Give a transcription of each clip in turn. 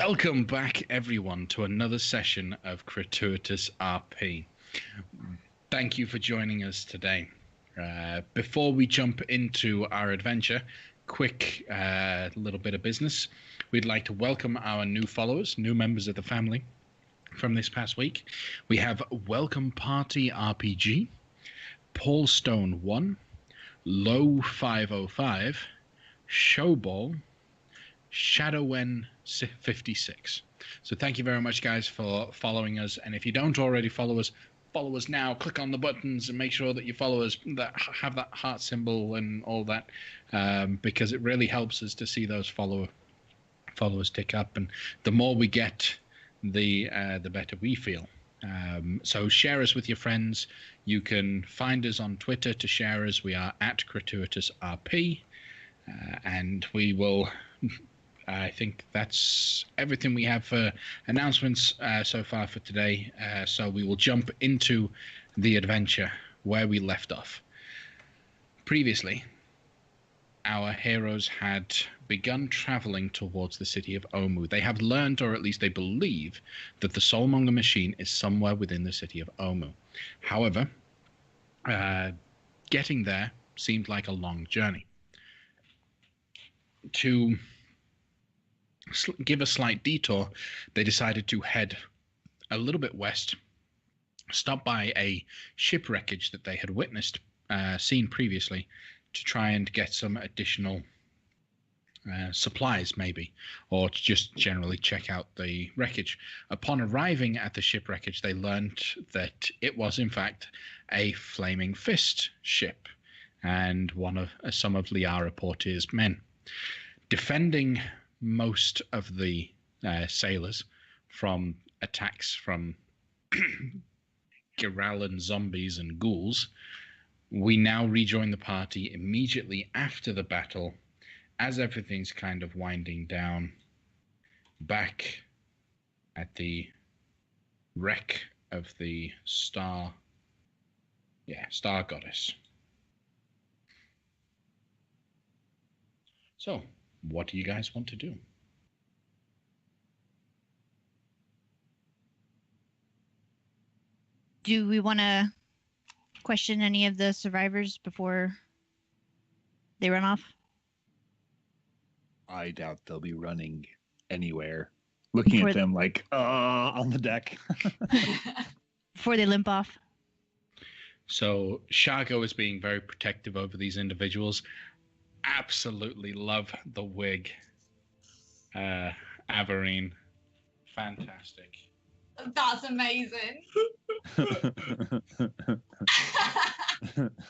Welcome back, everyone, to another session of Crituitous RP. Thank you for joining us today. Before we jump into our adventure, quick little bit of business. We'd like to welcome our new followers, new members of the family from this past week. We have Welcome Party RPG, Paul Stone 1, Low 505, Showball, Shadowen 56. So thank you very much, guys, for following us. And if you don't already follow us now. Click on the buttons and make sure that you follow us, that have that heart symbol and all that, because it really helps us to see those followers tick up. And the more we get, the better we feel. So share us with your friends. You can find us on Twitter to share us. We are at Crituitous RP, and we will. I think that's everything we have for announcements so far for today. So we will jump into the adventure where we left off. Previously, our heroes had begun traveling towards the city of Omu. They have learned, or at least they believe, that the Soulmonger machine is somewhere within the city of Omu. However, getting there seemed like a long journey. To give a slight detour, they decided to head a little bit west, stop by a shipwreckage that they had seen previously, to try and get some additional supplies, maybe, or to just generally check out the wreckage. Upon arriving at the shipwreckage, they learned that it was, in fact, a Flaming Fist ship and some of Liara Portier's men. Defending most of the sailors from attacks from Giralan zombies and ghouls, we now rejoin the party immediately after the battle, as everything's kind of winding down, back at the wreck of the Star Goddess. So, what do you guys want to do? Do we want to question any of the survivors before they run off? I doubt they'll be running anywhere. Looking at them like, on the deck. Before they limp off. So Shago is being very protective over these individuals. Absolutely love the wig. Averine. Fantastic. That's amazing.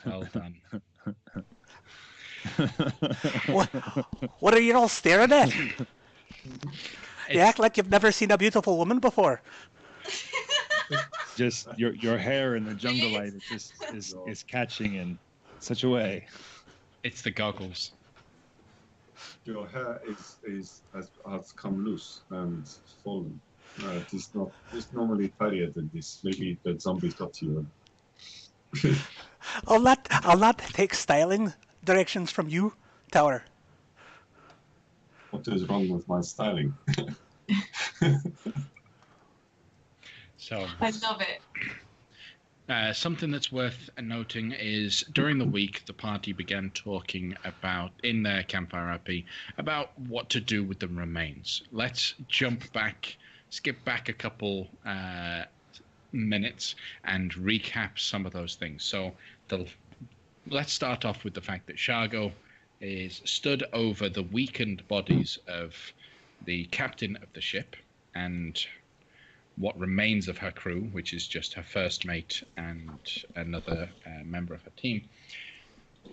Well done. What are you all staring at? You act like you've never seen a beautiful woman before. Just your hair in the jungle light is catching in such a way. It's the goggles. Your hair has come loose and fallen. It's normally tidier than this. Maybe the zombies got you. I'll not take styling directions from you, Tower. What is wrong with my styling? So I love it. Something that's worth noting is during the week, the party began talking about, in their campfire RP, about what to do with the remains. Let's skip back a couple minutes and recap some of those things. So let's start off with the fact that Shago is stood over the weakened bodies of the captain of the ship and what remains of her crew, which is just her first mate and another member of her team.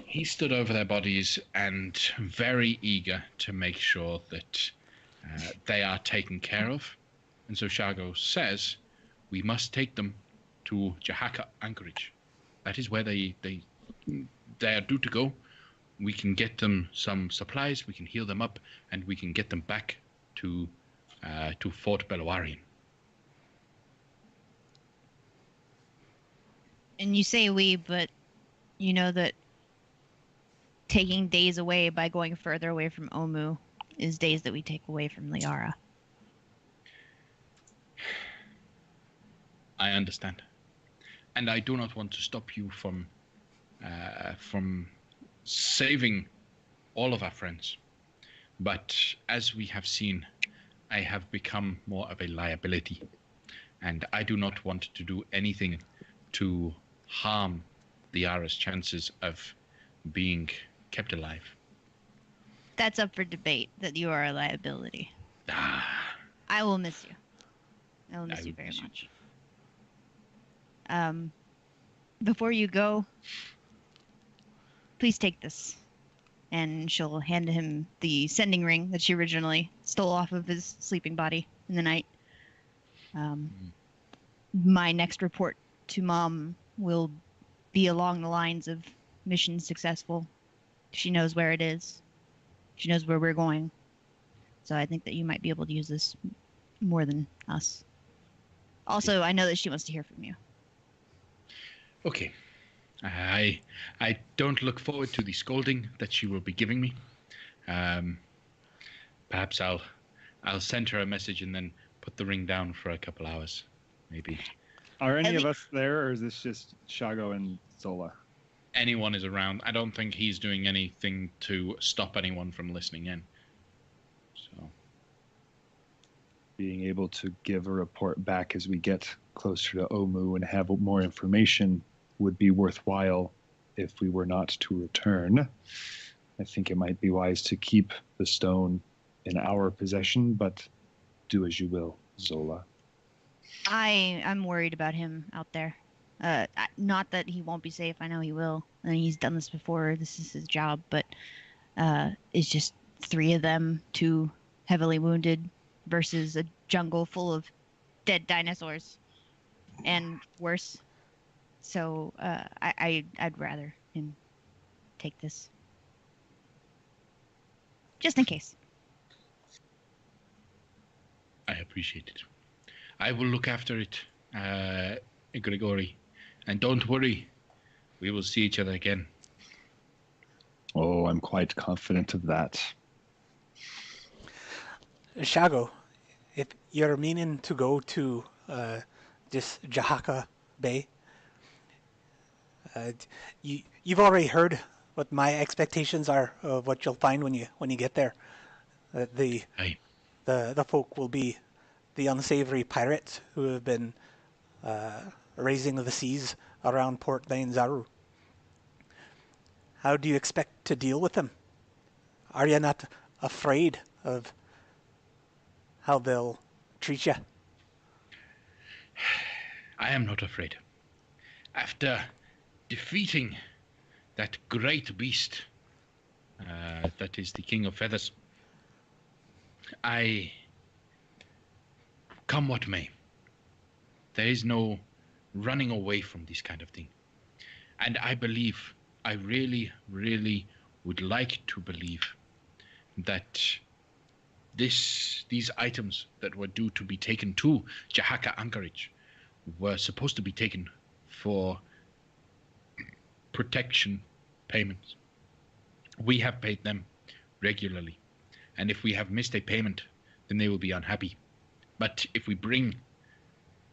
He stood over their bodies and very eager to make sure that they are taken care of. And so Shago says, we must take them to Jahaka Anchorage. That is where they are due to go. We can get them some supplies, we can heal them up, and we can get them back to Fort Belawarian. And you say we, but you know that taking days away by going further away from Omu is days that we take away from Liara. I understand. And I do not want to stop you from saving all of our friends. But as we have seen, I have become more of a liability. And I do not want to do anything to harm the Ara's chances of being kept alive. That's up for debate, that you are a liability. Ah, I will miss you. I will I miss you will very miss you. much. Before you go, please take this. And she'll hand him the sending ring that she originally stole off of his sleeping body in the night. My next report to Mom will be along the lines of mission successful. She knows where it is. She knows where we're going. So I think that you might be able to use this more than us. Also, I know that she wants to hear from you. Okay. I don't look forward to the scolding that she will be giving me. Perhaps I'll send her a message and then put the ring down for a couple hours, maybe. Are any of us there, or is this just Shago and Zola? Anyone is around. I don't think he's doing anything to stop anyone from listening in. So, Being able to give a report back as we get closer to Omu and have more information would be worthwhile if we were not to return. I think it might be wise to keep the stone in our possession, but do as you will, Zola. I'm worried about him out there. Not that he won't be safe. I know he will. And he's done this before. This is his job. But it's just 3 of them, 2 heavily wounded, versus a jungle full of dead dinosaurs and worse. So I'd rather him take this, just in case. I appreciate it. I will look after it, Grigori. And don't worry, we will see each other again. Oh, I'm quite confident of that. Shago, if you're meaning to go to this Jahaka Bay, you've already heard what my expectations are of what you'll find when you get there. The folk will be the unsavory pirates who have been raising the seas around Port Zaru. How do you expect to deal with them? Are you not afraid of how they'll treat you? I am not afraid. After defeating that great beast, that is the King of Feathers, come what may, there is no running away from this kind of thing. And I believe, I really, really would like to believe that these items that were due to be taken to Jahaka Anchorage were supposed to be taken for protection payments. We have paid them regularly, and if we have missed a payment, then they will be unhappy. But if we bring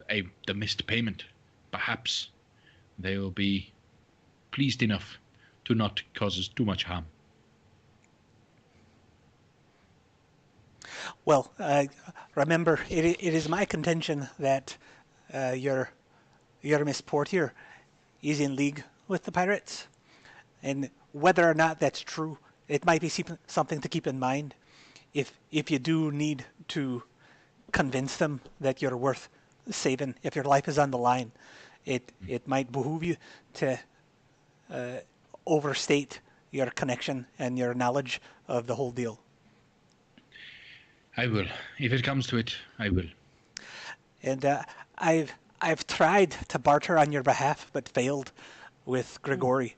the missed payment, perhaps they will be pleased enough to not cause us too much harm. Well, remember, it is my contention that your Miss Portier is in league with the pirates, and whether or not that's true, it might be something to keep in mind. If you do need to convince them that you're worth saving, if your life is on the line, it might behoove you to overstate your connection and your knowledge of the whole deal. I will. If it comes to it, I will. And I've tried to barter on your behalf, but failed with Grigori.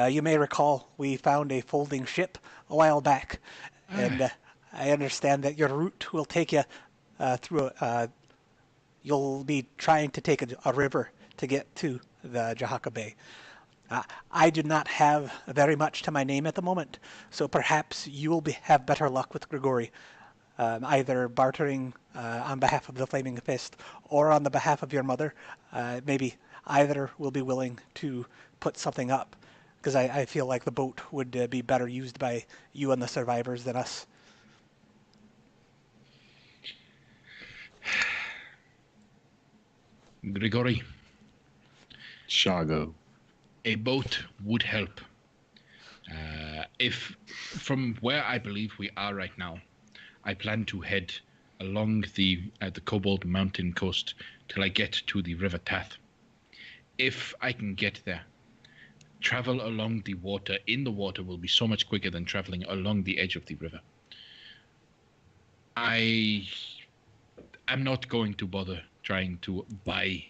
You may recall we found a folding ship a while back, and I understand that your route will take you through. You'll be trying to take a river to get to the Jahaka Bay. I do not have very much to my name at the moment, so perhaps you will have better luck with Grigori. either bartering on behalf of the Flaming Fist or on the behalf of your mother. Maybe either will be willing to put something up, because I feel like the boat would be better used by you and the survivors than us. Grigori, Shago. a boat would help. If from where I believe we are right now, I plan to head along the Cobalt Mountain coast till I get to the River Tath. If I can get there, travel along the water in the water will be so much quicker than traveling along the edge of the river. I am not going to bother trying to buy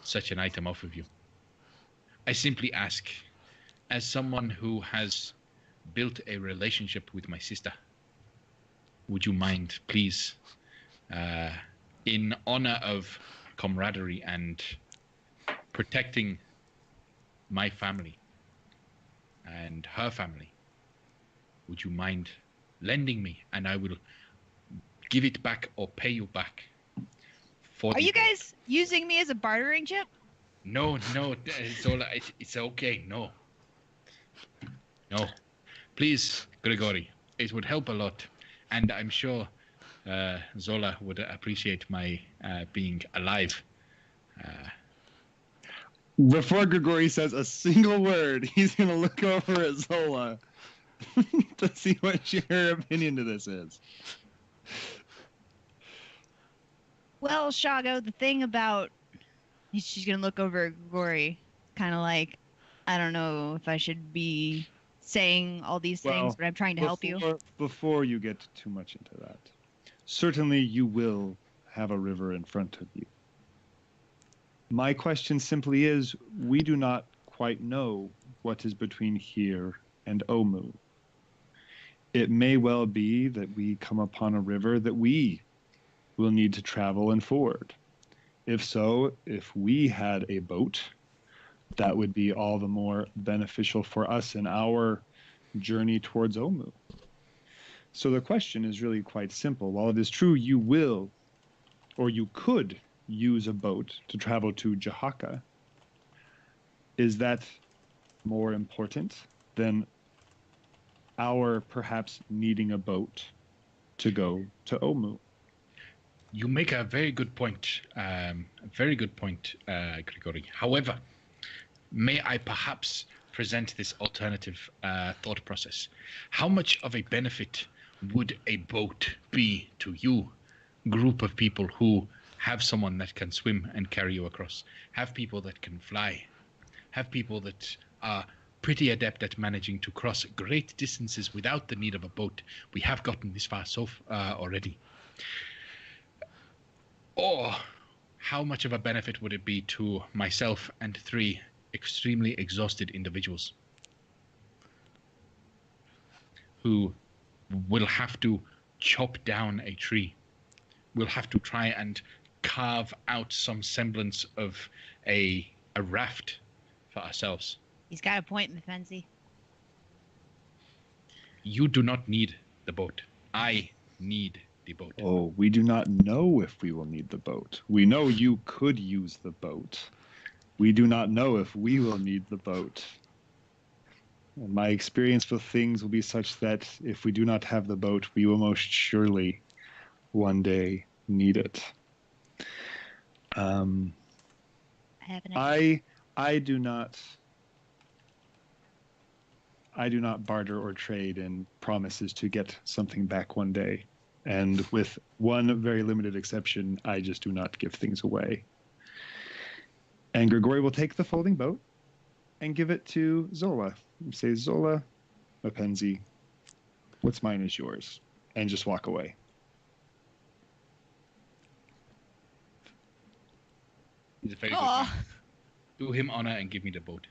such an item off of you. I simply ask, as someone who has built a relationship with my sister, would you mind, please, in honor of camaraderie and protecting my family and her family, would you mind lending me, and I will give it back or pay you back? Are you guys using me as a bartering chip? No, it's okay. No. Please, Grigori, it would help a lot. And I'm sure Zola would appreciate my being alive. Before Grigori says a single word, he's going to look over at Zola to see what her opinion to this is. Well, Shago, the thing about... She's going to look over at Grigori, kind of like, I don't know if I should be saying all these things, but I'm trying to help you. Before you get too much into that, certainly you will have a river in front of you. My question simply is, we do not quite know what is between here and Omu. It may well be that we come upon a river that we will need to travel and ford. If so, if we had a boat, that would be all the more beneficial for us in our journey towards Omu. So the question is really quite simple. While it is true you will, or you could, use a boat to travel to Jahaka, is that more important than our perhaps needing a boat to go to Omu? You make a very good point. Grigori. However, may I perhaps present this alternative thought process? How much of a benefit would a boat be to you, group of people who have someone that can swim and carry you across, have people that can fly, have people that are pretty adept at managing to cross great distances without the need of a boat? We have gotten this far already. Or how much of a benefit would it be to myself and 3 extremely exhausted individuals who will have to chop down a tree, will have to try and carve out some semblance of a raft for ourselves? He's got a point, Mafenzi. You do not need the boat. I need the boat. Oh, we do not know if we will need the boat. We know you could use the boat. We do not know if we will need the boat. And my experience with things will be such that if we do not have the boat, we will most surely one day need it. I have an idea. I do not barter or trade in promises to get something back one day. And with one very limited exception, I just do not give things away. And Grigori will take the folding boat and give it to Zola. And say, Zola, Mapenzi, what's mine is yours. And just walk away. He's a very good man. Do him honor and give me the boat.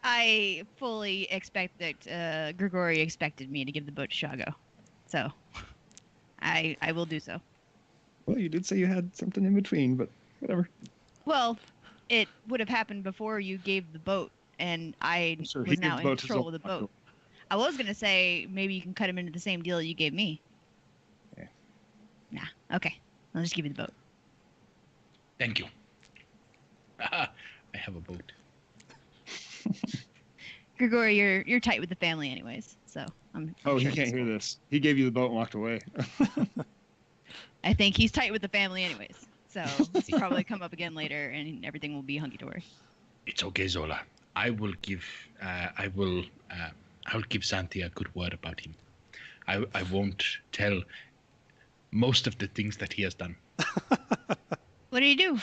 I fully expect that Grigori expected me to give the boat to Shago. So, I will do so. Well, you did say you had something in between, but whatever. Well, it would have happened before you gave the boat and I So he was now gives in boat to control of the Zoltan. boat. I was gonna say maybe you can cut him into the same deal you gave me. Okay. Nah. Okay. I'll just give you the boat. Thank you. I have a boat. Grigori, you're tight with the family anyways, so I'm Oh, sure he can't this hear will- this. He gave you the boat and walked away. I think he's tight with the family anyways, so this will probably come up again later, and everything will be hunky dory. It's okay, Zola. I will give Santi a good word about him. I won't tell most of the things that he has done. What do you do?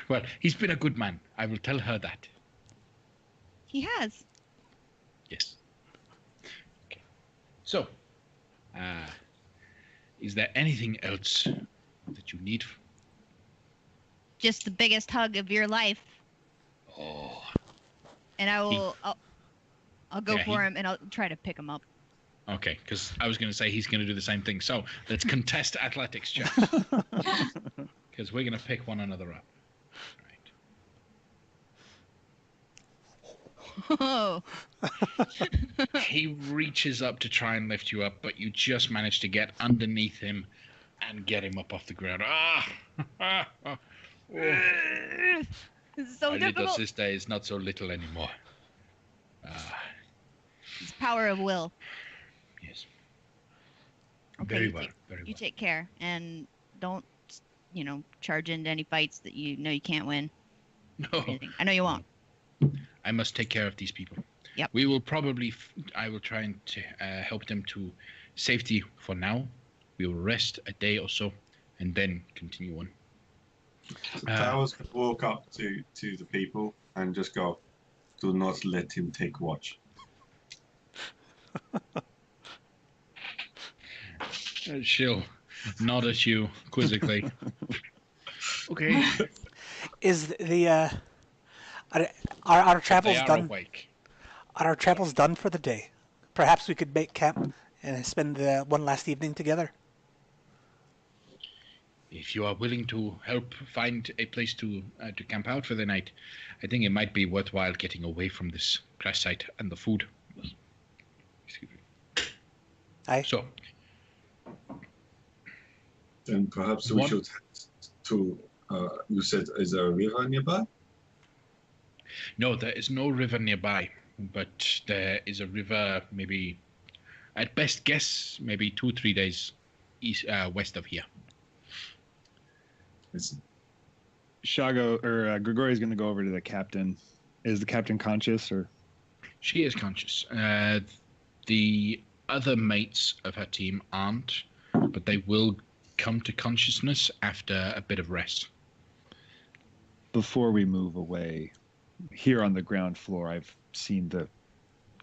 Well, he's been a good man. I will tell her that. He has. Yes. Okay. So, is there anything else that you need? Just the biggest hug of your life, Oh, and I'll go Yeah, for he- him, and I'll try to pick him up. okay. Because I was going to say he's going to do the same thing. So let's contest athletics checks. Because we're going to pick one another up. Oh, He reaches up to try and lift you up, but you just manage to get underneath him and get him up off the ground. Ah! Oh. this is so My little difficult. sister is not so little anymore. It's power of will. Yes. Okay, Very you well. take- Very You well. take care, and don't, charge into any fights that you know you can't win. or No, anything. I know you won't. I must take care of these people. Yep. We will probably. I will try and help them to safety for now. We will rest a day or so, and then continue on. Towers could walk up to the people and just go, "Do not let him take watch." She'll nod at you quizzically. Okay. Is the are our They travels are done? awake. Are our travels done for the day? Perhaps we could make camp and spend one last evening together. If you are willing to help find a place to camp out for the night, I think it might be worthwhile getting away from this crash site and the food. Excuse me. Aye. So, Then perhaps we One- should head to. You said is there a river nearby? no, there is no river nearby, but there is a river maybe, at best guess, maybe 2-3 days west of here. It's, Shago or Grigori's going to go over to the captain. Is the captain conscious or? She is conscious. The other mates of her team aren't, but they will come to consciousness after a bit of rest. Before we move away, here on the ground floor, I've seen the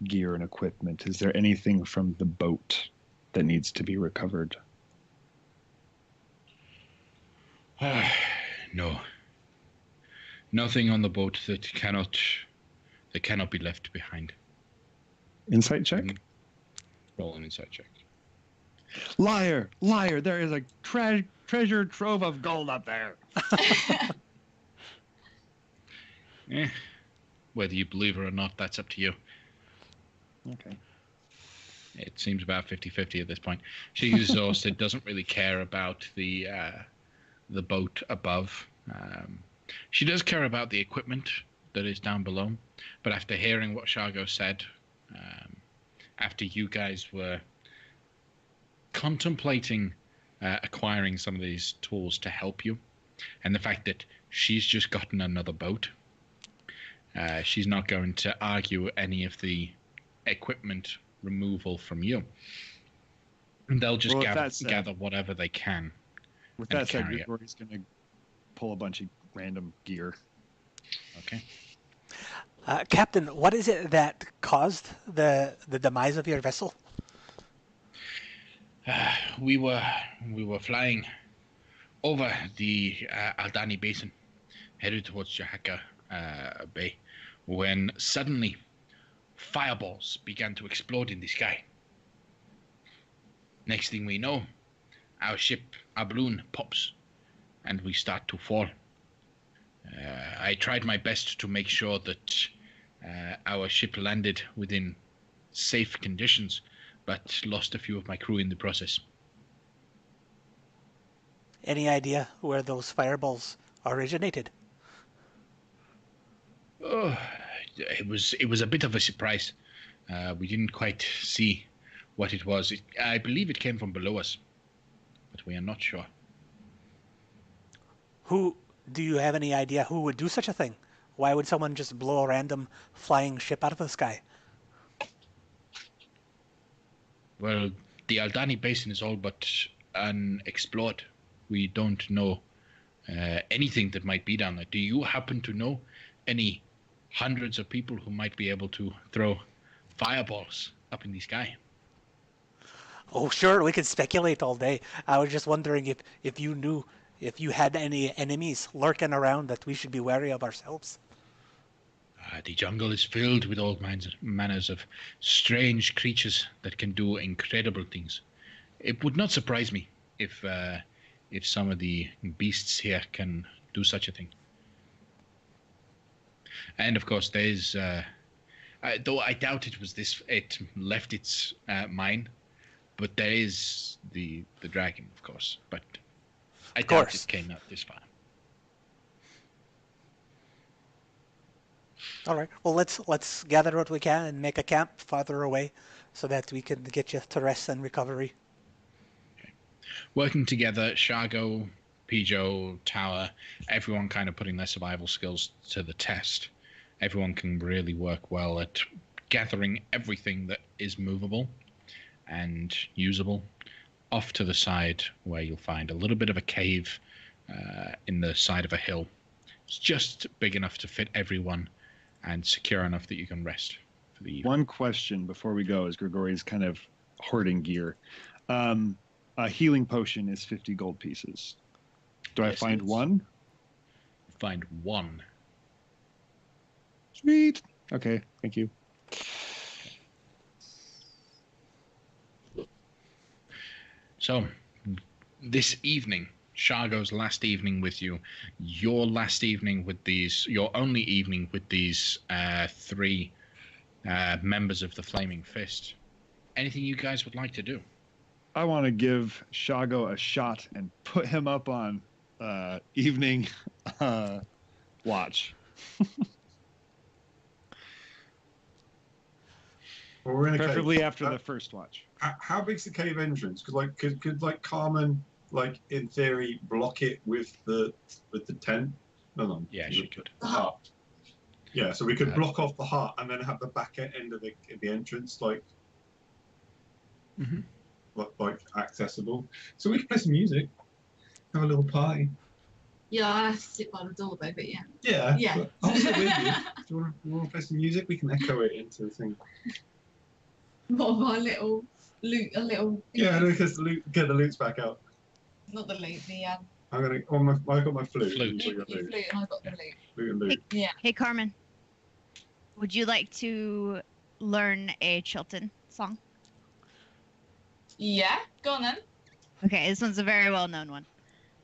gear and equipment. Is there anything from the boat that needs to be recovered? No. Nothing on the boat that cannot be left behind. Insight check? Roll an insight check. Liar! Liar! There is a treasure trove of gold up there. Whether you believe her or not, that's up to you. Okay. It seems about 50-50 at this point. She's exhausted, doesn't really care about the boat above. She does care about the equipment that is down below, but after hearing what Shago said, after you guys were contemplating acquiring some of these tools to help you, and the fact that she's just gotten another boat, she's not going to argue any of the equipment removal from you. They'll just Well, with that said- gather whatever they can. With And that said, carry it. Grigori's going to pull a bunch of random gear. Okay. Captain, what is it that caused the demise of your vessel? We were flying over the Aldani Basin, headed towards Jahaka Bay, when suddenly fireballs began to explode in the sky. Next thing we know, our balloon pops, and we start to fall. I tried my best to make sure that our ship landed within safe conditions, but lost a few of my crew in the process. Any idea where those fireballs originated? Oh, it was a bit of a surprise. We didn't quite see what it was. I believe it came from below us, but we are not sure. Do you have any idea who would do such a thing? Why would someone just blow a random flying ship out of the sky? Well, the Aldani Basin is all but unexplored. We don't know anything that might be down there. Do you happen to know any hundreds of people who might be able to throw fireballs up in the sky? Oh, sure, we could speculate all day. I was just wondering if you knew, if you had any enemies lurking around that we should be wary of ourselves. The jungle is filled with all manners of strange creatures that can do incredible things. It would not surprise me if some of the beasts here can do such a thing. And of course, there's though I doubt it was this. It left its mine, but there is the dragon, of course. But I doubt it came out this far. All right. Well, let's gather what we can and make a camp farther away, so that we can get you to rest and recovery. Okay. Working together, Shago, Pijo, Tower, everyone kind of putting their survival skills to the test. Everyone can really work well at gathering everything that is movable and usable off to the side, where you'll find a little bit of a cave in the side of a hill. It's just big enough to fit everyone and secure enough that you can rest for the evening. One question before we go, as Grigori's kind of hoarding gear. A healing potion is 50 gold pieces. Do I find one? Find one. Sweet. Okay, thank you. So, this evening, Shago's last evening with you, your last evening with these, your only evening with these three members of the Flaming Fist. Anything you guys would like to do? I want to give Shago a shot and put him up on evening watch. Well, we're in a Preferably cave. after the first watch. How big's the cave entrance? Could Carmen, in theory, block it with the tent? No. Yeah, she could. The hut. Yeah, so we could block off the hut and then have the back end of the entrance accessible. So we can play some music, have a little party. Yeah, I have to sit by the door though, but yeah. Yeah. Yeah. I'll sit with you. Do you want to play some music? We can echo it into the thing. What my little loot, a little. Yeah, because get the loots back out. Not the loot, the I got my flute. Flute. you flute and I got the loot. Flute and loot. Yeah. Hey, Carmen. Would you like to learn a Chilton song? Yeah, go on then. Okay, this one's a very well-known one.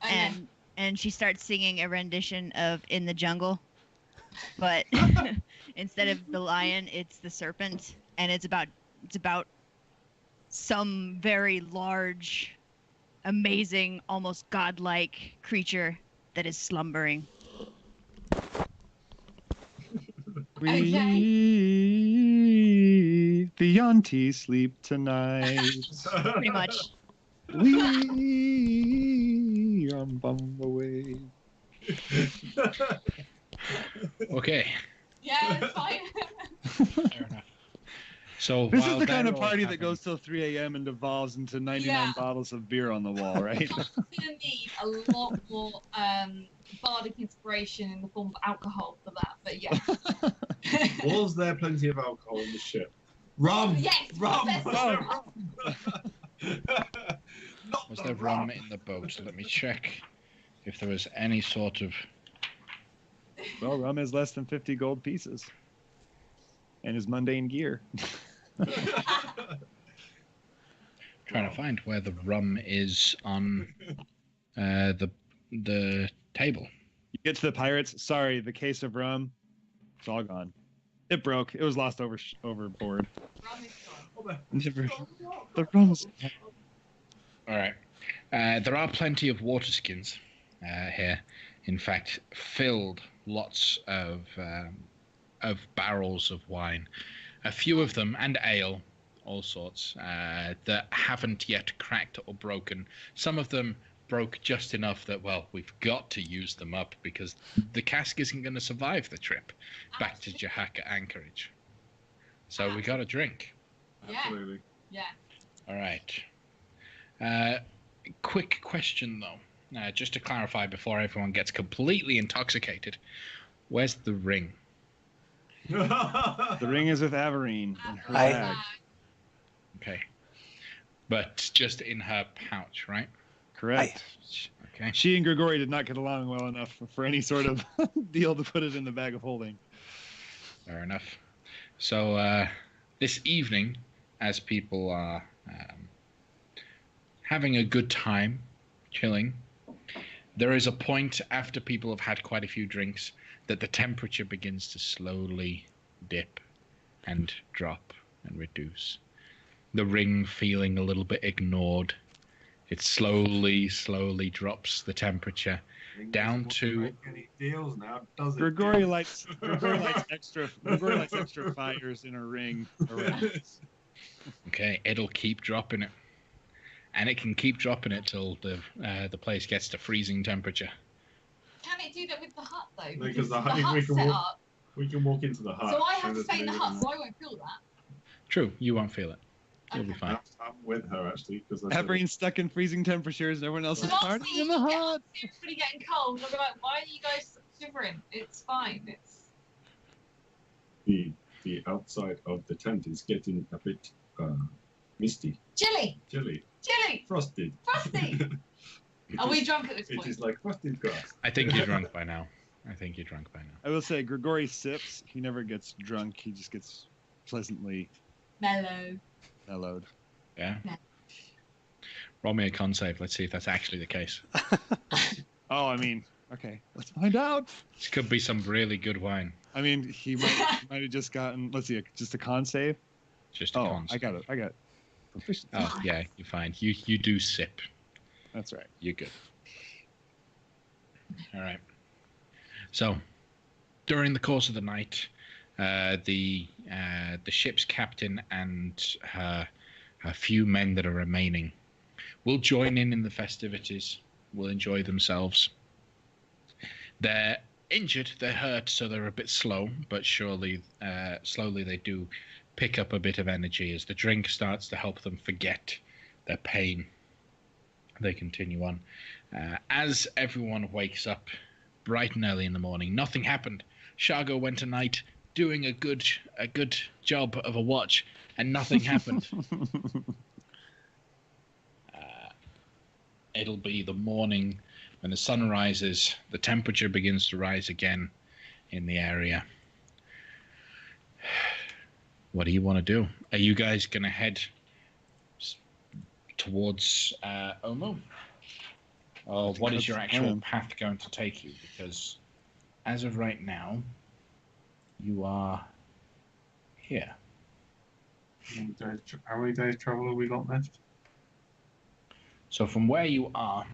Okay. And she starts singing a rendition of "In the Jungle," but instead of the lion, it's the serpent, and it's about some very large, amazing, almost godlike creature that is slumbering. We, the auntie, sleep tonight. Pretty much. We bum away. Okay. Yeah, it's fine. Fair enough. So This while is the kind they're of all party that having- goes till 3 a.m. and devolves into 99 Yeah. bottles of beer on the wall, right? We're gonna need a lot more bardic inspiration in the form of alcohol for that, but yeah. Was there plenty of alcohol on the ship? Rum! Yes! Rum! Yes, Was there rum? Not Was the there rum in the boat? Let me check if there was any sort of. Well, rum is less than 50 gold pieces. And his mundane gear. Trying to find where the rum is on the table. You get to the pirates. Sorry, the case of rum, it's all gone. It broke. It was lost overboard. Rum is gone. The rum is gone. All right. There are plenty of water skins here. In fact, filled lots of barrels of wine. A few of them, and ale, all sorts, that haven't yet cracked or broken. Some of them broke just enough that, well, we've got to use them up because the cask isn't going to survive the trip back to Jahaka Anchorage. So we got a drink. Yeah. Absolutely. Yeah. All right. Quick question, though. Just to clarify before everyone gets completely intoxicated. Where's the ring? The ring is with Averine in her I- bag. Okay. But just in her pouch, right? Correct. Okay. She and Grigori did not get along well enough for any sort of deal to put it in the bag of holding. Fair enough. So this evening, as people are having a good time, chilling, there is a point after people have had quite a few drinks that the temperature begins to slowly dip and drop and reduce. The ring feeling a little bit ignored. It slowly drops the temperature down to... Make any deals now, does it? Grigori likes extra fires in a ring around. Okay, it'll keep dropping it. And it can keep dropping it till the place gets to freezing temperature. Can it do that with the hut though? Because the the hut- we hut's can set walk- up, We can walk into the hut. so I have to and stay in the just hut, leave so I won't feel that. True, you won't feel it. You'll be Okay. fine. I'm with her actually because Averine's stuck in freezing temperatures and everyone else So is last partying week, in the hut. everybody getting cold, and I'll be like, why are you guys shivering? It's fine. It's the outside of the tent is getting a bit misty, chilly, chilly, chilly, frosted. frosty. It Are we is- drunk at this It point? is like frosted grass. I think you're drunk by now. I will say, Grigori sips. He never gets drunk. He just gets pleasantly Mellow. mellowed. Yeah? Yeah. Roll me a con save. Let's see if that's actually the case. Oh, I mean, okay, let's find out. This could be some really good wine. I mean, he might have just gotten. Let's see, just a con save. Just a Oh, con I got it. I got proficiency. Oh, yeah, you're fine. You do sip. That's right. You're good. All right. So, during the course of the night, the ship's captain and her few men that are remaining will join in the festivities. Will enjoy themselves. They're injured. They're hurt, so they're a bit slow. But slowly they do pick up a bit of energy as the drink starts to help them forget their pain. They continue on. As everyone wakes up bright and early in the morning, nothing happened. Shago went tonight doing a good job of a watch, and nothing happened. It'll be the morning when the sun rises. The temperature begins to rise again in the area. What do you want to do? Are you guys going to head towards Omo? Or what is your actual path going to take you? Because as of right now, you are here. How many days travel have we got left? So from where you are,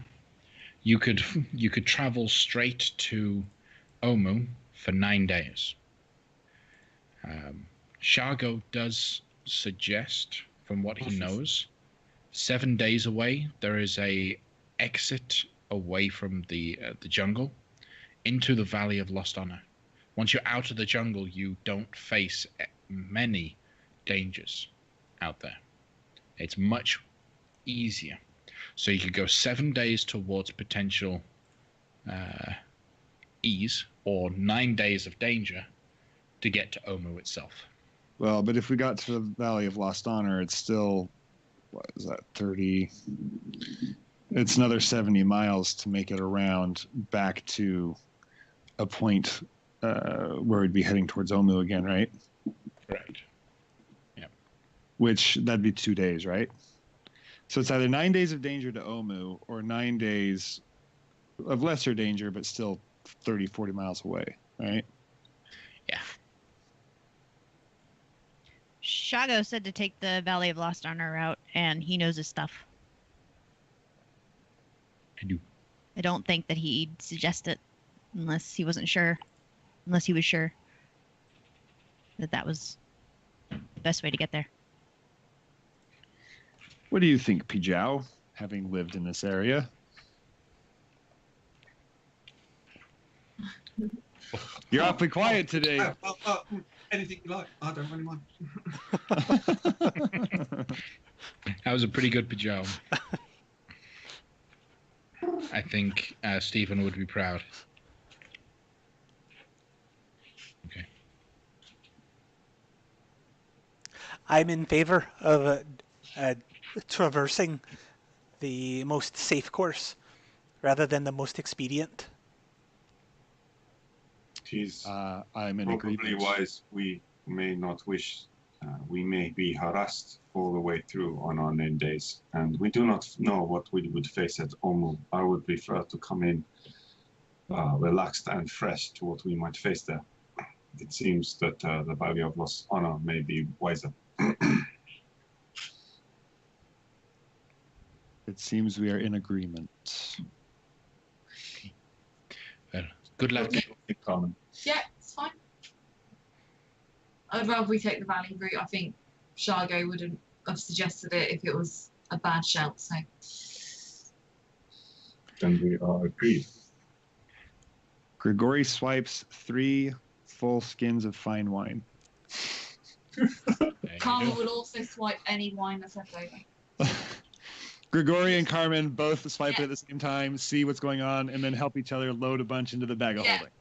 you could travel straight to Omu for 9 days. Shago does suggest, from what he knows, 7 days away there is a exit away from the jungle into the Valley of Lost Honor. Once you're out of the jungle, you don't face many dangers out there. It's much easier. So you could go 7 days towards potential ease, or 9 days of danger to get to Omu itself. Well, but if we got to the Valley of Lost Honor, it's still, what is that, 30? It's another 70 miles to make it around back to a point where we'd be heading towards Omu again, right? Correct. Yeah. Which, that'd be 2 days, right? So it's either 9 days of danger to Omu or 9 days of lesser danger, but still 30, 40 miles away, right? Yeah. Shago said to take the Valley of Lost Honor route, and he knows his stuff. I do. I don't think that he'd suggest it unless he wasn't sure. Unless he was sure that that was the best way to get there. What do you think, Pijao, having lived in this area? You're awfully quiet today. Anything you like. I don't really mind. That was a pretty good pajama. I think Stephen would be proud. Okay. I'm in favor of traversing the most safe course rather than the most expedient. He's I'm in probably agreement. wise. We may not wish. We may be harassed all the way through on our name days, and we do not know what we would face at Omu. I would prefer to come in relaxed and fresh to what we might face there. It seems that the Valley of Lost Honor may be wiser. It seems we are in agreement. Well, good luck. Common. Yeah, it's fine. I'd rather we take the valley route. I think Shago wouldn't have suggested it if it was a bad shout. So Then we are agreed. Grigori swipes 3 full skins of fine wine. There you Karma go. would also swipe any wine that's left over. Grigori and Carmen both swipe it Yeah. at the same time, see what's going on, and then help each other load a bunch into the bag of Yeah. holding.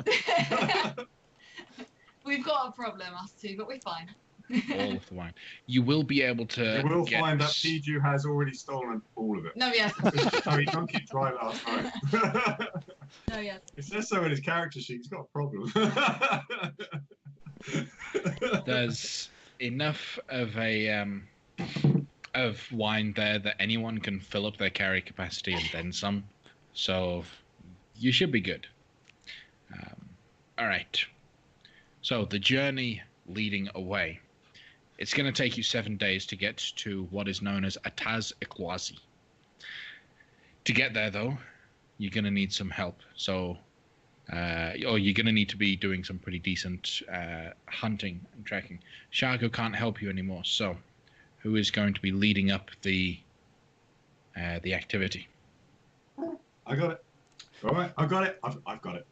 Yeah. We've got a problem, us two, but we're fine. All of the wine. You will be able to. You will get find that Piju has already stolen all of it. No, yes. Oh, he drank it dry last night. No, yes. It says so in his character sheet. He's got a problem. There's enough of a of wine there that anyone can fill up their carry capacity and then some. So you should be good. All right. So the journey leading away. It's going to take you 7 days to get to what is known as Ataz Ikwazi. To get there, though, you're going to need some help. So, or you're going to need to be doing some pretty decent hunting and tracking. Shago can't help you anymore. So, who is going to be leading up the activity? I got it. All right, I got it. I've got it.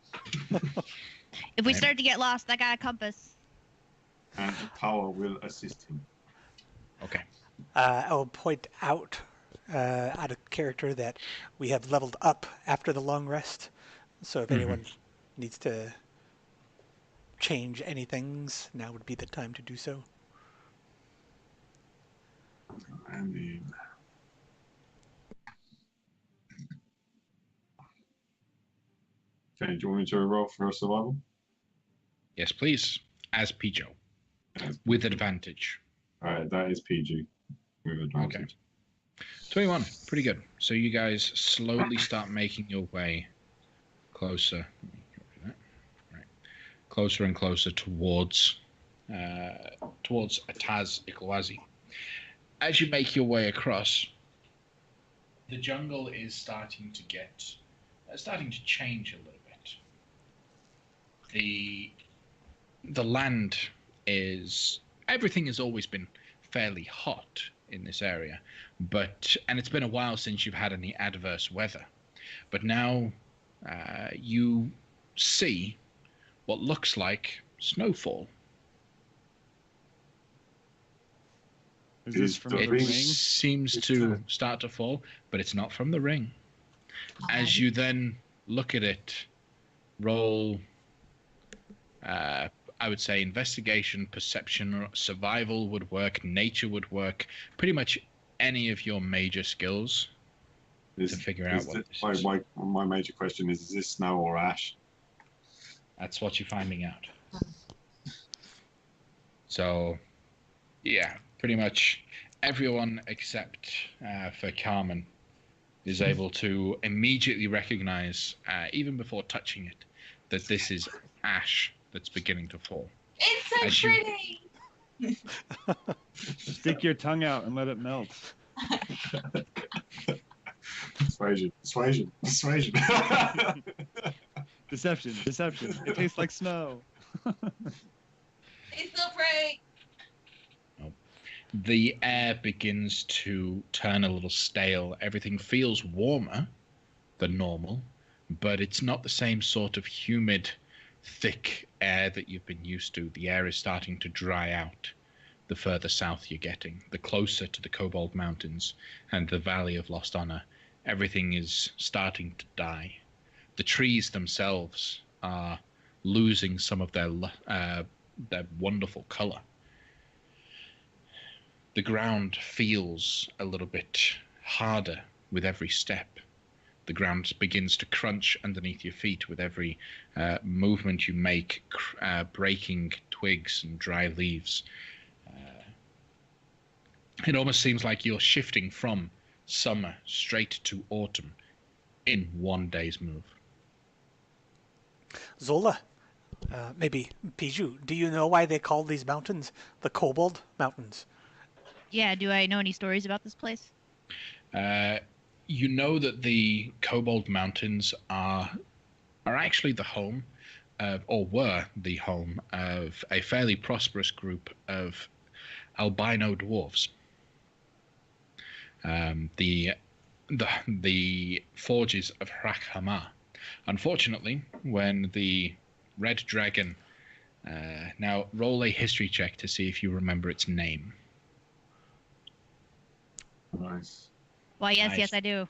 If we Okay. start to get lost, I got a compass. And power will assist him. Okay. I'll point out a character that we have leveled up after the long rest. So if anyone needs to change anything, now would be the time to do so. I mean, okay, do you want me to roll for survival? Yes, please. As Pijo. With advantage. All right, that is PG with advantage. Okay. 21. Pretty good. So you guys slowly start making your way closer. Right. Closer and closer towards Ataz Ikwazi. As you make your way across, the jungle is starting to change a little bit. The land is, everything has always been fairly hot in this area, and it's been a while since you've had any adverse weather, but now you see what looks like snowfall. Is this from the It ring? seems It's to start to fall, but it's not from the ring. As you then look at it, roll, I would say investigation, perception, or survival would work, nature would work, pretty much any of your major skills to figure out what this is. My major question is this snow or ash? That's what you're finding out. So, yeah, pretty much everyone except for Carmen is able to immediately recognize, even before touching it, that this is ash that's beginning to fall. It's so As you- pretty. Stick your tongue out and let it melt. Persuasion. Deception. It tastes like snow. It's not pretty. The air begins to turn a little stale. Everything feels warmer than normal, but it's not the same sort of humid, thick air that you've been used to. The air is starting to dry out the further south you're getting, the closer to the Cobalt Mountains and the Valley of Lost Honor. Everything is starting to die. The trees themselves are losing some of their wonderful color. The ground feels a little bit harder with every step. The ground begins to crunch underneath your feet with every movement you make, breaking twigs and dry leaves. It almost seems like you're shifting from summer straight to autumn in one day's move. Zola, maybe Piju, do you know why they call these mountains the Kobold Mountains? Yeah, do I know any stories about this place? You know that the Cobalt Mountains are actually the home of, or were the home of, a fairly prosperous group of albino dwarves. The forges of Hrakhama. Unfortunately, when the Red Dragon, now roll a history check to see if you remember its name. Nice. Well, yes, Nice. yes, I do.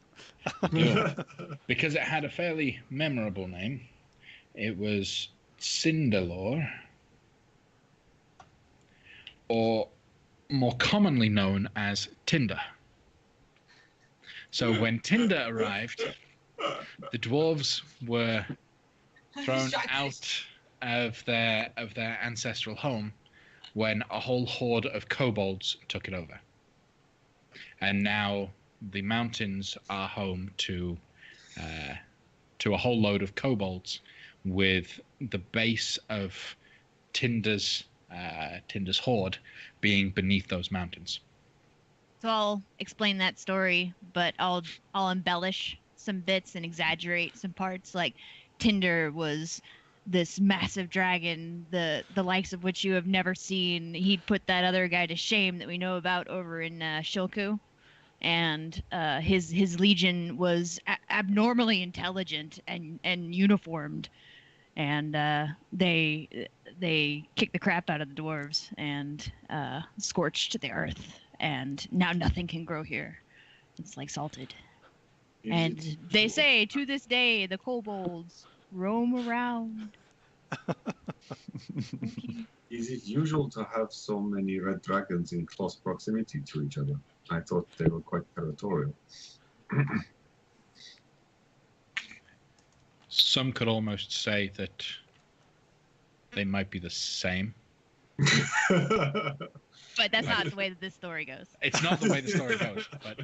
Because it had a fairly memorable name. It was Cinderlore, or more commonly known as Tinder. So when Tinder arrived, the dwarves were thrown out of their ancestral home when a whole horde of kobolds took it over. And now the mountains are home to a whole load of kobolds, with the base of Tinder's horde being beneath those mountains. So I'll explain that story, but I'll embellish some bits and exaggerate some parts. Like Tinder was this massive dragon, the likes of which you have never seen. He'd put that other guy to shame that we know about over in Shilku. And his legion was abnormally intelligent and uniformed, and they kicked the crap out of the dwarves and scorched the earth, and now nothing can grow here. It's like salted. And they say to this day the kobolds roam around. Is it usual to have so many red dragons in close proximity to each other? I thought they were quite territorial. Some could almost say that they might be the same. But that's not the way that this story goes. It's not the way the story goes, but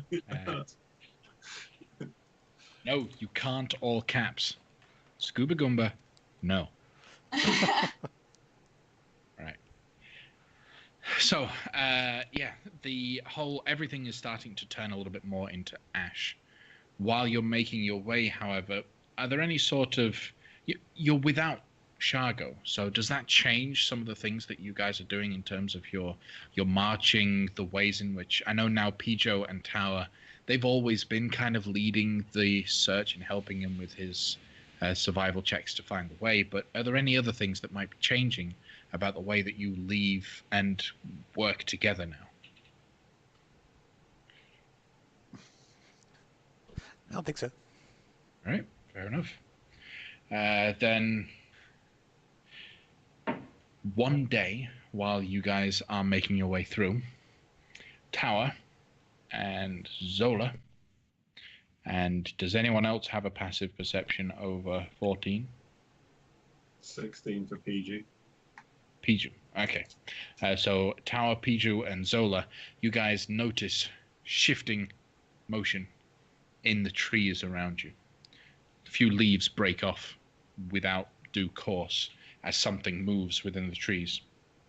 no, you can't all caps. Scuba Goomba, no. Right. So, everything is starting to turn a little bit more into ash. While you're making your way, however, are there any sort of... You're without Shago, so does that change some of the things that you guys are doing in terms of your marching, the ways in which... I know now Pijo and Tower, they've always been kind of leading the search and helping him with his survival checks to find the way, but are there any other things that might be changing about the way that you leave and work together now? I don't think so. All right, fair enough. Then one day, while you guys are making your way through, Tower and Zola, and does anyone else have a passive perception over 14? 16 for PG. Piju. Okay. So Tower, Piju, and Zola, you guys notice shifting motion in the trees around you. A few leaves break off without due course as something moves within the trees.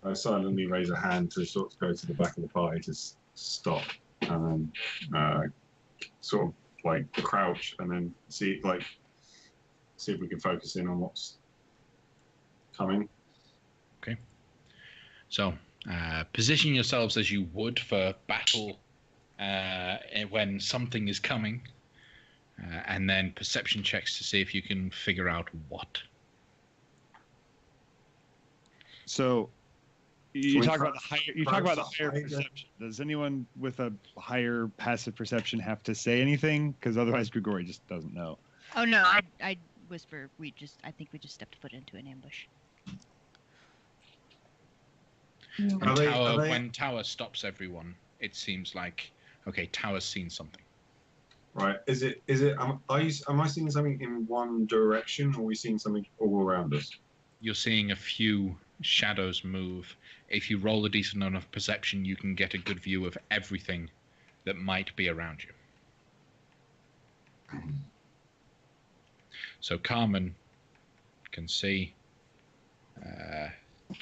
I silently raise a hand to sort of go to the back of the party to stop, and then sort of like crouch, and then see if we can focus in on what's coming. Okay. So, position yourselves as you would for battle when something is coming, and then perception checks to see if you can figure out what. So you we talk about the crouch higher hide? perception. Does anyone with a higher passive perception have to say anything? Because otherwise, Grigori just doesn't know. Oh no, I whisper. I think we just stepped foot into an ambush. When Tower stops everyone, it seems like, okay, Tower's seen something. Right? Am I seeing something in one direction, or are we seeing something all around us? You're seeing a few shadows move. If you roll a decent enough perception, you can get a good view of everything that might be around you. So Carmen can see.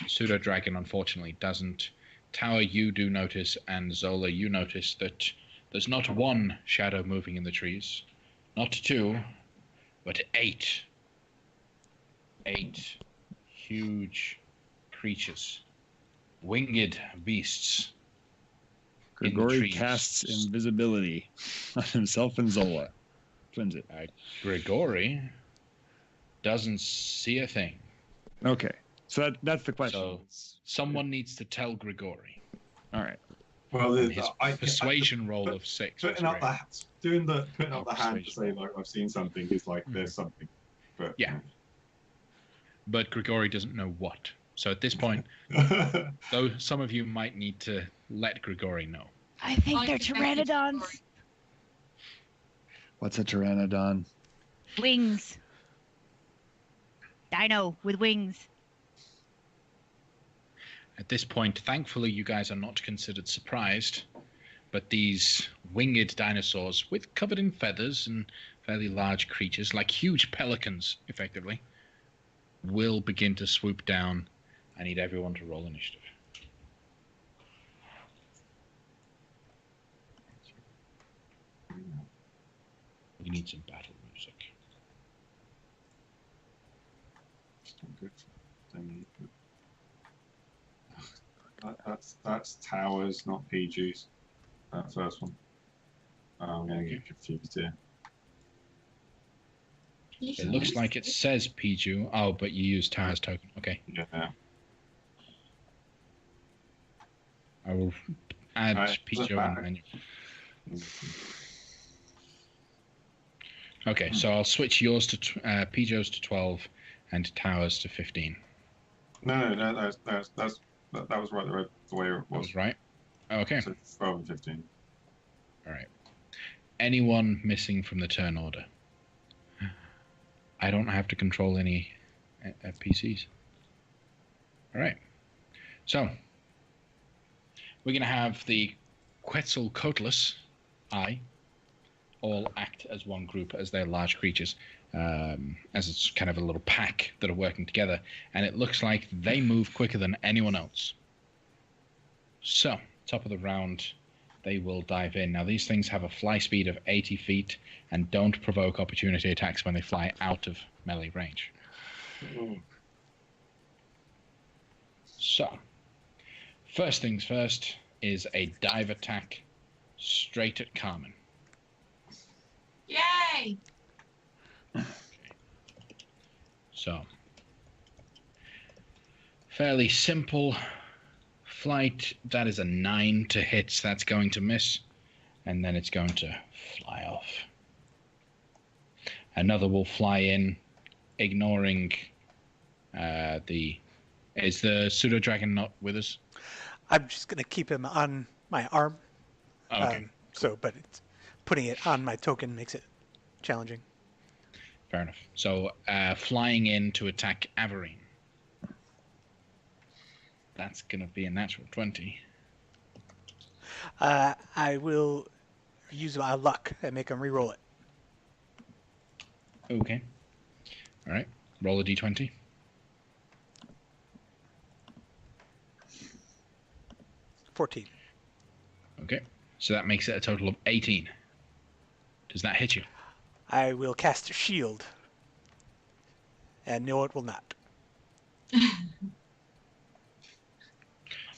Pseudo Dragon unfortunately doesn't. Tower, you do notice, and Zola, you notice that there's not one shadow moving in the trees, not two, but 8. 8 huge creatures, winged beasts. Grigori casts invisibility on himself and Zola. Twins it. Grigori doesn't see a thing. Okay. So that's the question. So someone needs to tell Grigori. All right. Well, His persuasion roll of 6. Putting up the hand to say persuasion. like I've seen something is like there's something. But Yeah. But Grigori doesn't know what. So at this point, though some of you might need to let Grigori know. I think they're pteranodons. What's a pteranodon? Wings. Dino with wings. At this point, thankfully, you guys are not considered surprised, but these winged dinosaurs, covered in feathers and fairly large creatures, like huge pelicans, effectively, will begin to swoop down. I need everyone to roll initiative. We need some battle music. That's towers, not PGs. That first one. I'm going to get confused here. It looks like it says PG. Oh, but you use Tower's token. Okay. Yeah. I will add Alright, PG on the menu. Okay, so I'll switch yours to PJ's to 12 and Tower's to 15. No, that was right the way it That was. was right. Okay. So 12 and 15. All right. Anyone missing from the turn order? I don't have to control any PCs. All right. So we're going to have the Quetzalcoatlus Eye all act as one group, as they're large creatures, as it's kind of a little pack that are working together, and it looks like they move quicker than anyone else. So, top of the round, they will dive in. Now, these things have a fly speed of 80 feet and don't provoke opportunity attacks when they fly out of melee range. So, first things first is a dive attack straight at Carmen. Yay! Okay. So, fairly simple flight. That is a 9 to hit, so that's going to miss. And then it's going to fly off. Another will fly in, ignoring Is the pseudo dragon not with us? I'm just going to keep him on my arm. Okay. But putting it on my token makes it challenging. Fair enough. So, flying in to attack Averine. That's going to be a natural 20. I will use my luck and make him re-roll it. Okay. All right. Roll a d20. $14. Okay. So that makes it a total of 18. Does that hit you? I will cast a shield. And no, it will not.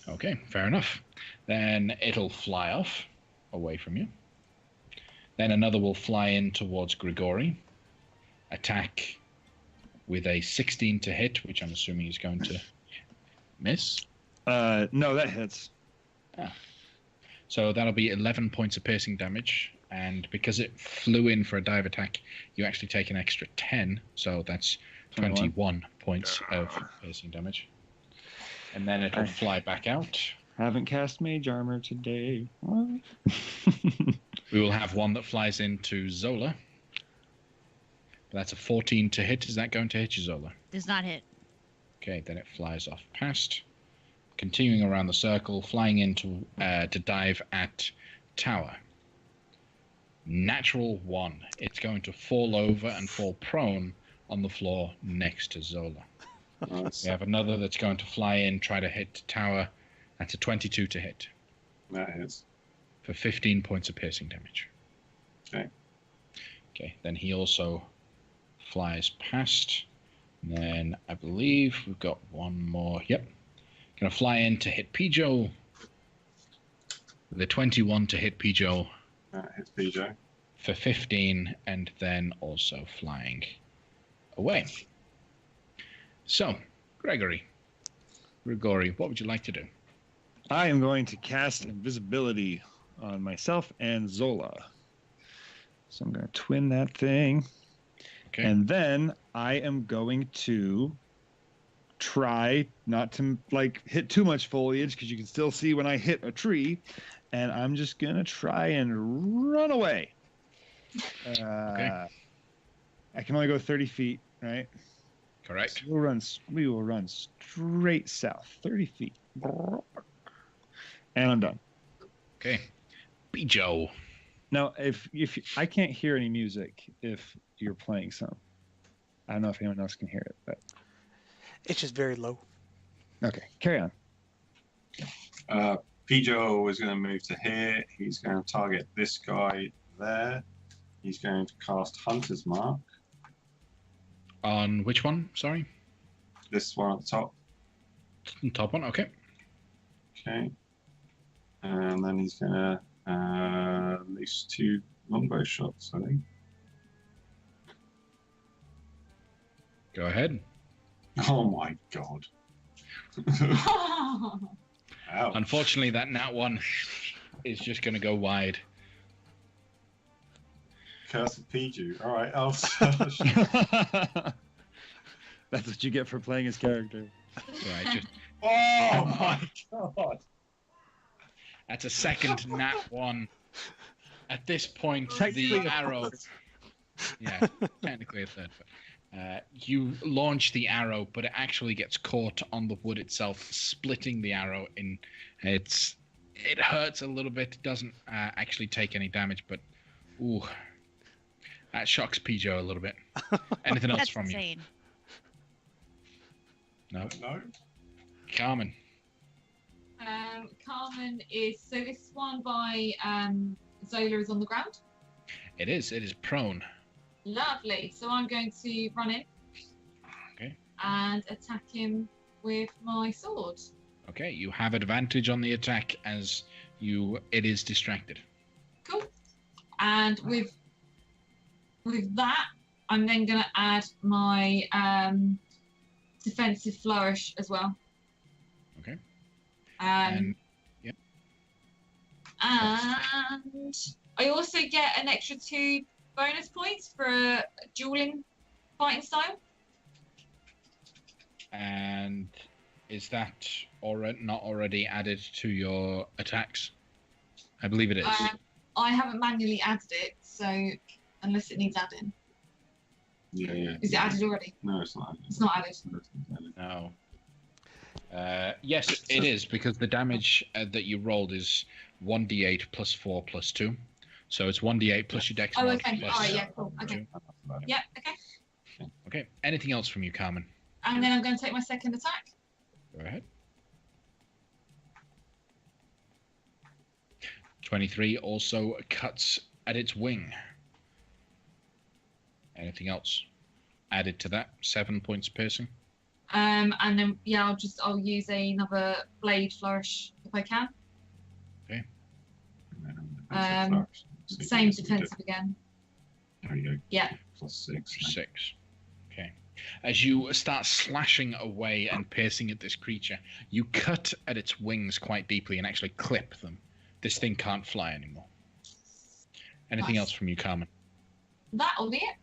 Okay, fair enough. Then it'll fly off away from you. Then another will fly in towards Grigori. Attack with a 16 to hit, which I'm assuming is going to miss. No, that hits. So that'll be 11 points of piercing damage. And because it flew in for a dive attack, you actually take an extra 10. So that's 21 points of piercing damage. And then it'll fly back out. Haven't cast Mage Armor today. We will have one that flies into Zola. That's a 14 to hit. Is that going to hit you, Zola? Does not hit. Okay, then it flies off past. Continuing around the circle, flying into to dive at Tower. Natural 1. It's going to fall over and fall prone on the floor next to Zola. Nice. We have another that's going to fly in, try to hit Tower. That's a 22 to hit. That hits. For 15 points of piercing damage. Okay. Okay, then he also flies past. And then I believe we've got one more. Yep. Going to fly in to hit Pijo. The 21 to hit Pijo. That hits PJ. For 15, and then also flying away. So, Grigori, what would you like to do? I am going to cast invisibility on myself and Zola. So I'm going to twin that thing. Okay. And then I am going to try not to hit too much foliage because you can still see when I hit a tree. And I'm just going to try and run away. Okay. I can only go 30 feet, right? Correct. So we will run straight south, 30 feet. And I'm done. Okay. Pijo. Now, if I can't hear any music if you're playing some. I don't know if anyone else can hear it, but It's just very low. okay, carry on. Pijo is going to move to here. He's going to target this guy there. He's going to cast Hunter's Mark. On which one? Sorry? This one at the top. Top one? Okay. Okay. And then he's going to loose 2 longbow shots, I think. Go ahead. Oh my god. Ow. Unfortunately, that nat 1 is just going to go wide. Curse of Piju. Alright, I'll That's what you get for playing his character. Right, just, Oh my god. that's a second nat 1. At this point, Technically the a arrow... Yeah, technically a third. You launch the arrow, but it actually gets caught on the wood itself, splitting the arrow in. It hurts a little bit. It doesn't actually take any damage, but ooh, that shocks Pijo a little bit. Anything else That's from insane. you? No. No. Carmen. Carmen is so this one by Zola is on the ground. It is. It is prone. Lovely. So I'm going to run in. Okay. And attack him with my sword. Okay, you have advantage on the attack as it is distracted. Cool. And with that, I'm then going to add my defensive flourish as well. Okay. And yeah. And I also get an extra 2 bonus points for a dueling fighting style. And is that not already added to your attacks? I believe it is. I haven't manually added it, so unless it needs adding. Yeah. Is it added already? No, it's not. It's not added. No. Yes, it is, because the damage that you rolled is 1d8 plus 4 plus 2. So it's 1d8 plus your dex Oh, mod okay. plus Alright, yeah, cool. Okay. 2. Yeah, okay. Okay. Anything else from you, Carmen? And then I'm going to take my second attack. Go ahead. 23 also cuts at its wing. Anything else added to that? 7 points piercing. And then I'll use another blade flourish if I can. Okay. Same defensive again. There you go. Yeah. +6. 6. Okay. As you start slashing away and piercing at this creature, you cut at its wings quite deeply and actually clip them. This thing can't fly anymore. Anything Nice. else from you, Carmen? That'll be it.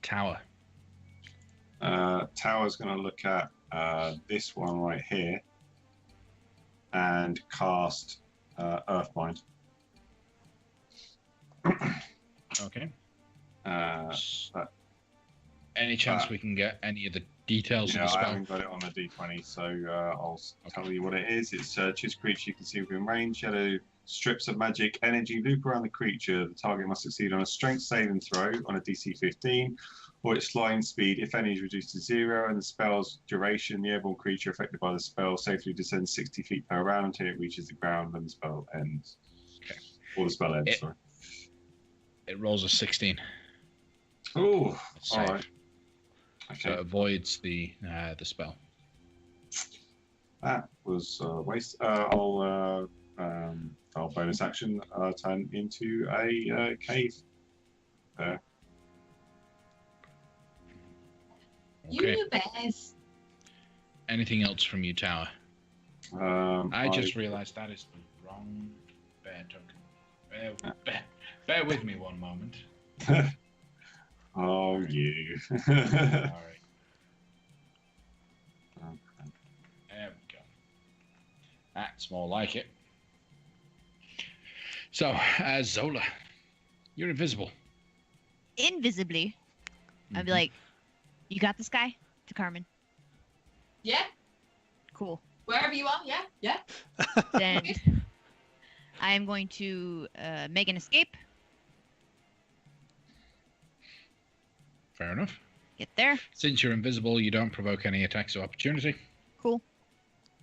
Tower. Tower's going to look at this one right here and cast Earthbind. Okay. But, Any chance we can get any of the details of the I spell? haven't got it on the D20, so I'll tell you what it is. It searches creature you can see within range. Shadow strips of magic energy loop around the creature. The target must succeed on a strength saving throw on a DC 15, or its flying speed, if any, is reduced to 0, and the spell's duration. The airborne creature affected by the spell safely descends 60 feet per round until it reaches the ground when the spell ends. Okay. Or the spell ends, sorry. It rolls a 16. Oh, Save. all right. So Okay. it avoids the spell. That was a waste. I'll bonus action turn into a cave. There. Okay. You bears. Anything else from you, Tower? I just realised that is the wrong bear token. Bear with me one moment. Oh, you. All right. There we go. That's more like it. So, Zola, you're invisible. Invisibly, I'd be like, "You got this guy?" To Carmen. Yeah. Cool. Wherever you are. Yeah. Yeah. Then I am going to make an escape. Fair enough. Get there. Since you're invisible, you don't provoke any attacks of opportunity. Cool.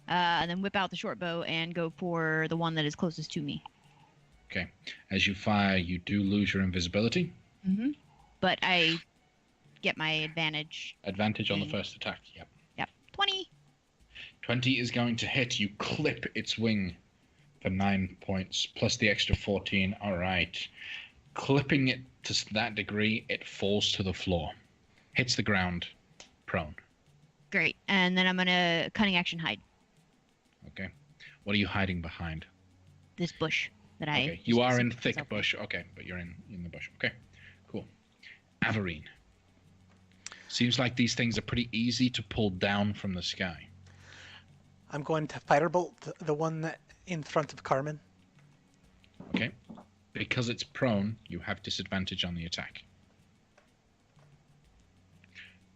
And then whip out the short bow and go for the one that is closest to me. Okay. As you fire, you do lose your invisibility. Mm-hmm. But I get my advantage. Advantage on the first attack. Yep. Yep. 20. 20 is going to hit. You clip its wing for 9 points, plus the extra 14. All right. Clipping it to that degree, it falls to the floor. Hits the ground, prone. Great. And then I'm going to cunning action hide Okay. What are you hiding behind? this bush that I... Okay. You are in just thick myself. bush. Okay, but you're in the bush. Okay. Cool. Averine. Seems like these things are pretty easy to pull down from the sky. I'm going to firebolt the one in front of Carmen. Okay. Because it's prone, you have disadvantage on the attack.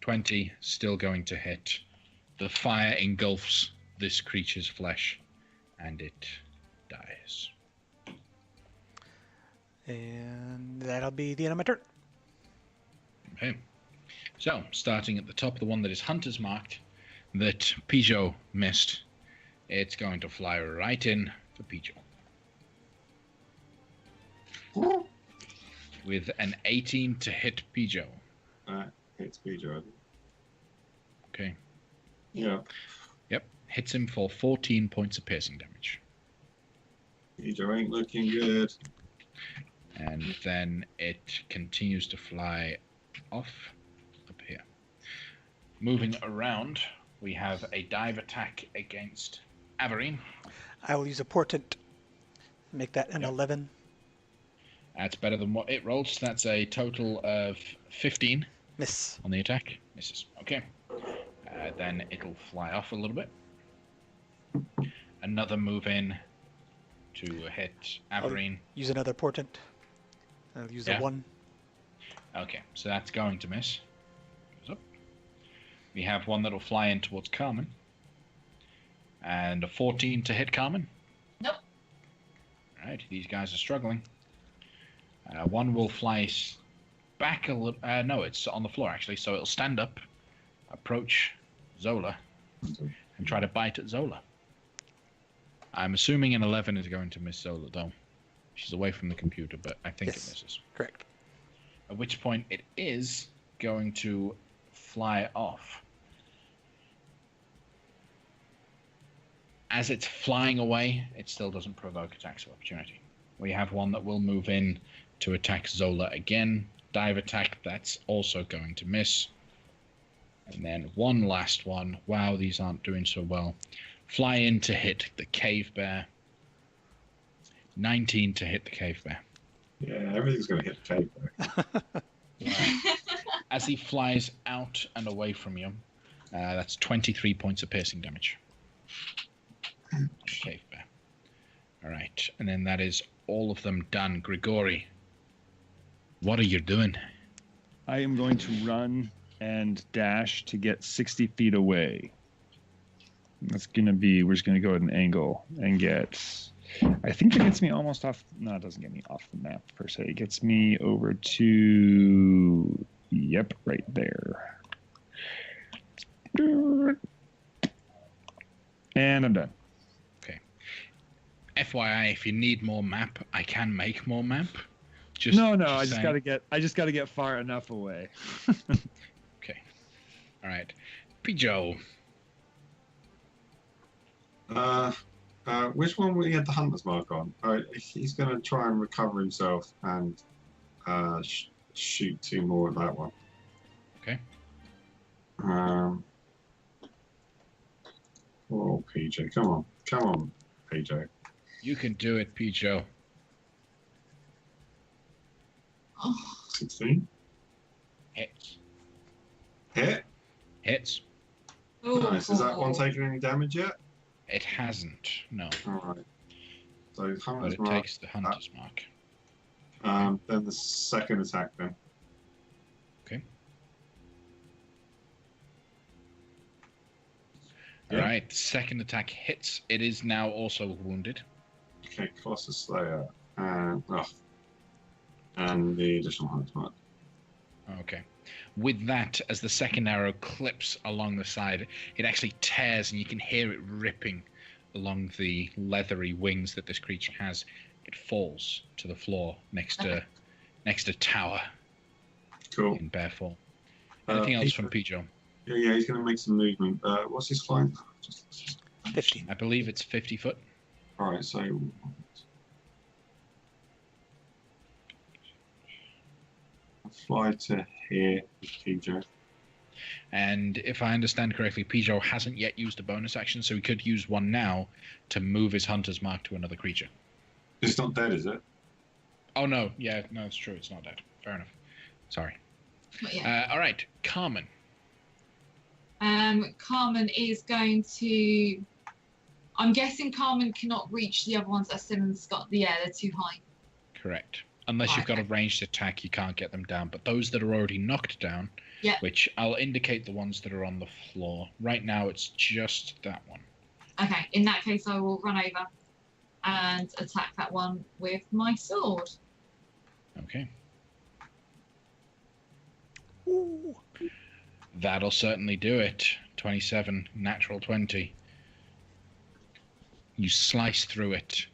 20, still going to hit. The fire engulfs this creature's flesh, and it dies. And that'll be the end of my turn. Okay. So, starting at the top, the one that is hunter's marked, that Pijo missed, it's going to fly right in for Pijo. With an 18 to hit Pijo. Hits Pedro. Okay. Yeah. Yep. Hits him for 14 points of piercing damage. Pedro ain't looking good. And then it continues to fly off up here. Moving around, we have a dive attack against Averine. I will use a portent. Make that an Yep. 11. That's better than what it rolls. That's a total of 15 Miss. on the attack. Misses. Okay. Then it'll fly off a little bit. Another move in to hit Averine. Use another portent. I'll use Yeah. a 1. Okay, so that's going to miss. Goes up. We have one that'll fly in towards Carmen. And a 14 to hit Carmen. Nope. Alright, these guys are struggling. One will fly back a little. No, it's on the floor actually. So it'll stand up, approach Zola, and try to bite at Zola. I'm assuming an 11 is going to miss Zola, though. She's away from the computer, but I think it misses. Correct. At which point it is going to fly off. As it's flying away, it still doesn't provoke attacks of opportunity. We have one that will move in to attack Zola again. Dive attack, that's also going to miss. And then one last one. Wow, these aren't doing so well. Fly in to hit the cave bear. 19 to hit the cave bear. Yeah, everything's going to hit the cave bear. Right. As he flies out and away from you, that's 23 points of piercing damage. Cave bear. All right, and then that is all of them done. Grigori, what are you doing? I am going to run and dash to get 60 feet away. That's going to be, we're just going to go at an angle and get, I think that gets me almost off, no, it doesn't get me off the map per se. It gets me over to, yep, right there. And I'm done. Okay. FYI, if you need more map, I can make more map. Just, No, just I just saying. got to get far enough away. Okay. All right. Pijo. Which one will he get the hunter's mark on? He's going to try and recover himself and shoot 2 more at that one. Okay. Oh, PJ, come on, PJ. You can do it, Pijo. 16. Hits. Hit. Hits. Ooh, Nice. Is that one taking any damage yet? It hasn't, no. Alright. So But hunter's it mark. takes the hunter's mark. Then the second attack then. Okay. Yeah. All right. Second attack hits. It is now also wounded. Okay, Colossus Slayer. And the additional hunter's mark. Okay. With that, as the second arrow clips along the side, it actually tears, and you can hear it ripping along the leathery wings that this creature has. It falls to the floor next to Tower Cool. in bear form. Anything else from Pijo? Yeah, he's going to make some movement. What's his flying? 50. I believe it's 50 foot. Alright, so fly to here with PJ. And if I understand correctly, Pijo hasn't yet used a bonus action, so he could use one now to move his hunter's mark to another creature. It's not dead, is it? Oh, no. Yeah, no, it's true. It's not dead. Fair enough. Sorry. But yeah. All right. Carmen. Carmen is going to. I'm guessing Carmen cannot reach the other ones that are still in the sky. Yeah, they're too high. Correct. Unless you've got a ranged attack, you can't get them down. But those that are already knocked down, which I'll indicate the ones that are on the floor. Right now, it's just that one. Okay, in that case, I will run over and attack that one with my sword. Okay. Ooh. That'll certainly do it. 27, natural 20. You slice through it.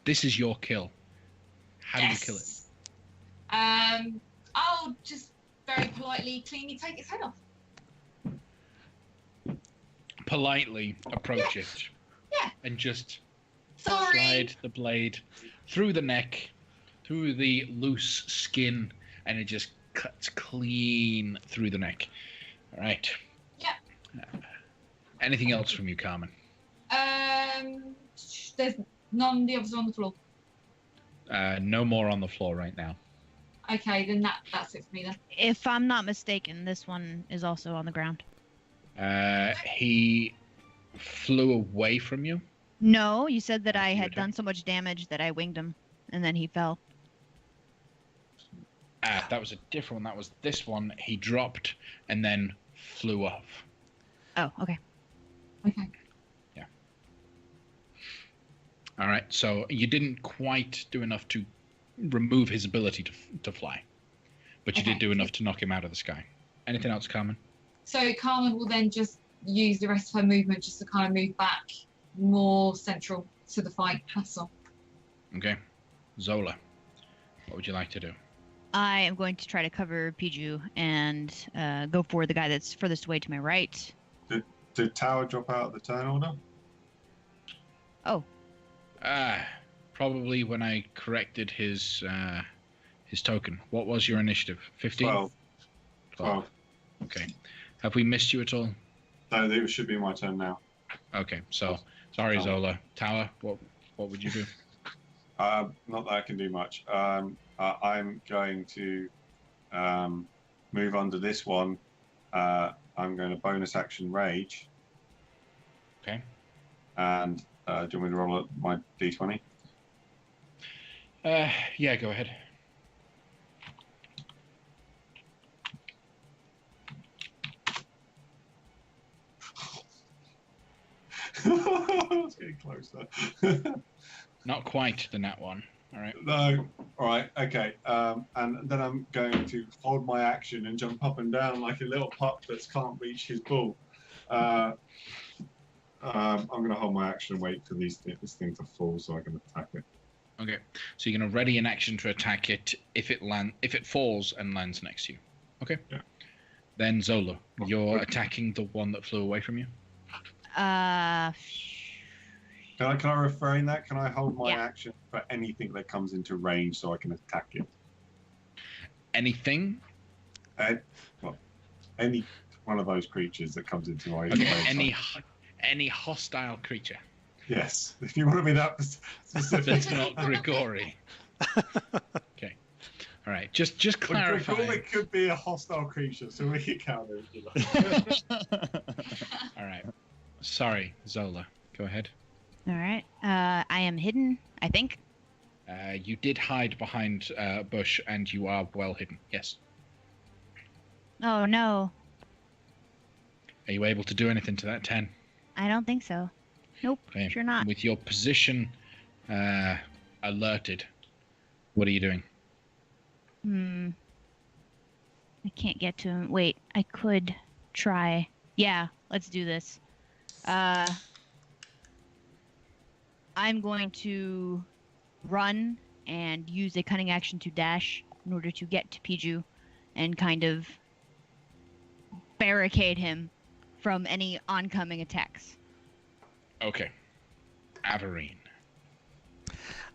This is your kill. How do you kill it? I'll just very politely, cleanly take its head off. Politely approach it. Yeah. And just Sorry. slide the blade through the neck, through the loose skin, and it just cuts clean through the neck. All right. Yeah. Anything else from you, Carmen? There's none. The others are on the floor. No more on the floor right now. Okay, then that's it for me then. If I'm not mistaken, this one is also on the ground. He flew away from you. No, you said that I You had attacked. done so much damage that I winged him, and then he fell. That was a different one. That was this one. He dropped and then flew off. Oh, okay. Okay. Yeah. All right. So you didn't quite do enough to remove his ability to fly, But you Okay. did do enough to knock him out of the sky. Anything else, Carmen? So Carmen will then just use the rest of her movement just to kind of move back more central to the fight. That's all. Okay. Zola, what would you like to do? I am going to try to cover Piju and go for the guy that's furthest away to my right. Did Tower drop out of the turn order? Oh, Probably when I corrected his token. What was your initiative? 15? 12. 12. Okay. Have we missed you at all? No, it should be my turn now. Okay, so sorry, Zola. Tower, what would you do? Not that I can do much. I'm going to move under this one. I'm going to bonus action rage. Okay. And do you want me to roll my d20? Yeah, go ahead. It's getting closer. Not quite the nat one. All right. No. All right. Okay. And then I'm going to hold my action and jump up and down like a little pup that can't reach his ball. I'm going to hold my action and wait for this thing to fall so I can attack it. Okay. So you're gonna ready an action to attack it if it falls and lands next to you. Okay. Yeah. Then Zola, you're attacking the one that flew away from you. Can I refrain that? Can I hold my Yeah. action for anything that comes into range so I can attack it? Anything? Well, any one of those creatures that comes into my Okay. range. Any hostile creature. Yes, if you want to be that specific. That's not Grigori. Okay. All right. Just But clarify. it could be a hostile creature, so we can count it if you like. All right. Sorry, Zola. Go ahead. all right. I am hidden, I think. You did hide behind a bush, and you are well hidden. Yes. Oh no, Are you able to do anything to that 10? I don't think so. Nope, Okay. sure not. With your position alerted, what are you doing? I can't get to him. Wait, I could try. Yeah, let's do this. I'm going to run and use a cunning action to dash in order to get to Piju and kind of barricade him from any oncoming attacks. Okay. Averine.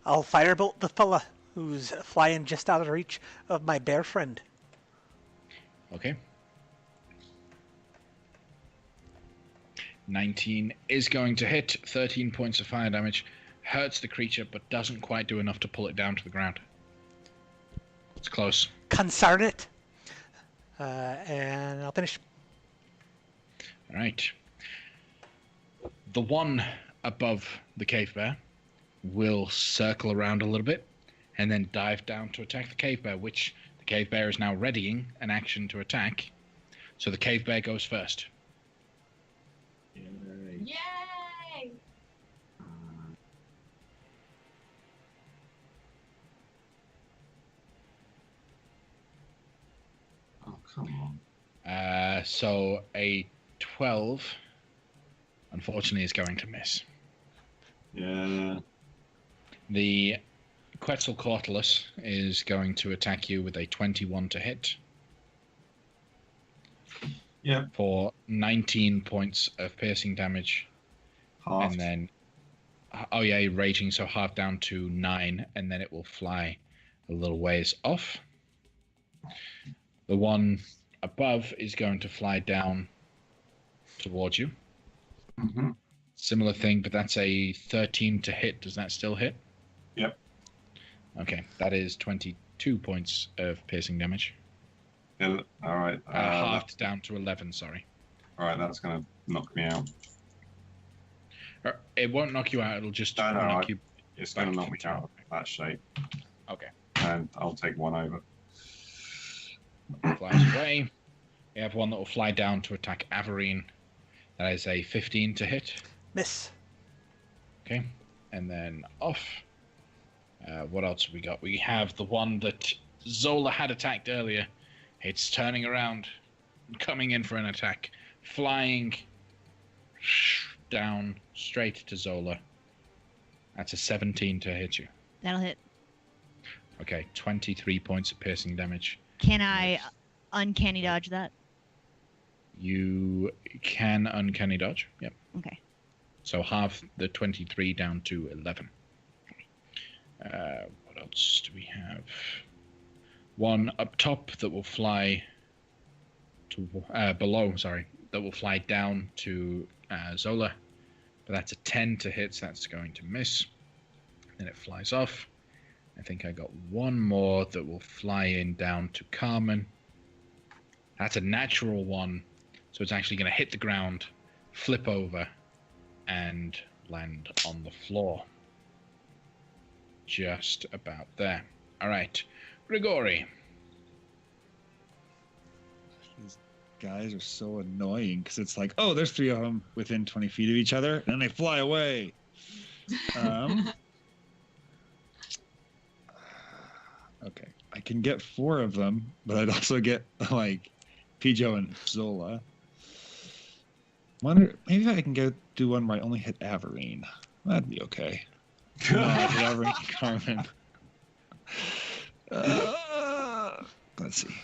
I'll firebolt the fella who's flying just out of reach of my bear friend. Okay. 19 is going to hit. 13 points of fire damage. Hurts the creature, but doesn't quite do enough to pull it down to the ground. It's close. Concern it. And I'll finish. All right. The one above the cave bear will circle around a little bit and then dive down to attack the cave bear, which the cave bear is now readying an action to attack. So the cave bear goes first. Yay! Oh, come on. So a 12, unfortunately, is going to miss. Yeah. The Quetzalcoatlus is going to attack you with a 21 to hit. Yeah. For 19 points of piercing damage. Half. And then, oh yeah, raging, so half down to 9, and then it will fly a little ways off. The one above is going to fly down towards you. Mm-hmm. Similar thing, but that's a 13 to hit. Does that still hit? Yep. Okay, that is 22 points of piercing damage. Yeah, all right. Halved down to 11, sorry. All right, that's going to knock me out. It won't knock you out, it'll just No, knock you. It's going to knock me out of that shape. Okay. And I'll take one over. Flies away. We have one that will fly down to attack Averine. That is a 15 to hit. Miss. Okay. And then off. What else have we got? We have the one that Zola had attacked earlier, It's turning around, coming in for an attack, flying down straight to Zola. That's a 17 to hit you. That'll hit. Okay, 23 points of piercing damage. Can I uncanny dodge that? You can uncanny dodge. Yep. Okay. So half the 23 down to 11. Okay. What else do we have? One up top that will fly to below. Sorry, that will fly down to Zola, but that's a 10 to hit. So that's going to miss. Then it flies off. I think I got one more that will fly in down to Carmen. That's a natural one, so it's actually going to hit the ground, flip over, and land on the floor. Just about there. All right, Grigori. These guys are so annoying because it's like, oh, there's 3 of them within 20 feet of each other, and then they fly away. Okay, I can get 4 of them, but I'd also get like Pijo and Zola. Wonder maybe I can go do one where I only hit Averine. That'd be okay. Averine, Carmen. Let's see.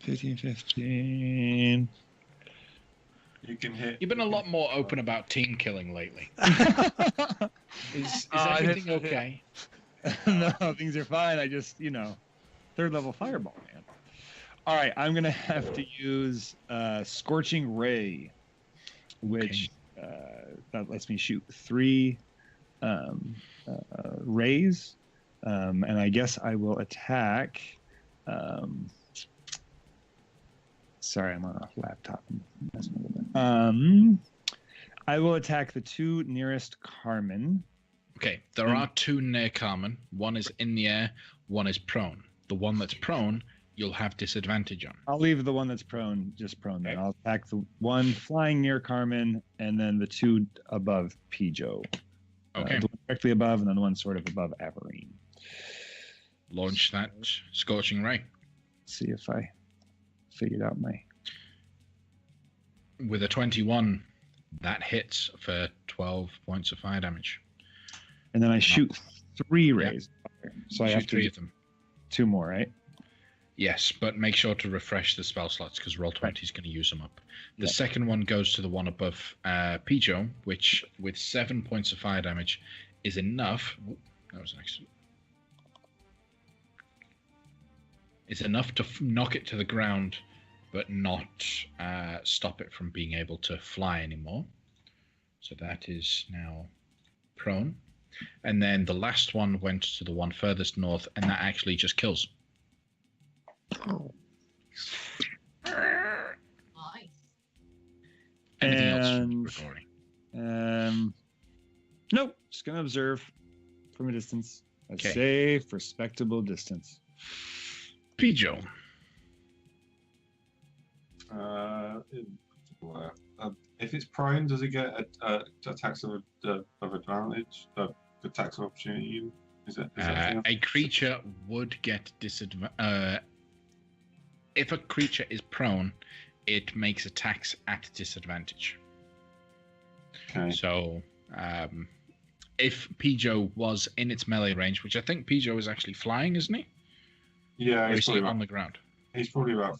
15. You can hit. You've been a lot more open about team killing lately. Is everything okay? No, things are fine. I just, 3rd level fireball, man. All right, I'm going to have to use Scorching Ray, which that lets me shoot 3 rays. And I guess I will attack. Sorry, I'm on a laptop. I will attack the 2 nearest Carmen. Okay, there are 2 near Carmen. One is in the air, one is prone. The one that's prone, you'll have disadvantage on. I'll leave the one that's prone, just prone then. Okay. I'll attack the one flying near Carmen, and then the 2 above Pijo. Okay. The one directly above, and then the one sort of above Averine. Launch that Scorching Ray. See if I figured out my... With a 21, that hits for 12 points of fire damage. And then I shoot 3 rays. So I Shoot have to 3 do of them. 2 more, right? Yes, but make sure to refresh the spell slots because Roll20 is going to use them up. The Yeah. second one goes to the one above Pijo, which with 7 points of fire damage is enough. That was an accident. It's enough to knock it to the ground, but not stop it from being able to fly anymore. So that is now prone. And then the last one went to the one furthest north, and that actually just kills. Nice. Anything else And- from Grigori? Nope. Just going to observe from a distance. A Okay. safe, respectable distance. Pijo. If it's prone, does it get attacks of advantage? Attacks of opportunity? Is that A creature would get disadvantage. If a creature is prone, it makes attacks at disadvantage. okay? So, if Pijo was in its melee range, which I think Pijo is actually flying, isn't he? Yeah, Or he's is he probably, on the ground? he's probably about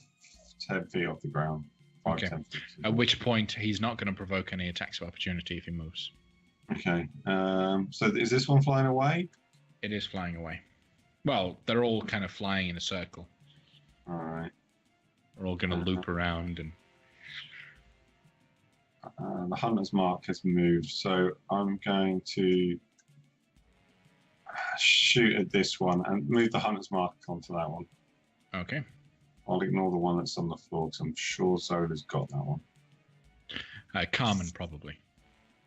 10 feet off the ground. 5, Okay. 10 feet. At which point, he's not going to provoke any attacks of opportunity if he moves. Okay. So is this one flying away? It is flying away. Well, they're all kind of flying in a circle. All right. They're all going to loop around and. The hunter's mark has moved, so I'm going to shoot at this one and move the hunter's mark onto that one. Okay. I'll ignore the one that's on the floor because I'm sure Zola's got that one. Carmen, probably.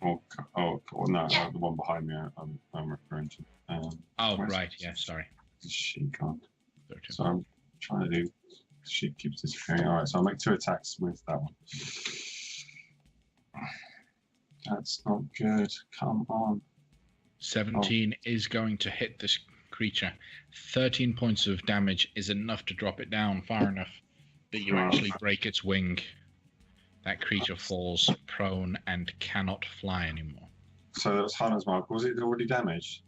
Or no, Yeah. the one behind me I'm referring to. Oh, Where's- right. Yeah, sorry. She can't. 13. So I'm trying to do. She keeps disappearing. All right, so I'll make 2 attacks with that one. That's not good. Come on. 17 is going to hit this creature. 13 points of damage is enough to drop it down far enough that you actually break its wing. That creature falls prone and cannot fly anymore. So that was Hunter's Mark. Was it already damaged?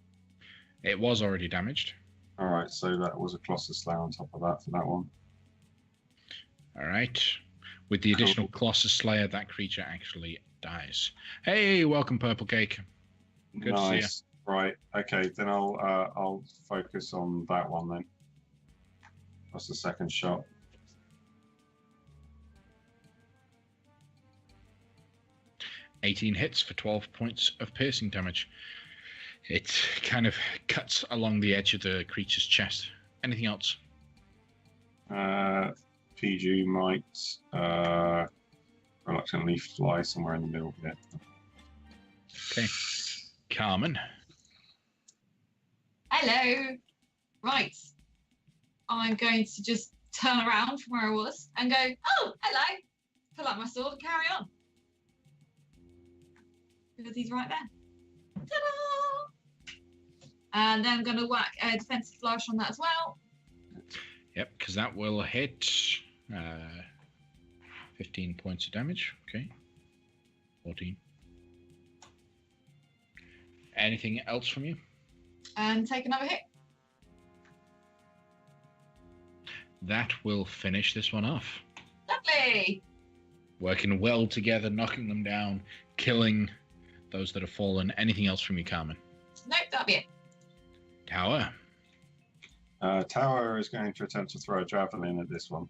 It was already damaged. All right, so that was a Colossus Slayer on top of that for that one. All right. With the additional Colossus Slayer, that creature actually dies. Hey, welcome, Purple Cake. Good to see you. Right. Okay. Then I'll focus on that one then. That's the second shot. $18 hits for 12 points of piercing damage. It kind of cuts along the edge of the creature's chest. Anything else? PG might reluctantly fly somewhere in the middle here. Okay. Carmen. Hello. Right. I'm going to just turn around from where I was and go, oh, hello. Pull out my sword and carry on. Because he's right there. Ta-da! And then I'm going to whack a defensive flourish on that as well. Yep, because that will hit 15 points of damage. Okay. 14. Anything else from you? And take another hit. That will finish this one off. Lovely. Working well together, knocking them down, killing those that have fallen. Anything else from you, Carmen? Nope, that'll be it. Tower. Tower is going to attempt to throw a javelin at this one.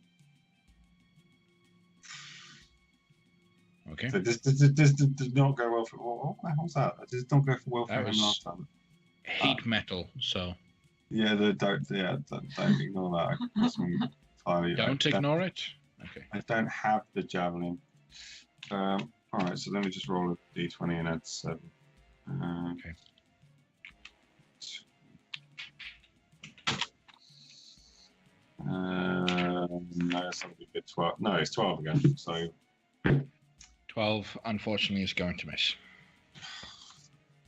Okay. So this did not go well for. What the hell's that? It did not go well for That him was last time. Heat metal, so Yeah, don't ignore that. don't ignore it. Okay. I don't have the javelin. All right, so let me just roll a d20 and add 7. Okay. No, that's not a good 12. No, it's 12 again. So 12, unfortunately, is going to miss.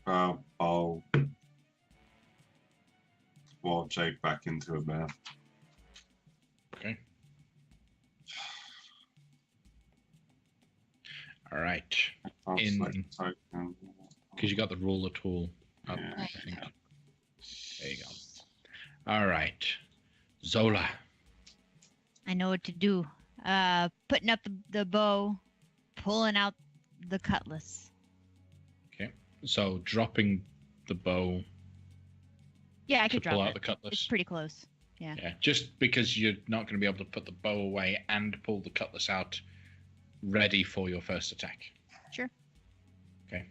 I'll warp Jake back into a bear. Okay. All right. Because you got the ruler tool up, Yeah. I think. There you go. All right. Zola. I know what to do. Putting up the bow, pulling out the cutlass. Okay. So dropping the bow Yeah, I to could drop pull out it. the cutlass. It's pretty close. Yeah. Yeah. Just because you're not going to be able to put the bow away and pull the cutlass out ready for your first attack. Sure. Okay.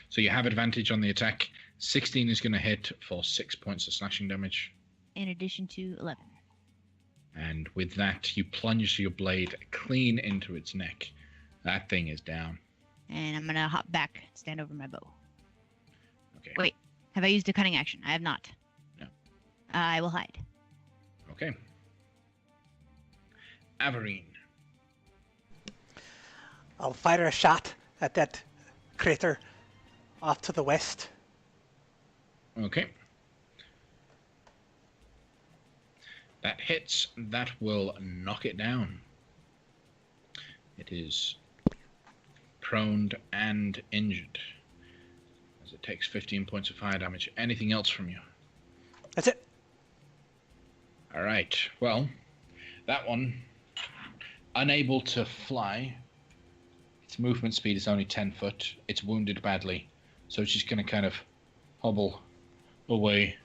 So you have advantage on the attack. 16 is going to hit for 6 points of slashing damage. In addition to 11. And with that, you plunge your blade clean into its neck. That thing is down. And I'm gonna hop back, stand over my bow. Okay. Wait, have I used a cunning action? I have not. No. I will hide. Okay. Averine. I'll fire a shot at that crater off to the west. Okay. That hits. That will knock it down. It is prone and injured, as it takes 15 points of fire damage. Anything else from you? That's it. All right. Well, that one, unable to fly. Its movement speed is only 10 foot. It's wounded badly, so it's just going to kind of hobble away,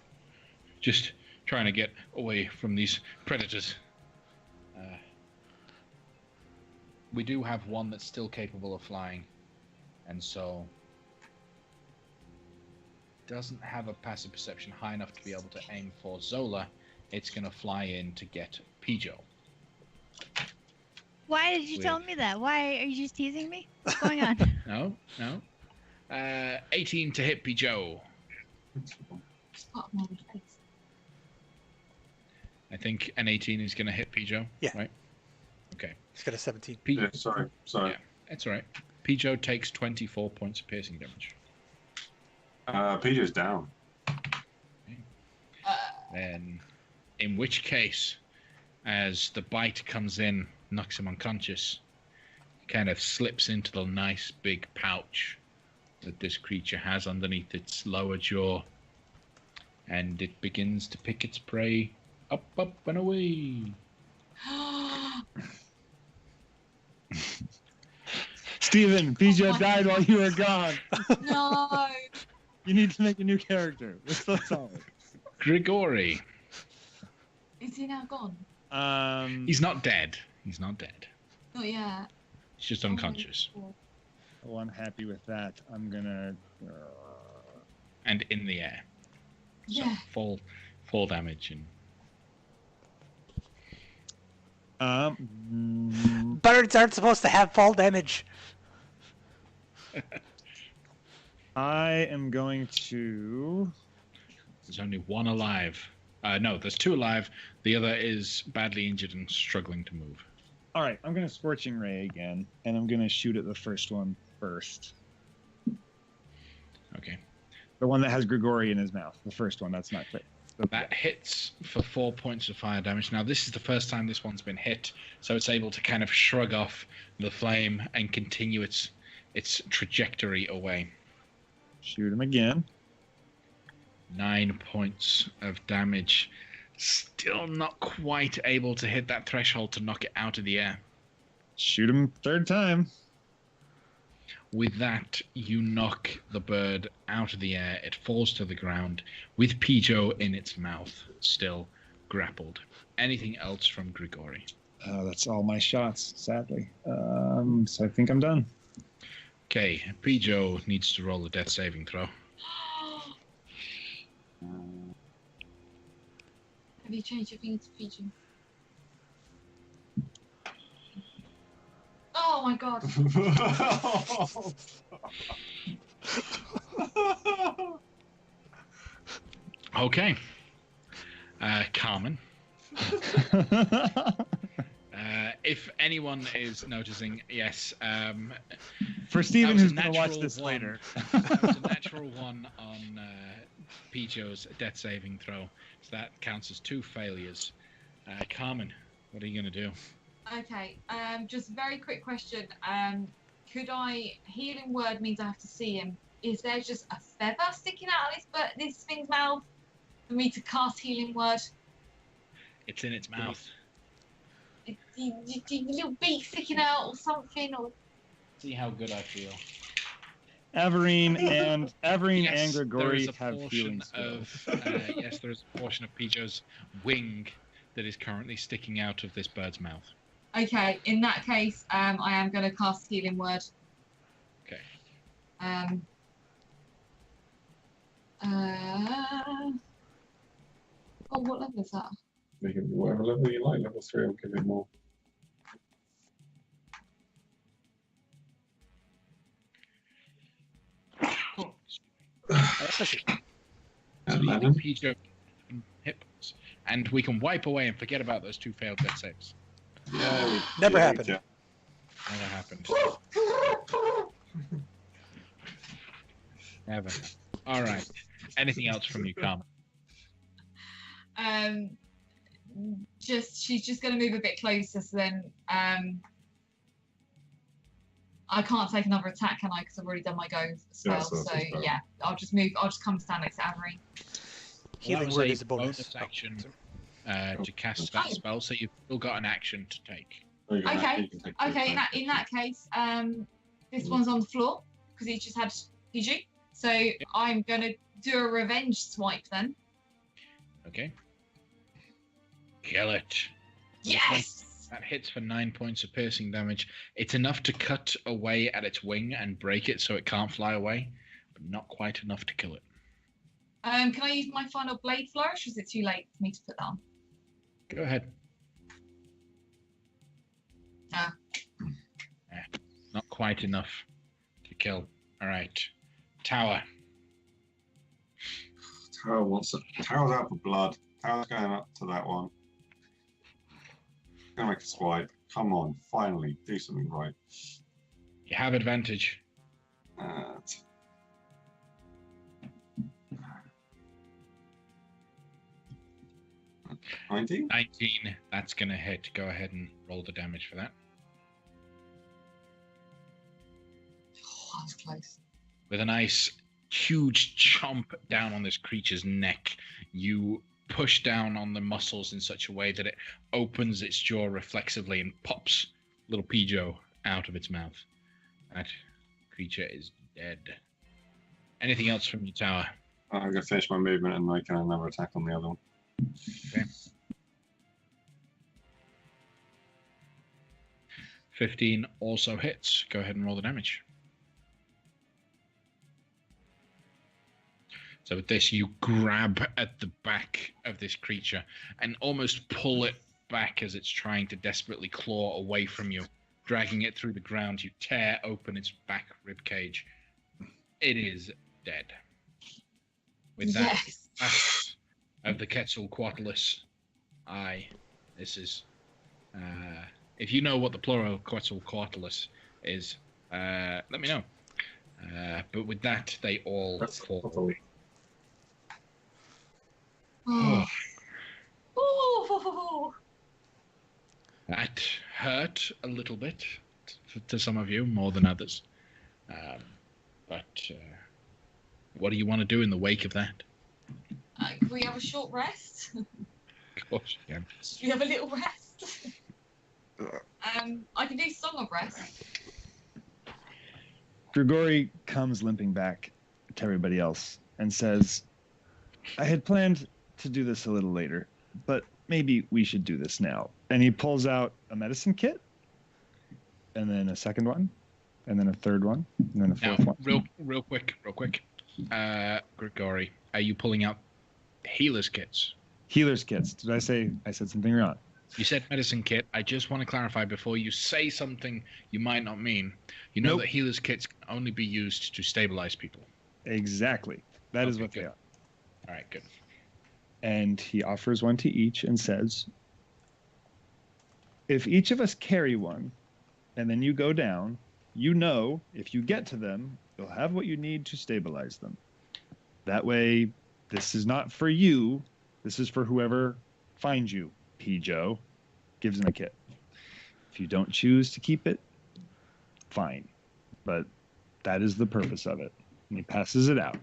just trying to get away from these predators. We do have one that's still capable of flying, and so doesn't have a passive perception high enough to be able to aim for Zola. It's going to fly in to get Pijo. Why did you tell me that? Why are you just teasing me? What's going on? No. 18 to hit Pijo. Spot him on the face. I think an 18 is going to hit Pijo. Yeah. Right? Okay. He's got a 17. Yeah, sorry. Yeah, that's all right. Pijo takes 24 points of piercing damage. Peter's down. Then, in which case, as the bite comes in, knocks him unconscious, kind of slips into the nice big pouch that this creature has underneath its lower jaw, and it begins to pick its prey up, up, and away. Steven, Pijo died while you were gone. No. You need to make a new character. We're so sorry. Grigori. Is he now gone? He's not dead. He's not dead. Not yet. He's just unconscious. Oh, I'm happy with that. I'm gonna. And in the air. So Yeah. full damage and Birds aren't supposed to have fall damage. I am going to. there's only one alive. No, there's two alive. The other is badly injured and struggling to move. All right, I'm gonna Scorching Ray again, and I'm gonna shoot at the first one first. Okay. The one that has Grigori in his mouth. The first one. That's not clear. That hits for 4 points of fire damage. Now, this is the first time this one's been hit, so it's able to kind of shrug off the flame and continue its trajectory away. Shoot him again. 9 points of damage. Still not quite able to hit that threshold to knock it out of the air. Shoot him third time. With that, you knock the bird out of the air. It falls to the ground with Pijo in its mouth, still grappled. Anything else from Grigori? That's all my shots, sadly. So I think I'm done. Okay, Pijo needs to roll a death saving throw. Have you changed your thing to PG? Oh my god. Okay. Carmen. If anyone is noticing, yes. For Steven, that was who's a going to watch natural this one. later. That was a natural one on Pijo's death saving throw. So that counts as 2 failures. Carmen, what are you going to do? Okay, just very quick question. Could healing word means I have to see him. Is there just a feather sticking out of this thing's mouth for me to cast healing word? It's in its mouth. A little beak sticking out or something, or See how good I feel. Everine and Yes, Grigori there is a have portion healing spells. of yes, there is a portion of Pijo's wing that is currently sticking out of this bird's mouth. okay. In that case, I am going to cast healing word. Okay. Oh, what level is that? You can do whatever level you like. Level 3 will give it more. So leaving Pijo hit points, and we can wipe away and forget about those 2 failed death saves. Never happened. Yeah. Never happened. Never. All right. Anything else from you, Carmen? She's just going to move a bit closer, so then I can't take another attack, can I? Because I've already done my go spell. so So that's yeah, I'll just move. I'll just come stand next to Avery. Healing word is a bonus. action to cast that spell, so you've still got an action to take. Okay. Okay. In that case, this one's on the floor because he just had PG. So I'm going to do a revenge swipe then. Okay. Kill it. Yes. That hits for 9 points of piercing damage. It's enough to cut away at its wing and break it so it can't fly away, but not quite enough to kill it. Can I use my final blade flourish, or is it too late for me to put that on? Go ahead. Ah. Not quite enough to kill. All right. Tower. Tower's out for blood. Tower's going up to that one. Gonna make a swipe. Come on, finally, do something right. You have advantage. 19? 19. That's going to hit. Go ahead and roll the damage for that. Oh, that's close. With a nice, huge chomp down on this creature's neck, you push down on the muscles in such a way that it opens its jaw reflexively and pops little Pijo out of its mouth. That creature is dead. Anything else from your tower? I'm going to finish my movement and make another attack on the other one. Okay. 15 also hits. Go ahead and roll the damage. So with this, you grab at the back of this creature and almost pull it back as it's trying to desperately claw away from you, dragging it through the ground. You tear open its back rib cage. It is dead. With that, Yes. last of the Quetzalcoatlus. This is... if you know what the plural Quetzalcoatlus is, let me know. But with that, they all That's fall. totally. Oh. Oh. That hurt a little bit to some of you, more than others. But what do you want to do in the wake of that? Can we have a short rest? Of course you can. Should we have a little rest? I can do Song of Rest. Grigori comes limping back to everybody else and says, I had planned to do this a little later, but maybe we should do this now. And he pulls out a medicine kit, and then a second one, and then a third one, and then a fourth Now, one. real quick. Grigori, are you pulling out healer's kits? Healer's kits. Did I say I said something wrong? You said medicine kit. I just want to clarify before you say something you might not mean. You know Nope. that healer's kits can only be used to stabilize people. Exactly. That is Okay, what they good. are. All right, good. And he offers one to each and says, if each of us carry one, and then you go down, you know if you get to them, you'll have what you need to stabilize them. That way, this is not for you. This is for whoever finds you. Pijo gives him a kit. If you don't choose to keep it, fine. But that is the purpose of it. And he passes it out.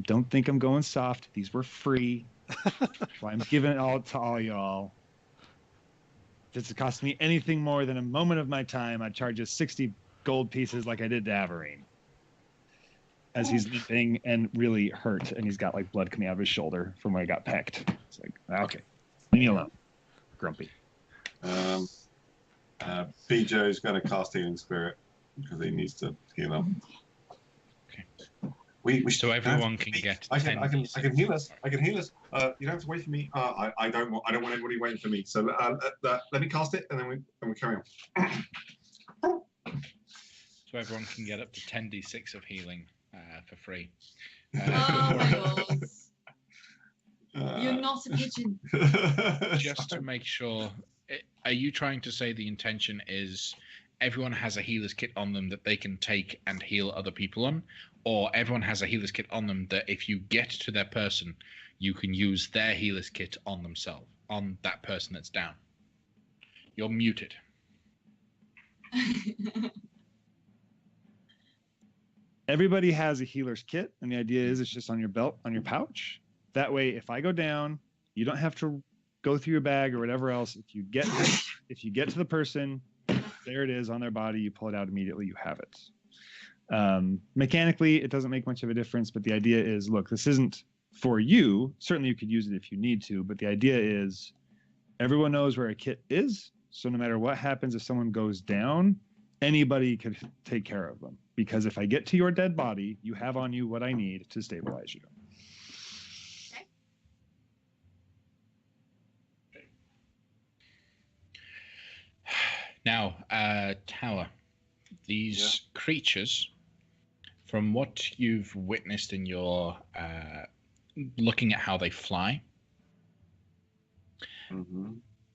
Don't think I'm going soft. These were free. So I'm giving it all to all y'all. If it's cost me anything more than a moment of my time, I'd charge you 60 gold pieces like I did to Averine. As he's limping and really hurt, and he's got like blood coming out of his shoulder from where he got pecked. It's like, okay, leave me alone. Grumpy. Pijo's going to cast Healing Spirit because he needs to heal up. Okay. So everyone can get I can 10d6. heal us. I can heal us. You don't have to wait for me. I don't want anybody waiting for me. So let me cast it, and then we carry on. So everyone can get up to 10d6 of healing for free. Oh my god. You're not a pigeon. Just to make sure, are you trying to say the intention is everyone has a healer's kit on them that they can take and heal other people on? Or everyone has a healer's kit on them that if you get to their person, you can use their healer's kit on themselves, on that person that's down? You're muted. Everybody has a healer's kit, and the idea is it's just on your belt, on your pouch. That way, if I go down, you don't have to go through your bag or whatever else. If you get to the person, there it is on their body. You pull it out immediately. You have it. Mechanically, it doesn't make much of a difference, but the idea is, look, this isn't for you. Certainly, you could use it if you need to, but the idea is everyone knows where a kit is. So no matter what happens, if someone goes down, anybody could take care of them. Because if I get to your dead body, you have on you what I need to stabilize you. Now, Tower, these creatures, from what you've witnessed in your looking at how they fly,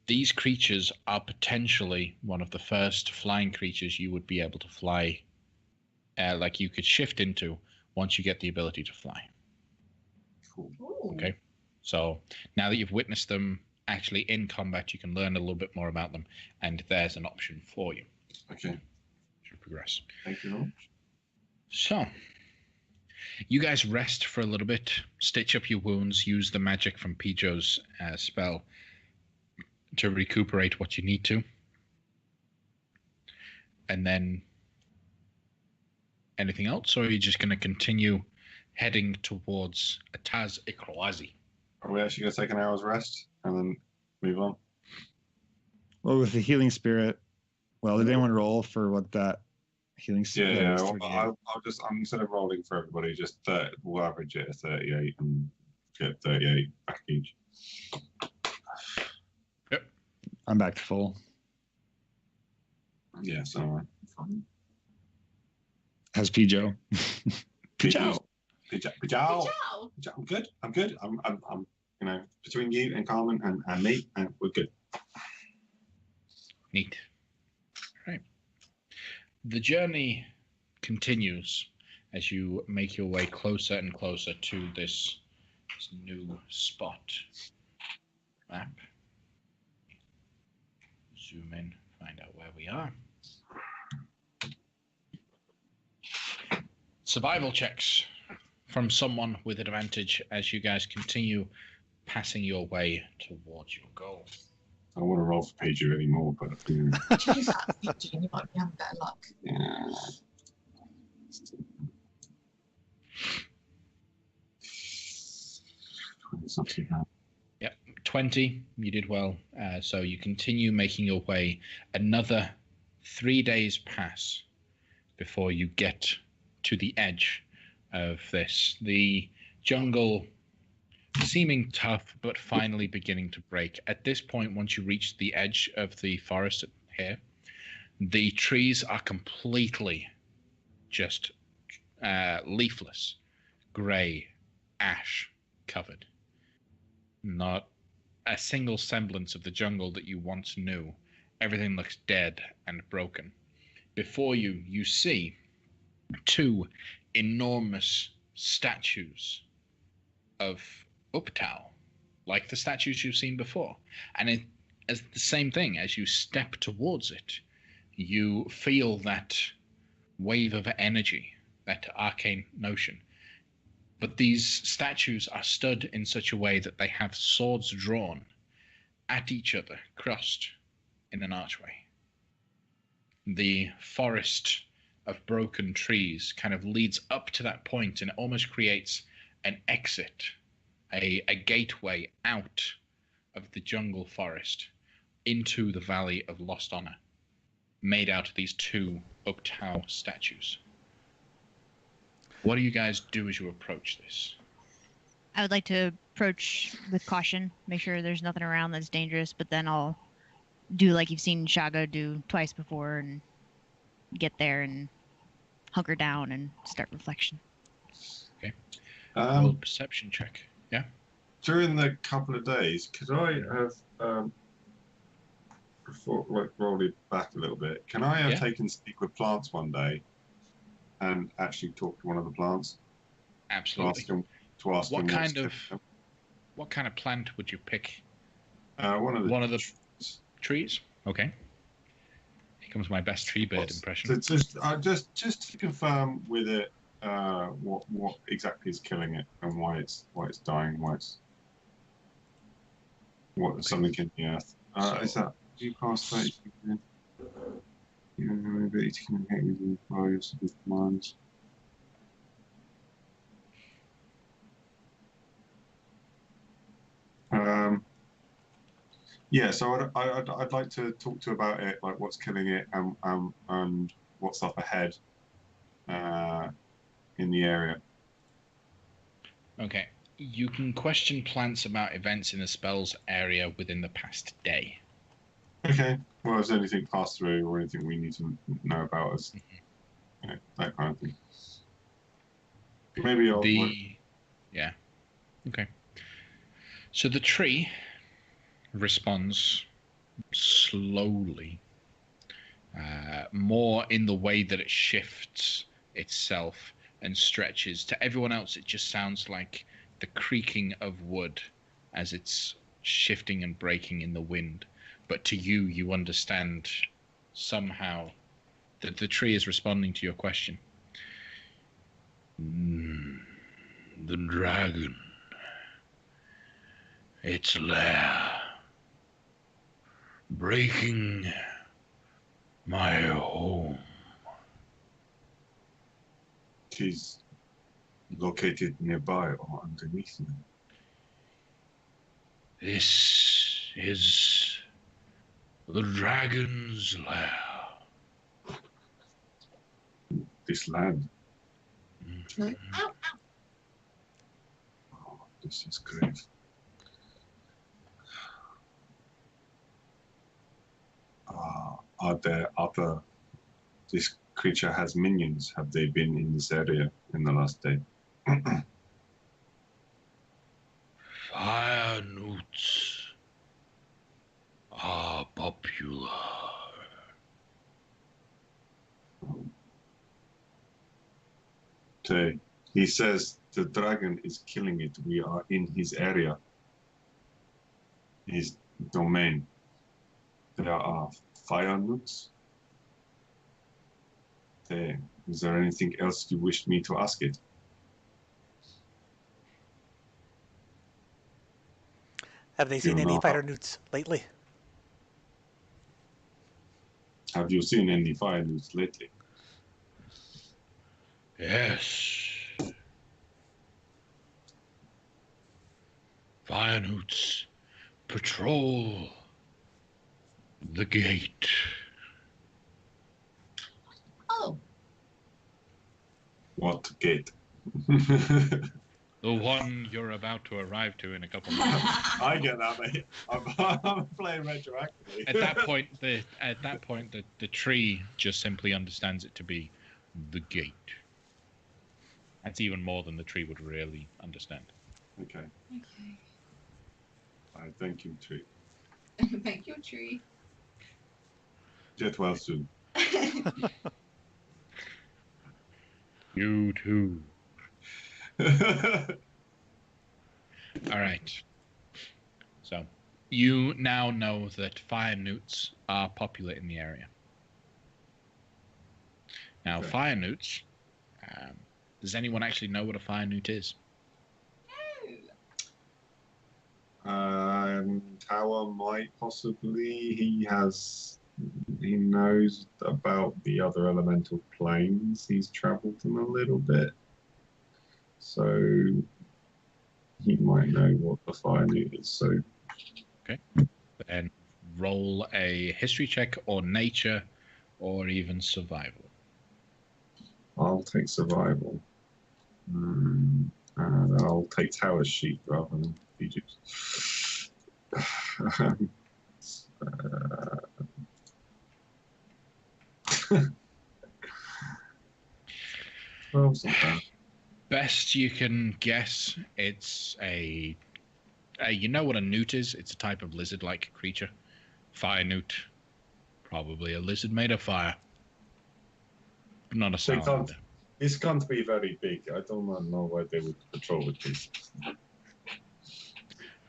these creatures are potentially one of the first flying creatures you would be able to fly, like you could shift into once you get the ability to fly. Cool. Ooh. Okay. So now that you've witnessed them actually in combat, you can learn a little bit more about them, and there's an option for you Okay. to progress. Thank you very much. So, you guys rest for a little bit, stitch up your wounds, use the magic from Pijo's spell to recuperate what you need to. And then anything else, or are you just going to continue heading towards Ataz Ikrawazi? Are we actually going to take an hour's rest and then move on? Well, with the healing spirit, well, did anyone roll for what that healing spirit? Yeah, was well, 38? I'm instead of rolling for everybody, we'll average it at 38 and get 38 back each. Yep. I'm back to full. Yeah, so fine. How's Pijo? Pijo. Pijo. Ciao. I'm good. I'm between you and Carmen and me, and we're good. Neat. Right. The journey continues as you make your way closer and closer to this new spot. Map. Zoom in, find out where we are. Survival checks from someone with advantage as you guys continue passing your way towards your goal. I don't want to roll for Pijo anymore, but To be fair, you might be having better luck. yeah. It's not too bad. 20, you did well. So you continue making your way. Another 3 days pass before you get to the edge of this. The jungle seeming tough, but finally beginning to break. At this point, once you reach the edge of the forest here, the trees are completely just leafless, grey, ash covered. Not a single semblance of the jungle that you once knew. Everything looks dead and broken. Before you, you see 2 enormous statues of Uptao, like the statues you've seen before. And as the same thing, as you step towards it, you feel that wave of energy, that arcane notion. But these statues are stood in such a way that they have swords drawn at each other, crossed in an archway. The forest of broken trees kind of leads up to that point, and it almost creates an exit, a gateway out of the jungle forest into the Valley of Lost Honor, made out of these 2 Uptao statues. What do you guys do as you approach this? I would like to approach with caution, make sure there's nothing around that's dangerous, but then I'll do like you've seen Shago do twice before and get there and hunker down and start reflection. Okay. Roll a perception check. Yeah. During the couple of days, could I have before roll it back a little bit? Can I have taken speak with plants one day and actually talk to one of the plants? Absolutely. To ask what him kind of plant would you pick? One of the trees. Okay. Here comes my best tree bird impression. Just to confirm with it, what exactly is killing it and why it's dying, something in the earth. Is that, do you cast 30? You have the ability to communicate with you via your commands. Yeah, so I'd like to talk to about it, like what's killing it and what's up ahead in the area. Okay. You can question plants about events in the spell's area within the past day. Okay. Well, is there anything passed through or anything we need to know about us? That kind of thing. Maybe I'll... Yeah. Okay. So the tree responds slowly, more in the way that it shifts itself and stretches. To everyone else, it just sounds like the creaking of wood as its shifting and breaking in the wind. But to you, you understand somehow that the tree is responding to your question. The dragon. Its lair. Breaking my home. She's located nearby or underneath me. This is the dragon's lair. This land. Mhm. Ow, Oh, this is great. Are there other... This creature has minions. Have they been in this area in the last day? Fire newts are popular. He says the dragon is killing it. We are in his area, his domain. There are fire newts. Is there anything else you wish me to ask it? Have they seen You any know fire how- newts lately? Have you seen any fire newts lately? Yes. Fire newts patrol the gate. Oh, What gate? The one you're about to arrive to in a couple minutes. I get that, mate. I'm playing retroactively. At that point, the tree just simply understands it to be the gate. That's even more than the tree would really understand. Okay. okay. I thank you, tree. Thank you, tree. Get well soon. You too. All right. So you now know that fire newts are popular in the area. Now, Okay. fire newts. Does anyone actually know what a fire newt is? Tower might possibly. He knows about the other elemental planes. He's travelled them a little bit, so he might know what the fire newt is. So Then roll a history check or nature, or even survival. I'll take survival. And I'll take Tower's sheet rather than Egypt's. Well, it's not bad. Best you can guess, it's a you know what a newt is? It's a type of lizard-like creature. Fire newt. Probably a lizard made of fire. But not a They can't- salamander. This can't be very big. I don't know why they would patrol with this.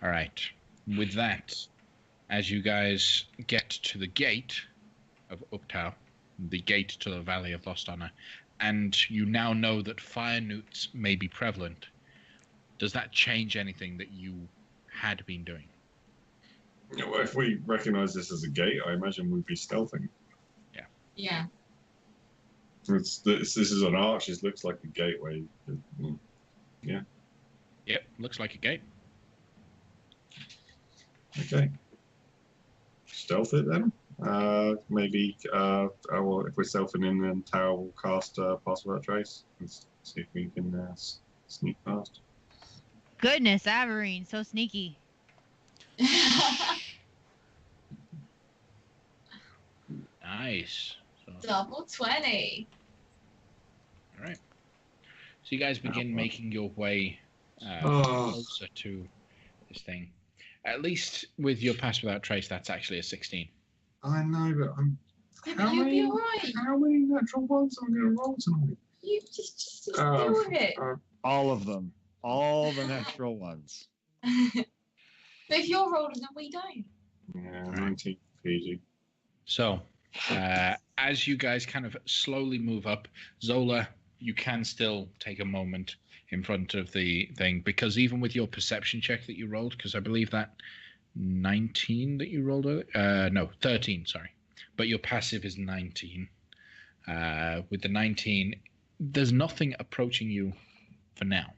All right. With that, as you guys get to the gate of Uptau, the gate to the Valley of Lost Honor, and you now know that fire newts may be prevalent, does that change anything that you had been doing? Well, if we recognize this as a gate, I imagine we'd be stealthing. Yeah. This is an arch. It looks like a gateway. Yep, looks like a gate. Okay. Stealth it then. Maybe. Well, if we're stealthing in, then Tower will cast Pass Without Trace and see if we can sneak past. Goodness, Averine, so sneaky. Nice. So, Double 20. all right. So you guys begin making your way Oh. closer to this thing. At least with your Pass Without Trace, that's actually a 16. I know, but I'm. Yeah, but you'll be alright. How many natural ones am I going to roll tonight? You just Uh, deal with it. All of them. All the natural ones. But if you're rolling them, we don't. Yeah, 19 PG. So, as you guys kind of slowly move up, Zola, you can still take a moment in front of the thing, because even with your perception check that you rolled, because I believe that 19 that you rolled, no, 13, sorry. But your passive is 19. With the 19, there's nothing approaching you for now.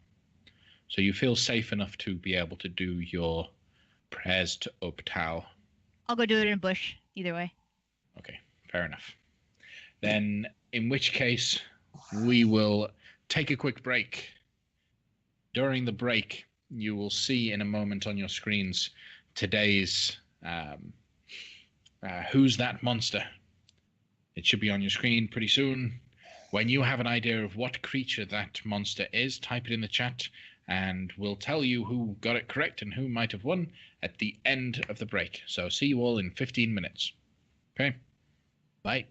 So you feel safe enough to be able to do your prayers to Uptau. I'll go do it in a bush, either way. Okay, fair enough. Then, in which case, we will take a quick break. During the break, you will see in a moment on your screens today's Who's That Monster? It should be on your screen pretty soon. When you have an idea of what creature that monster is, type it in the chat, and we'll tell you who got it correct and who might have won at the end of the break. So see you all in 15 minutes. Okay? Bye.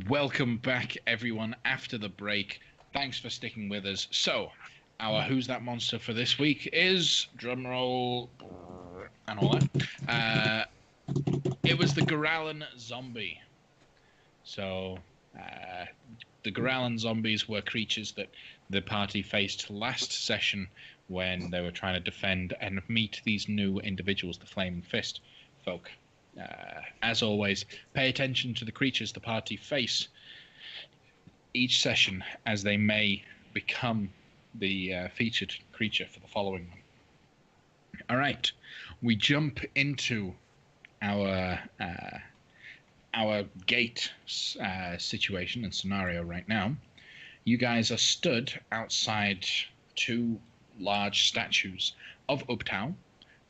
Welcome back, everyone, after the break. Thanks for sticking with us. So, our Who's That Monster for this week is, drumroll, and all that. It was the Garalan zombie. So, the Garalan zombies were creatures that the party faced last session when they were trying to defend and meet these new individuals, the Flaming Fist folk. As always, pay attention to the creatures the party face each session, as they may become the featured creature for the following one. All right, we jump into our gate situation and scenario right now. You guys are stood outside two large statues of Uptau.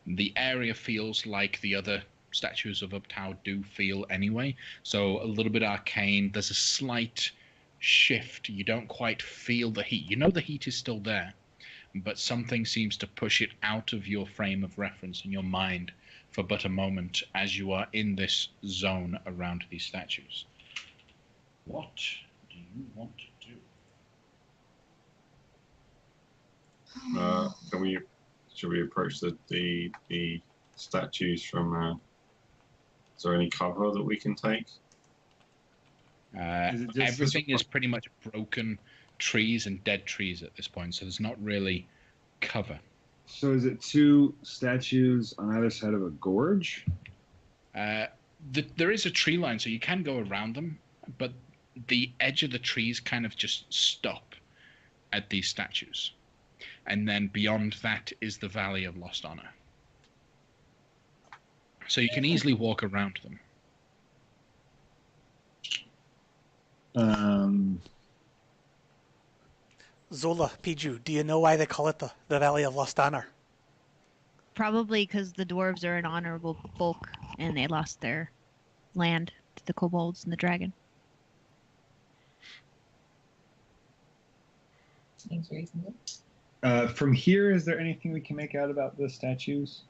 The area feels like the other statues of Uptau do feel anyway, so a little bit arcane. There's a slight shift. You don't quite feel the heat. You know the heat is still there, but something seems to push it out of your frame of reference in your mind for but a moment as you are in this zone around these statues. What do you want to do? Should we approach the statues from? Is there any cover that we can take? Everything is pretty much broken trees and dead trees at this point, so there's not really cover. So is it two statues on either side of a gorge? There is a tree line, so you can go around them, but the edge of the trees kind of just stop at these statues. And then beyond that is the Valley of Lost Honor. So you can easily walk around them. Zola, Piju, do you know why they call it the Valley of Lost Honor? Probably because the dwarves are an honorable folk and they lost their land to the kobolds and the dragon. Seems reasonable. From here, is there anything we can make out about the statues?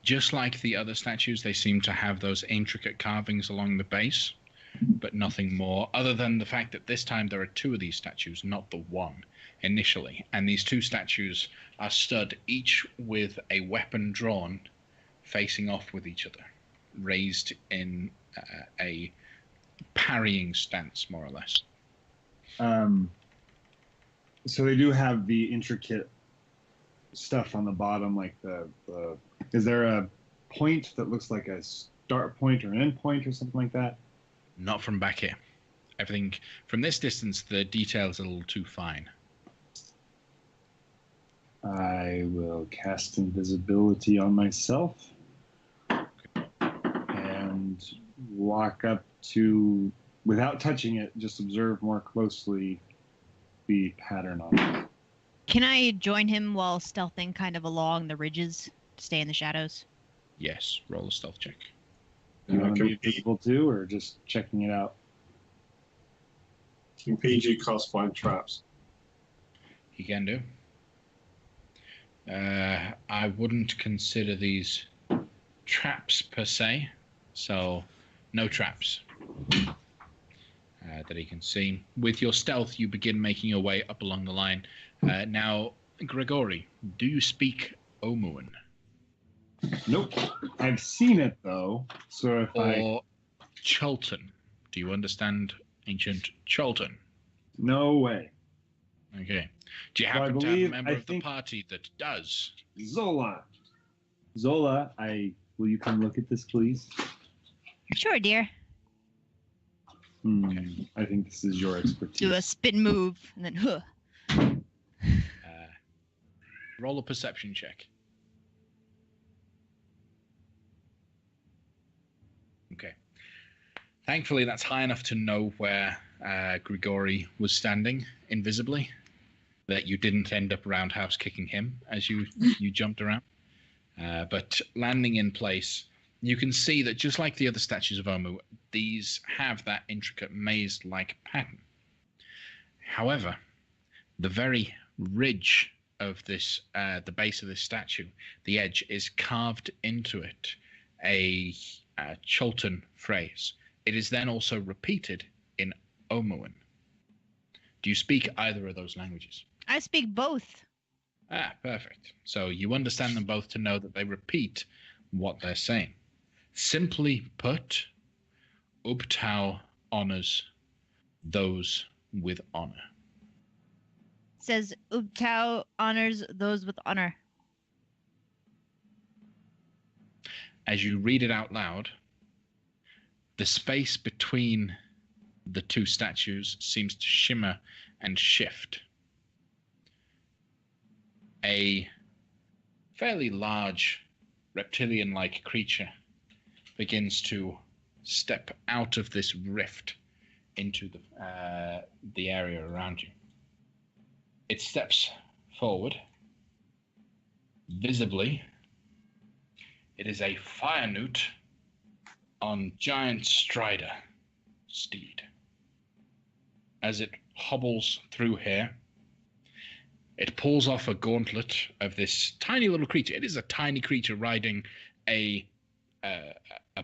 Just like the other statues, they seem to have those intricate carvings along the base, but nothing more, other than the fact that this time there are two of these statues, not the one initially. And these two statues are stood, each with a weapon drawn, facing off with each other, raised in a parrying stance, more or less. So they do have the intricate stuff on the bottom, like the is there a point that looks like a start point or an end point or something like that? Not from back here. Everything from this distance, the detail is a little too fine. I will cast invisibility on myself and walk up to, without touching it, just observe more closely the pattern on it. Can I join him while stealthing kind of along the ridges to stay in the shadows? Yes, roll a stealth check. Do you want to be invisible too, or just checking it out? Can PG cast find traps? He can do. I wouldn't consider these traps per se, so no traps that he can see. With your stealth, you begin making your way up along the line. Now, Grigori, do you speak Omuan? Nope. I've seen it though. So if Or Chultan? Do you understand ancient Chultan? No way. Okay. Do you So I happen to have a believe- member I of the think- party that does? Zola. Zola, will you come look at this, please? Sure, dear. I think this is your expertise. Do a spin move and then huh. Roll a perception check. Okay. Thankfully, that's high enough to know where Grigori was standing invisibly, that you didn't end up roundhouse kicking him as you jumped around. But landing in place, you can see that just like the other statues of Omu, these have that intricate maze-like pattern. However, the very ridge of this, the base of this statue, the edge is carved into it a Chultan phrase. It is then also repeated in Omuan. Do you speak either of those languages? I speak both. Ah, perfect. So you understand them both to know that they repeat what they're saying. Simply put, Ubtao honors those with honor. Says Ubtao honors those with honor. As you read it out loud, the space between the two statues seems to shimmer and shift. A fairly large reptilian-like creature begins to step out of this rift into the area around you. It steps forward. Visibly, it is a fire newt on giant strider steed. As it hobbles through here, it pulls off a gauntlet of this tiny little creature. It is a tiny creature riding a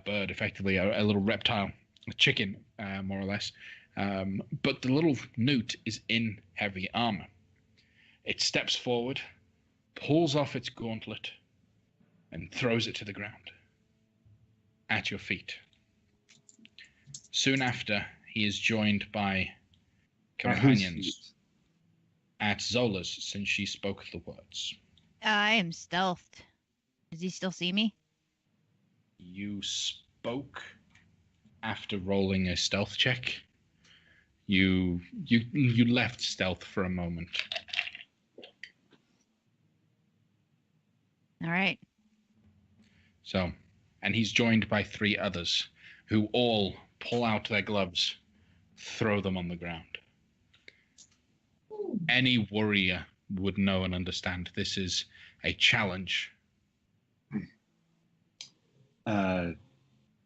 bird, effectively, a little reptile, a chicken, more or less. But the little newt is in heavy armor. It steps forward, pulls off its gauntlet, and throws it to the ground at your feet. Soon after, he is joined by companions at Zola's, since she spoke the words. I am stealthed. Does he still see me? You spoke after rolling a stealth check. You left stealth for a moment. All right. So, and he's joined by 3 others who all pull out their gloves, throw them on the ground. Any warrior would know and understand this is a challenge.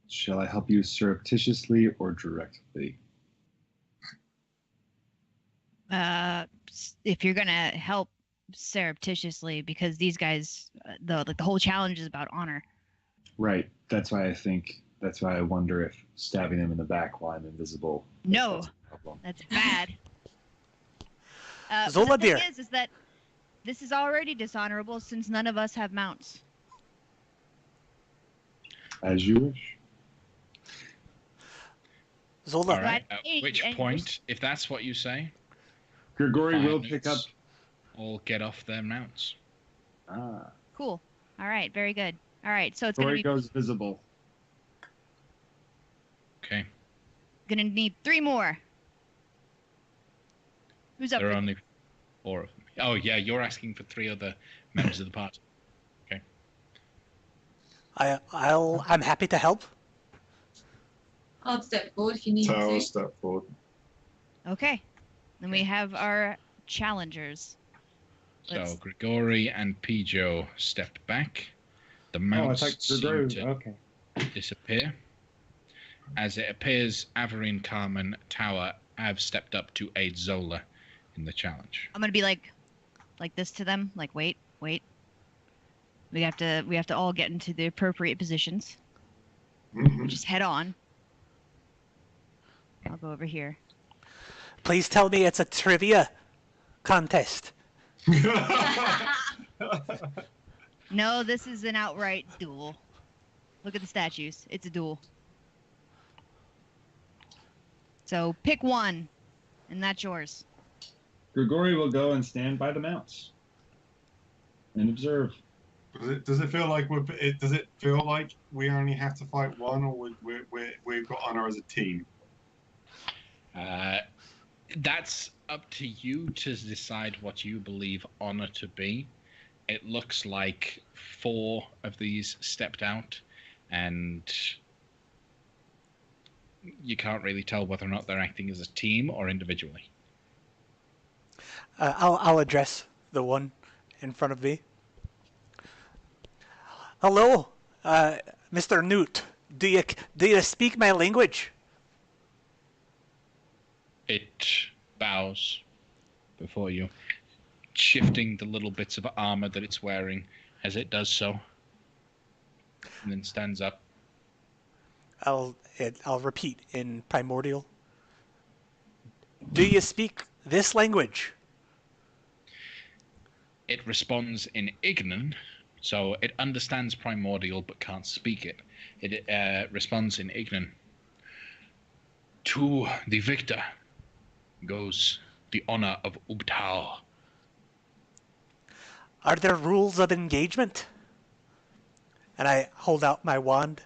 Shall I help you surreptitiously or directly? If you're gonna help surreptitiously, because these guys, the whole challenge is about honor. Right. That's why I wonder if stabbing them in the back while I'm invisible. No, that's a problem. that's bad. Zola, the thing dear. is that this is already dishonorable since none of us have mounts. As you wish. Zola, All right. But- At which and- point, if that's what you say, Grigori will fire pick up. newts all get off their mounts. Cool. All right. Very good. All right. So it's gonna Grigori be goes visible. Okay. gonna need 3 more. Who's up? There are for- only 4 of them. Oh, yeah, you're asking for 3 other members of the party. I'm happy to help. I'll step forward if you need me Tao to. step forward. Okay. Then we have our challengers. So Let's- Grigori and Pijo step back. The Oh, I mounts thought seem Grigori. to Okay. disappear. As it appears, Averine, Carmen, Tower have stepped up to aid Zola in the challenge. I'm gonna be like this to them. Like, wait. We have to all get into the appropriate positions. Just head on. I'll go over here. Please tell me it's a trivia contest. No, this is an outright duel. Look at the statues. It's a duel. So pick one, and that's yours. Grigori will go and stand by the mounts and observe. Does it feel like does it feel like we only have to fight one, or we've got honor as a team? That's up to you to decide what you believe honor to be. It looks like 4 of these stepped out, and you can't really tell whether or not they're acting as a team or individually. I'll address the one in front of me. Hello, Mr. Newt. Do you speak my language? It bows before you, shifting the little bits of armor that it's wearing as it does so, and then stands up. I'll repeat in primordial. Do you speak this language? It responds in Ignan, so it understands primordial but can't speak it. It responds in Ignan. To the victor goes the honor of Ubtao. Are there rules of engagement? And I hold out my wand.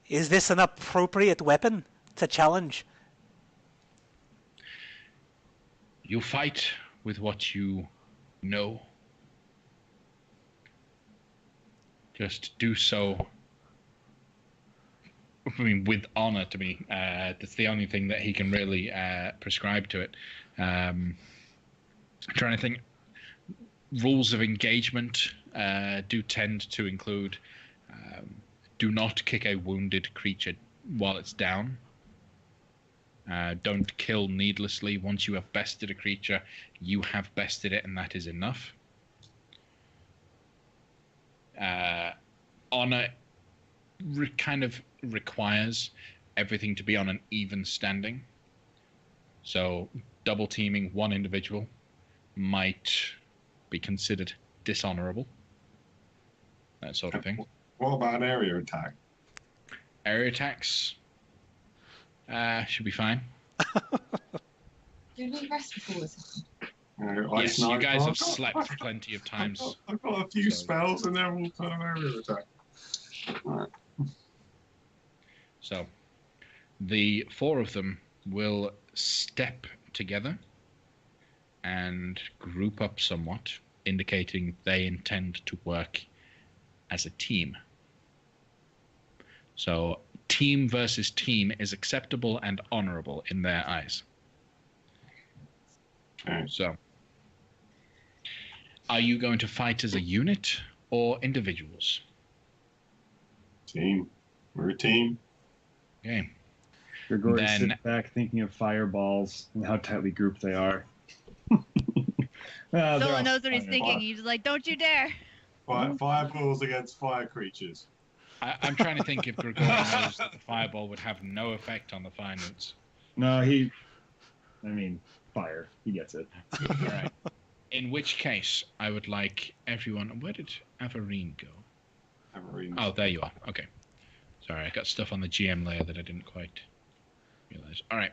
Is this an appropriate weapon to challenge? You fight with what you know. Just do so. I mean, with honor to me. That's the only thing that he can really prescribe to it. Trying to think. Rules of engagement do tend to include do not kick a wounded creature while it's down. Don't kill needlessly. Once you have bested a creature, you have bested it, and that is enough. Honor kind of requires everything to be on an even standing. So double teaming one individual might be considered dishonorable. That sort of thing. What about an area attack? Area attacks should be fine. Do you need rest before this? Yes, you guys have slept plenty of times. I've got a few spells and they're all kind of area attack. Right. So, the 4 of them will step together and group up somewhat, indicating they intend to work as a team. So, team versus team is acceptable and honorable in their eyes. Okay. So, are you going to fight as a unit or individuals? Team. We're a team. Okay. Grigori Then- sits back thinking of fireballs and how tightly grouped they are. Someone knows what he's thinking. He's like, "Don't you dare!" Fireballs against fire creatures. I'm trying to think if Grigori knows that the fireball would have no effect on the fire notes. No, fire. He gets it. All right. In which case, I would like everyone... Where did Averine go? Oh, there you are. Okay. Sorry, I got stuff on the GM layer that I didn't quite realize. All right.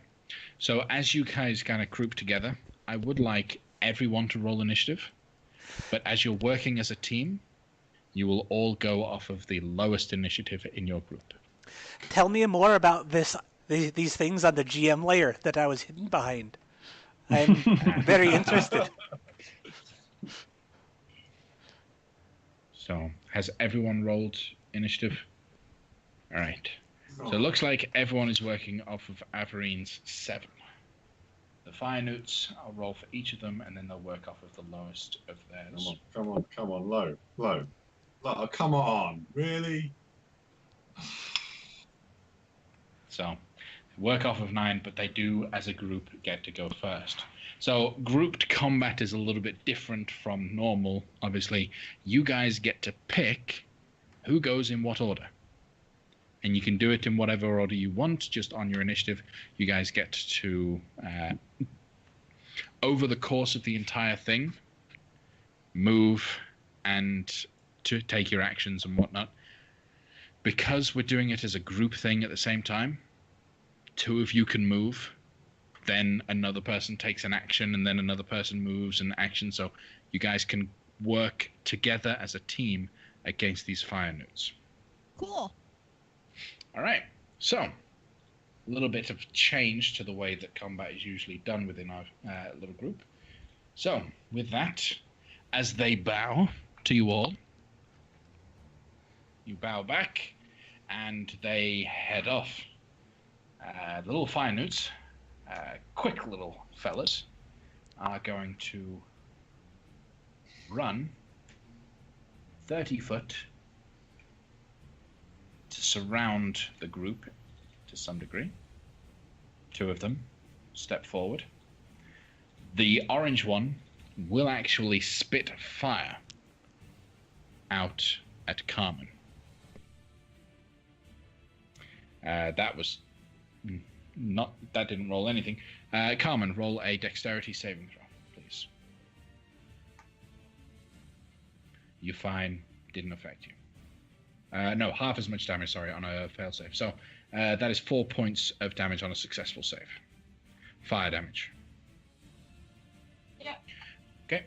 So as you guys kind of group together, I would like everyone to roll initiative. But as you're working as a team, you will all go off of the lowest initiative in your group. Tell me more about these things on the GM layer that I was hidden behind. I'm very interested. So, has everyone rolled initiative? All right. So it looks like everyone is working off of Averine's 7. The fire notes, I'll roll for each of them, and then they'll work off of the lowest of theirs. Come on, low. Oh, come on, really? So, work off of 9, but they do, as a group, get to go first. So, grouped combat is a little bit different from normal. Obviously, you guys get to pick who goes in what order. And you can do it in whatever order you want, just on your initiative. You guys get to over the course of the entire thing, move and to take your actions and whatnot. Because we're doing it as a group thing at the same time, 2 of you can move, then another person takes an action, and then another person moves an action, so you guys can work together as a team against these fire newts. Cool. All right, so a little bit of change to the way that combat is usually done within our little group. So, with that, as they bow to you all, you bow back, and they head off. The little fire newts, quick little fellas, are going to run 30 foot to surround the group to some degree. 2 of them step forward. The orange one will actually spit fire out at Carmen. That didn't roll anything. Carmen, roll a dexterity saving throw, please. You fine, didn't affect you. No, half as much damage, sorry, on a fail save. So that is 4 points of damage on a successful save. Fire damage. Yeah. Okay.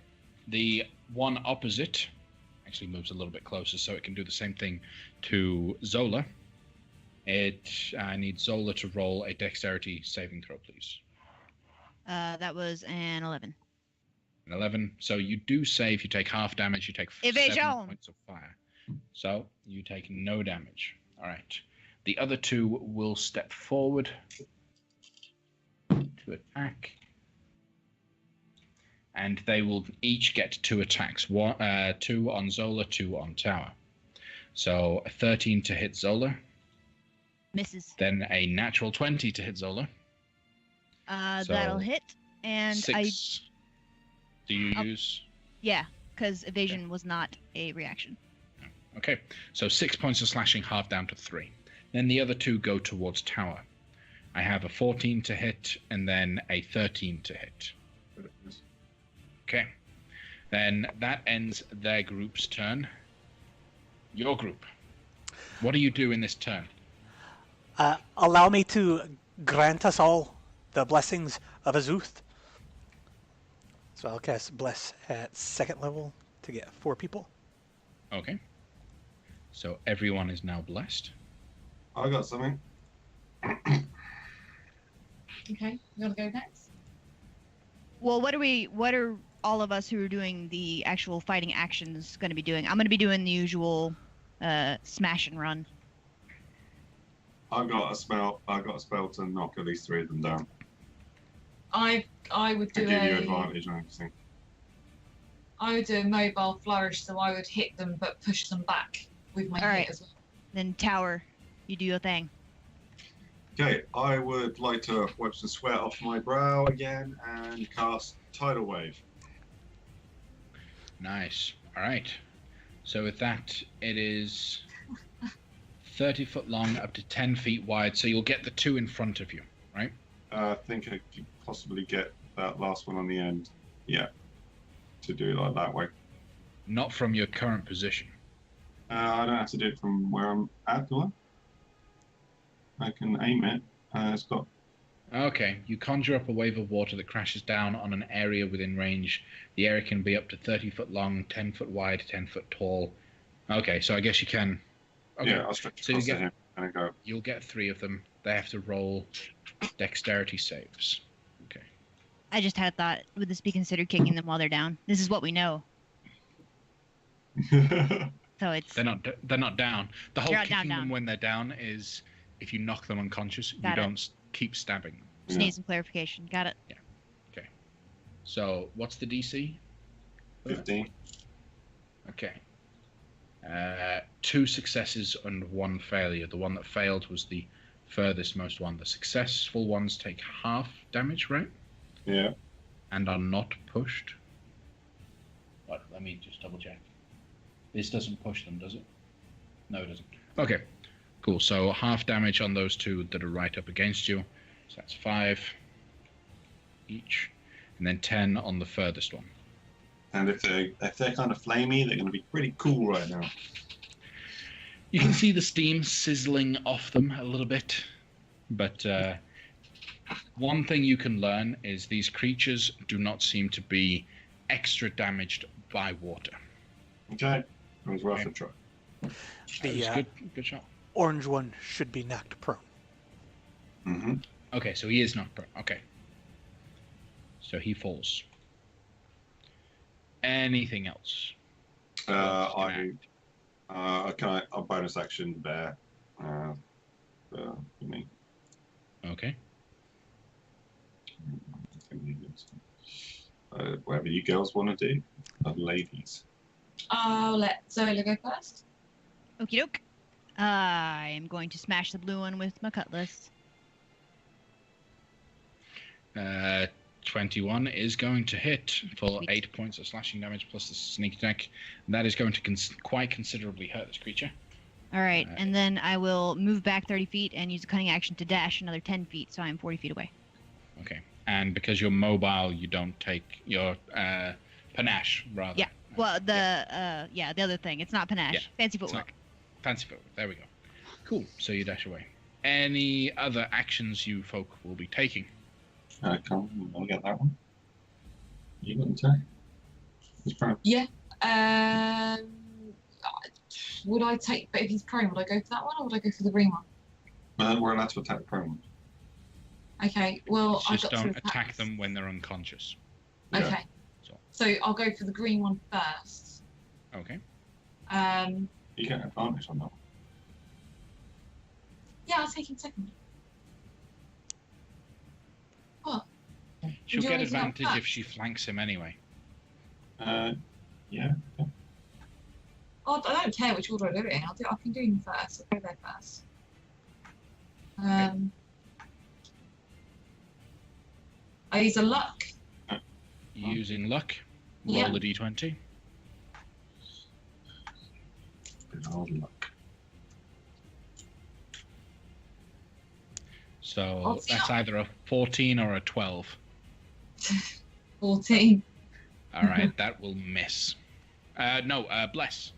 The one opposite actually moves a little bit closer so it can do the same thing to Zola. I need Zola to roll a dexterity saving throw, please. That was an 11. An 11. So you do save. You take half damage. You take 7 points of fire. So you take no damage. All right. The other 2 will step forward to attack. And they will each get 2 attacks. 2 on Zola, 2 on Tower. So a 13 to hit Zola. Misses. Then a natural 20 to hit Zola. That'll hit. And 6. Do you use? Yeah, because evasion was not a reaction. Okay, so 6 points of slashing, half down to 3. Then the other 2 go towards Tower. I have a 14 to hit and then a 13 to hit. Okay, then that ends their group's turn. Your group. What do you do in this turn? Allow me to grant us all the blessings of Azuth. So I'll cast Bless at 2nd level to get 4 people. Okay. So everyone is now blessed. I got something. Okay, you want to go next? Well, what are all of us who are doing the actual fighting actions going to be doing? I'm going to be doing the usual smash and run. I got a spell to knock at least 3 of them down. I would do To give you advantage on everything. I would do a mobile flourish, so I would hit them but push them back with my All hit right. as well. Then Tower, you do your thing. Okay, I would like to wipe the sweat off my brow again and cast Tidal Wave. Nice. All right. So with that, it is 30 foot long, up to 10 feet wide. So you'll get the 2 in front of you, right? I think I could possibly get that last one on the end. Yeah, to do it like that way. Not from your current position. I don't have to do it from where I'm at, do I? I can aim it. It's got... Okay, you conjure up a wave of water that crashes down on an area within range. The area can be up to 30 foot long, 10 foot wide, 10 foot tall. Okay, so I guess you can... Okay. Yeah, I'll stretch So you across to get- him and I go. You'll get 3 of them. They have to roll dexterity saves. Okay. I just had a thought. Would this be considered kicking them while they're down? This is what we know. So it's They're not down. The whole They're not kicking down. them when they're down is if you knock them unconscious, Got you it. don't keep stabbing them. just Yeah. need some clarification. Got it. So what's the DC? 15. Okay. 2 successes and 1 failure. The one that failed was the furthest most one. The successful ones take half damage, right? Yeah. And are not pushed. What? Let me just double check. This doesn't push them, does it? No, it doesn't. Okay. Cool. So half damage on those 2 that are right up against you. So that's 5 each. and then 10 on the furthest one. And if they're kind of flamey, they're going to be pretty cool right now. You can see the steam sizzling off them a little bit, but one thing you can learn is these creatures do not seem to be extra damaged by water. Okay, it was worth a try. That was good shot. Orange one should be knocked prone. Mm-hmm. Okay, so he is not prone. Okay. So he falls. Anything else? I'll bonus action bear. For me. Okay. Whatever you girls want to do, ladies. I'll let Zola go first. Okie doke. I am going to smash the blue one with my cutlass. 21 is going to hit for Sweet. 8 points of slashing damage plus the sneak attack. That is going to quite considerably hurt this creature. All right, and then I will move back 30 feet and use a cunning action to dash another 10 feet, so I'm 40 feet away. Okay. And because you're mobile, you don't take your panache, rather. Yeah. Well, the other thing. It's not panache. Yeah, Fancy it's footwork. Fancy footwork. There we go. Cool. So you dash away. Any other actions you folk will be taking? Come, you want to get that one? You got the attack? He's prone. Yeah. Would I take? But if he's prone, would I go for that one or would I go for the green one? We're allowed to attack the prone one. Okay. Well, I've Just got don't two attack attacks. them when they're unconscious. Yeah. Okay. So I'll go for the green one first. Okay. You get advantage on that one. Yeah, I'll take him second. What? She'll you get want me to go advantage if first? she flanks him anyway. Yeah. Oh, I don't care which order I do it in. I can do him first. I'll go there first. I use a luck. Using luck, roll Yeah. a d20. Good old luck. So Oh, yeah. that's either a 14 or a 12. 14. All right, that will miss. No, bless.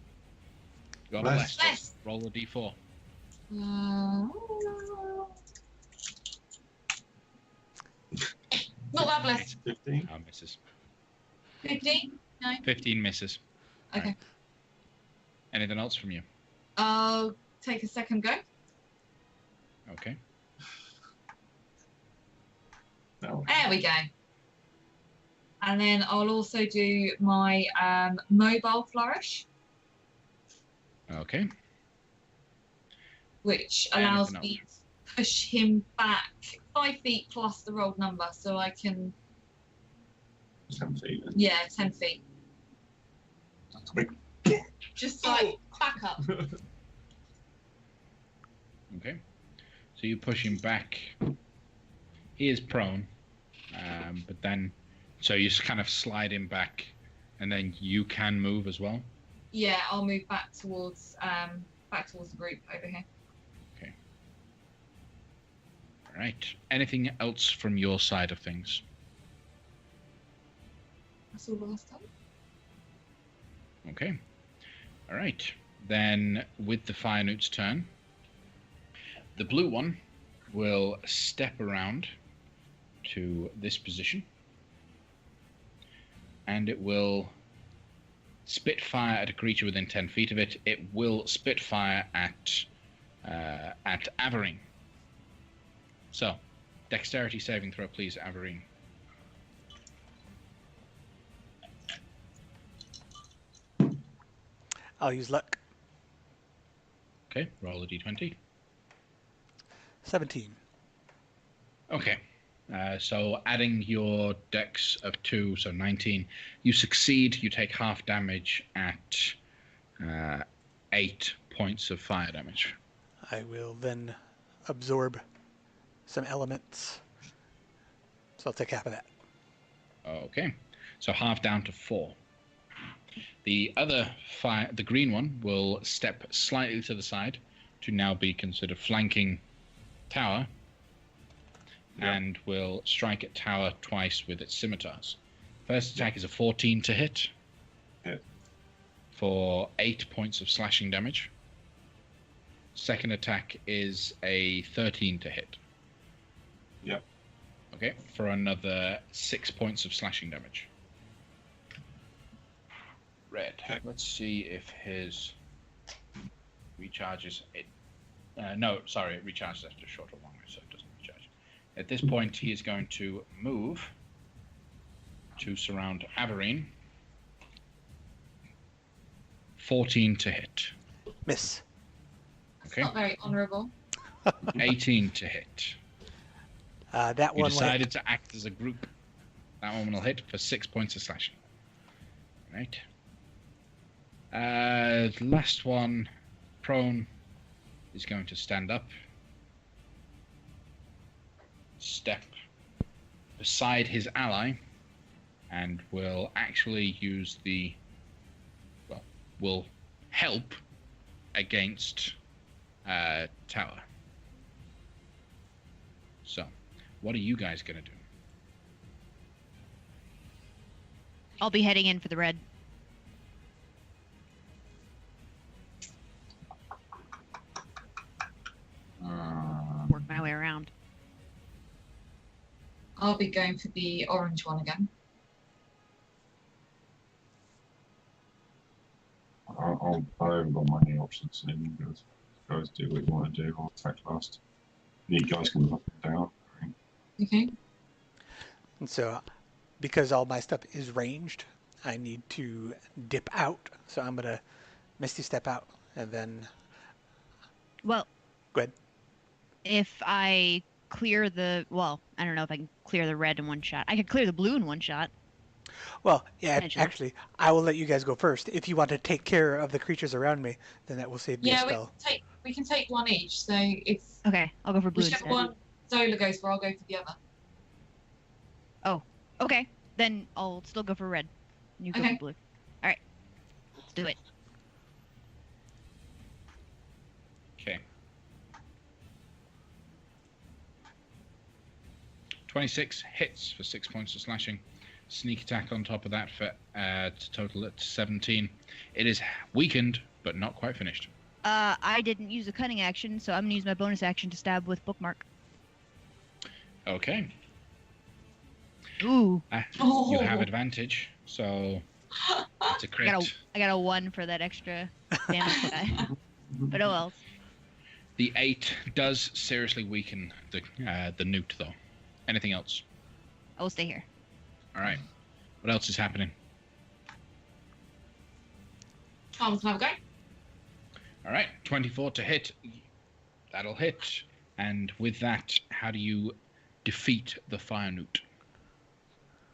You got Bless. bless. Roll a d4. Not that blessed. 15. Oh, misses. 15? No. 15 misses. Okay. Right. Anything else from you? I'll take a second go. Okay. No. There we go. And then I'll also do my mobile flourish, Okay. which allows Anything me to push him back 5 feet plus the rolled number, so I can, 10 feet. 10 feet. That's big. Just like back up. Okay. So you push him back. He is prone, but then, so you just kind of slide him back, and then you can move as well. Yeah, I'll move back towards the group over here. All right. Anything else from your side of things? That's all last time. Okay. All right. Then with the Fire Newt's turn, the blue one will step around to this position, and it will spit fire at a creature within 10 feet of it. It will spit fire at Averine. So, dexterity saving throw, please, Averine. I'll use luck. Okay, roll a d20. 17. Okay. So adding your dex of 2, so 19, you succeed. You take half damage at 8 points of fire damage. I will then absorb some elements. So I'll take half of that. Okay. So half down to 4. The other fire, the green one, will step slightly to the side to now be considered flanking tower. and will strike at tower twice with its scimitars. First attack is a 14 to hit. Hit. For 8 points of slashing damage. Second attack is a 13 to hit. Yep. Okay, for another 6 points of slashing damage. Red. Okay. Let's see if his recharges it. No, sorry, it recharges after a short or longer, so it doesn't recharge. At this point, he is going to move to surround Averine. 14 to hit. Miss. Okay. Not very honourable. 18 to hit. That You one decided to act as a group. That one will hit for 6 points of slashing. Right. Last one, prone, is going to stand up. Step beside his ally. And will actually use the... Well, will help against tower. So, what are you guys going to do? I'll be heading in for the red. Work my way around. I'll be going for the orange one again. I haven't got many options, so you guys do what you want to do. I'll attack last. You guys can up and down. Okay. And so, because all my stuff is ranged, I need to dip out. So I'm gonna Misty Step out, and then Well, go ahead. if I clear the... Well, I don't know if I can clear the red in one shot. I could clear the blue in one shot. Well, yeah, Potentially. actually, I will let you guys go first. If you want to take care of the creatures around me, then that will save me a Yeah, spell. we can take one each. So if Okay, I'll go for blue whichever instead. one Zola goes for, I'll go for the other. Okay, then I'll still go for red. You go Okay. for blue. Alright. Let's do it. Okay. 26 hits for 6 points of slashing. Sneak attack on top of that for to total it to 17. It is weakened, but not quite finished. I didn't use a cunning action, so I'm gonna use my bonus action to stab with bookmark. Okay. Ooh, You have advantage, so it's a crit. I got a 1 for that extra damage die. But oh well. The 8 does seriously weaken the newt, though. Anything else? I will stay here. All right. What else is happening? Thomas can have a go. All right. 24 to hit. That'll hit. And with that, how do you defeat the fire newt?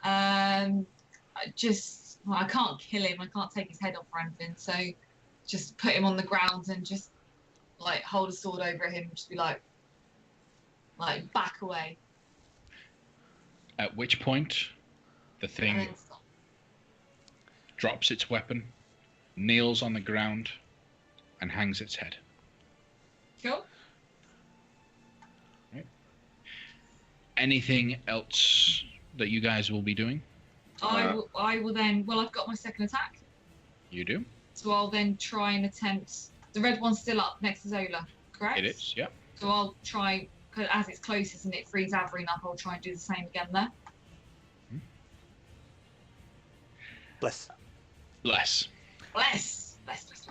I can't kill him. I can't take his head off or anything. So just put him on the ground and just like hold a sword over him. Just be like back away. At which point, the And thing then stop. drops its weapon, kneels on the ground, and hangs its head. Cool. Anything else that you guys will be doing? I will then. Well, I've got my second attack, You do? so I'll then try and attempt. The red one's still up next to Zola, correct? It is, yep. So I'll try, 'cause as it's closest and it frees Averine up, I'll try and do the same again there. Bless. Less. Bless.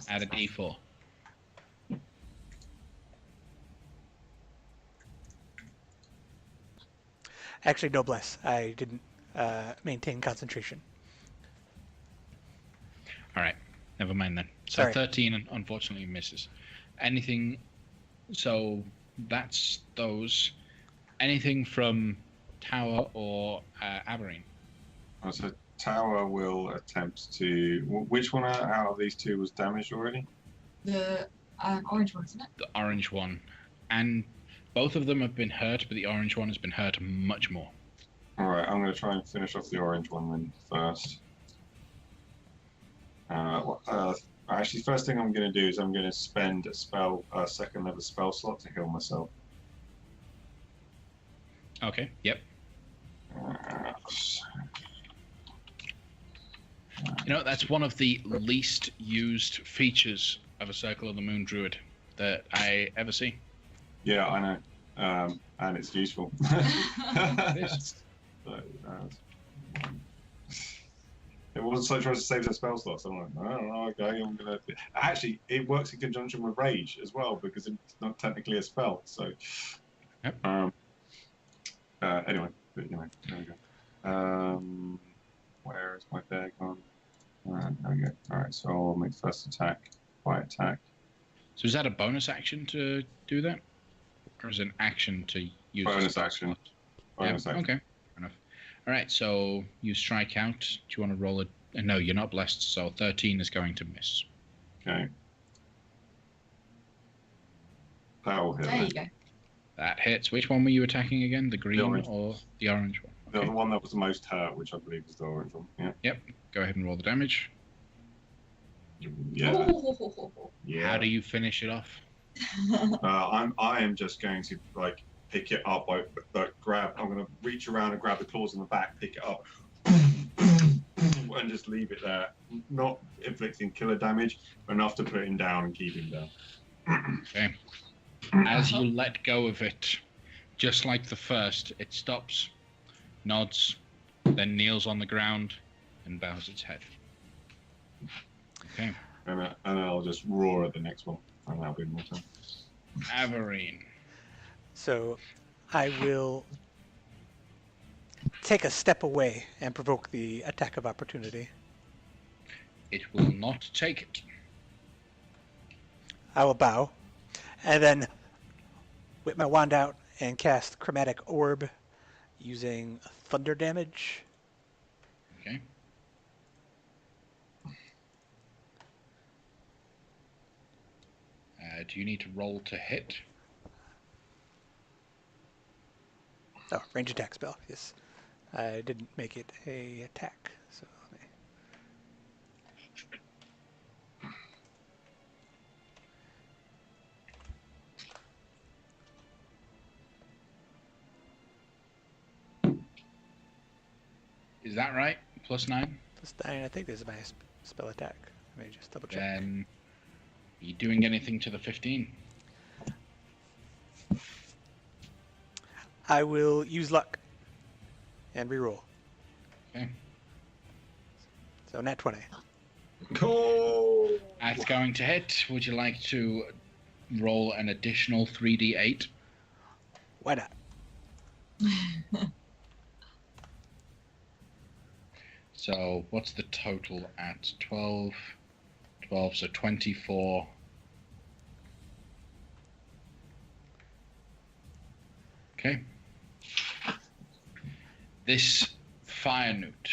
Add a d4. Actually, no bless. I didn't maintain concentration. All right. Never mind then. So Sorry. 13 unfortunately misses. Anything... So that's those. Anything from Tower or Averine? So Tower will attempt to. Which one out of these two was damaged already? The orange one, isn't it? The orange one. And both of them have been hurt, but the orange one has been hurt much more. Alright, I'm going to try and finish off the orange one then first. Actually, first thing I'm going to do is I'm going to spend a second level spell slot to heal myself. Okay. Yep. You know, that's one of the least used features of a Circle of the Moon Druid that I ever see. Yeah, I know. And it's useful. It is. So, it wasn't so trying to save their spell slots. I'm like, oh, okay, I'm gonna. Actually, it works in conjunction with Rage as well because it's not technically a spell. So, Yep. Anyway, but anyway, there we go. Where is my bag on? There we go. All right, so I'll make first attack by attack. So is that a bonus action to do that, or is it an action to use? Bonus action. Bonus action. Okay. Fair enough. All right. So you strike out. Do you want to roll it? No, you're not blessed. So 13 is going to miss. Okay. That'll hit. There you go. That hits. Which one were you attacking again? The green orange. or the orange one? The one that was the most hurt, which I believe is the orange one. Yeah. Yep. Go ahead and roll the damage. Yeah. Ooh. Yeah. How do you finish it off? I am just going to like pick it up, like grab. I'm going to reach around and grab the claws in the back, pick it up, and just leave it there. Not inflicting killer damage, but enough to put him down and keep him down. Okay. As you let go of it, just like the first, it stops, nods, then kneels on the ground, and bows its head. Okay. And then I'll just roar at the next one, and that'll be my turn. Averine. So I will take a step away and provoke the attack of opportunity. It will not take it. I will bow, and then whip my wand out and cast Chromatic Orb using thunder damage. Okay. Do you need to roll to hit? Oh, range attack spell, yes. I didn't make it a attack, so let me... Is that right? +9? +9, I think this is my spell attack. Let me just double check. Then, are you doing anything to the 15? I will use luck and reroll. Okay. So nat 20. Cool. That's going to hit. Would you like to roll an additional 3d8? Why not? So what's the total at 12? 12, so 24. Okay. This fire newt,